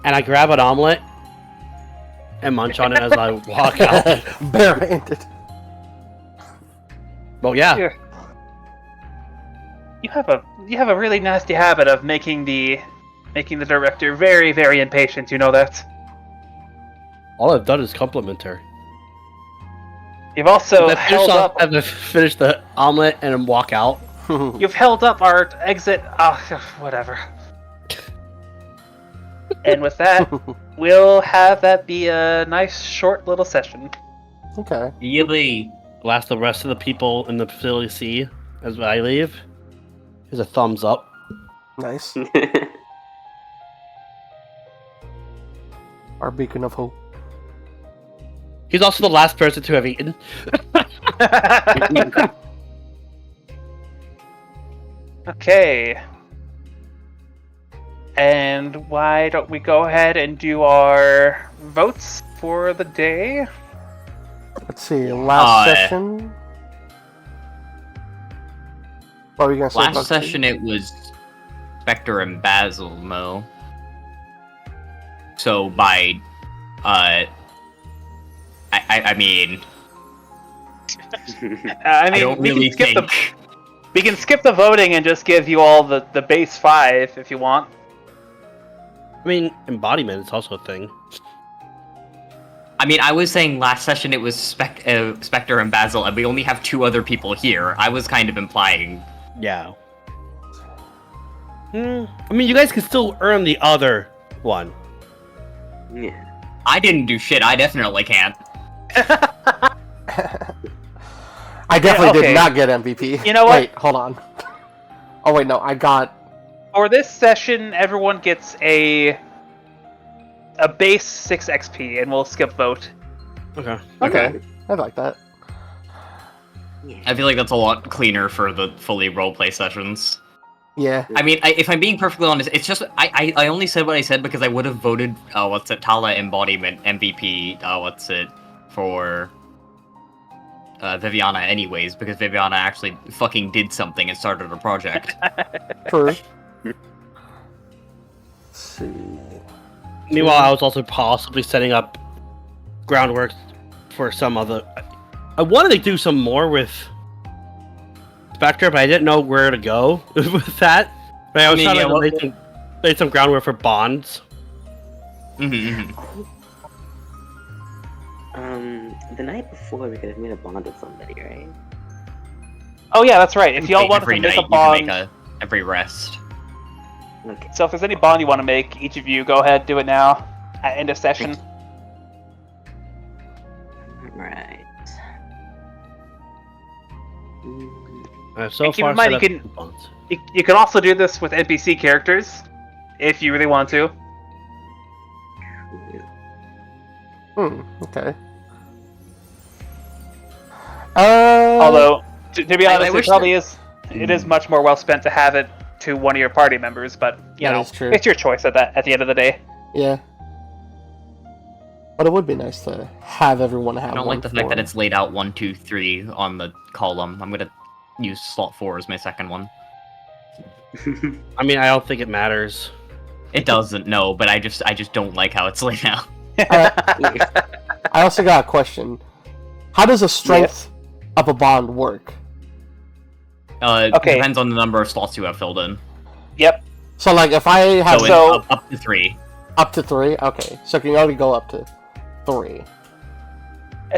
S2: I grab an omelet and munch on it as I walk out.
S1: Barehanded.
S2: Well, yeah.
S3: you have a really nasty habit of making the director very, very impatient. You know that.
S2: All I've done is compliment her.
S3: You've also held up.
S2: As I finish the omelet and walk out.
S3: You've held up our exit. Whatever. And with that, we'll have that be a nice, short little session.
S1: Okay.
S6: Yibby.
S2: Last the rest of the people in the facility see as I leave. Here's a thumbs up.
S1: Nice. Our beacon of hope.
S2: He's also the last person to have eaten.
S3: Okay. And why don't we go ahead and do our votes for the day?
S1: Let's see. Last session. What were you gonna say?
S6: Last
S1: Bugsy?
S6: session it was Spectre and Basil Mo. So by I mean,
S3: I
S6: don't
S3: we
S6: really
S3: can skip
S6: think.
S3: we can skip the voting and just give you all the base 5 if you want.
S2: I mean, embodiment is also a thing.
S6: I mean, I was saying last session it was Spectre and Basil, and we only have 2 other people here. I was kind of implying.
S2: Yeah. I mean, you guys can still earn the other one.
S5: Yeah.
S6: I didn't do shit. I definitely can't.
S1: I definitely
S3: okay.
S1: did not get MVP.
S3: You know what?
S1: Wait, hold on. Oh wait, no, I got.
S3: For this session, everyone gets a base 6 XP, and we'll skip vote.
S2: Okay.
S1: Okay, I like that.
S6: I feel like that's a lot cleaner for the fully roleplay sessions.
S1: Yeah.
S6: I mean, if I'm being perfectly honest, it's just I only said what I said because I would have voted Tala embodiment MVP for Viviana anyways, because Viviana actually fucking did something and started a project.
S1: True. Let's see.
S2: Meanwhile, I was also possibly setting up groundwork for some other. I wanted to do some more with Spectre, but I didn't know where to go with that. But I was trying to lay some groundwork for bonds.
S5: The night before we could have made a bond with somebody, right?
S3: Oh yeah, that's right. If y'all want to
S6: every
S3: make
S6: night,
S3: a bond,
S6: you can make every rest.
S5: Okay.
S3: so if there's any bond you want to make, each of you go ahead, do it now at end of session.
S5: Right.
S2: So
S3: And keep
S2: far,
S3: in mind,
S2: set
S3: you
S2: up
S3: can-
S2: bonds.
S3: You can also do this with NPC characters, if you really want to.
S1: Okay.
S3: Although, to be
S6: I
S3: honest, it
S6: wish
S3: probably is. It is much more well spent to have it to one of your party members, but you
S1: That
S3: know,
S1: is true.
S3: it's your choice at the end of the day.
S1: Yeah. But it would be nice to have everyone have
S6: I don't
S1: one
S6: like the fact that
S1: form.
S6: it's laid out 1, 2, 3 on the column. I'm gonna use slot 4 as my second one.
S2: I mean, I don't think it matters.
S6: It doesn't, no, but I just don't like how it's laid out.
S1: I also got a question. How does a strength of a bond work?
S3: Okay.
S6: Depends on the number of slots you have filled in.
S3: Yep.
S1: So, like, if I have
S3: So-
S6: Up to 3.
S1: up to 3, okay, so can you only go up to 3?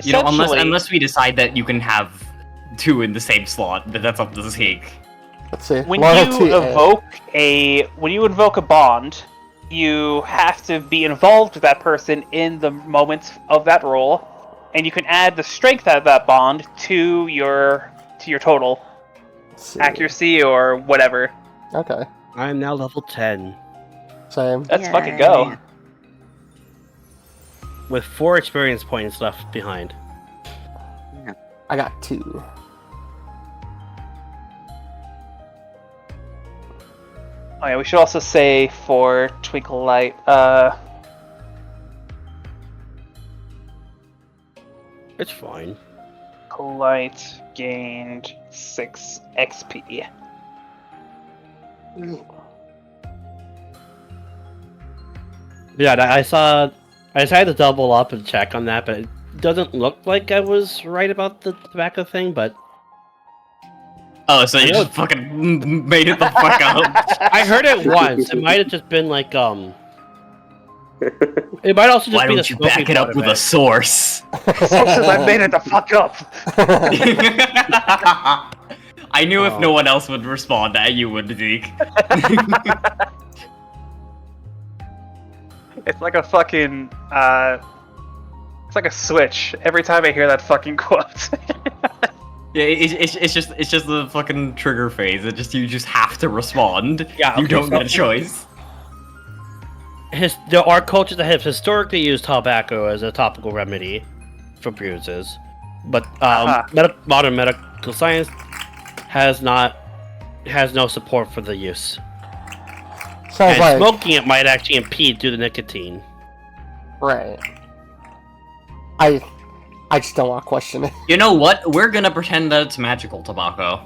S6: You know,
S3: Essentially,
S6: unless we decide that you can have 2 in the same slot, but that's up to the Seek.
S1: Let's see.
S3: when
S1: Loyalty
S3: you invoke a bond, you have to be involved with that person in the moments of that roll, and you can add the strength of that bond to your total
S1: Let's see.
S3: accuracy or whatever.
S1: Okay,
S2: I am now level 10
S1: same.
S3: Let's fucking go.
S2: with 4 experience points left behind.
S1: I got 2.
S3: Oh yeah, we should also say for Twinkle Light,
S2: It's fine.
S3: Twinkle Light gained 6 XP.
S2: Yeah, I decided to double up and check on that, but it doesn't look like I was right about the tobacco thing, but
S6: Oh, so you just fucking made it the fuck up.
S2: I heard it once. It might have just been like, it might also just
S6: Why
S2: be the
S6: don't you
S2: smoking
S6: back it up
S2: part
S6: with
S2: of
S6: a source?
S3: Sources, I made it the fuck up.
S6: I knew if
S2: Oh.
S6: no one else would respond, that you would, Zeke.
S3: It's like a fucking, it's like a switch. Every time I hear that fucking quote.
S6: Yeah, it's just the fucking trigger phase. You just have to respond.
S2: Yeah,
S6: You
S2: okay,
S6: don't
S2: so-
S6: get a choice.
S2: There are cultures that have historically used tobacco as a topical remedy for bruises, but modern medical science has no support for the use.
S1: Sounds
S2: And
S1: like
S2: smoking it might actually impede due to nicotine.
S1: right. I just don't want to question it.
S6: You know what? We're gonna pretend that it's magical tobacco.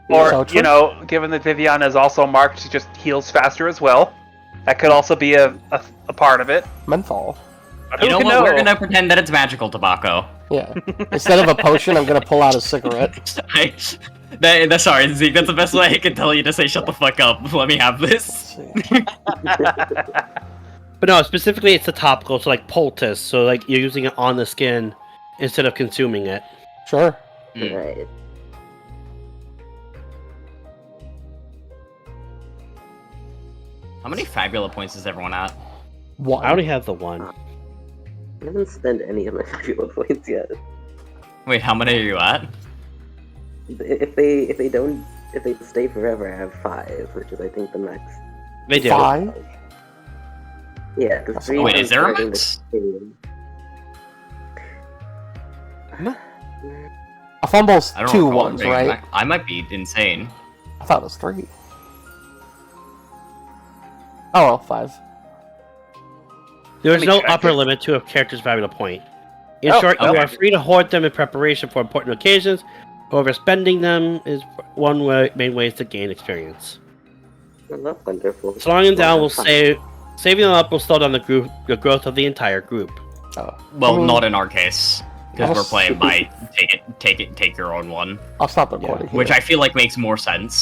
S3: Or,
S1: So true.
S3: you know, given that Viviana is also marked, she just heals faster as well. That could also be a part of it.
S1: Menthol.
S6: You know
S3: can
S6: what?
S3: know?
S6: We're gonna pretend that it's magical tobacco.
S1: Yeah. Instead of a potion, I'm gonna pull out a cigarette.
S6: Sorry, Zeke. That's the best way I can tell you to say shut the fuck up. Let me have this.
S1: Let's see.
S2: But no, specifically it's the topical, so like poultice, so like you're using it on the skin instead of consuming it.
S1: Sure.
S5: Right.
S6: How many Fabula points is everyone at?
S1: One.
S2: I only have the one.
S5: I haven't spent any of my Fabula points yet.
S6: Wait, how many are you at?
S5: If they stay forever, I have 5, which is I think the max.
S2: They do.
S1: 5?
S5: Yeah, because 3.
S6: Wait, is there a
S5: starting
S6: max?
S1: A fumble's
S6: I don't
S1: 2
S6: recall
S1: ones,
S6: being a
S1: right?
S6: max. I might be insane.
S1: I thought it was 3. Oh well, 5.
S2: There is
S3: Let me
S2: no
S3: check
S2: upper
S3: it.
S2: limit to a character's Fabula point. In
S3: Oh,
S2: short, you
S6: okay.
S2: are free to hoard them in preparation for important occasions. However, spending them is one main way to gain experience.
S5: Well, that's wonderful.
S2: Slowing them down will
S5: Fun.
S2: saving them up will slow down the growth of the entire group.
S1: Oh.
S6: Well,
S1: I mean,
S6: not in our case, because
S1: I'll
S6: we're playing by take your own one,
S1: I'll stop the recording.
S6: which
S1: here.
S6: I feel like makes more sense.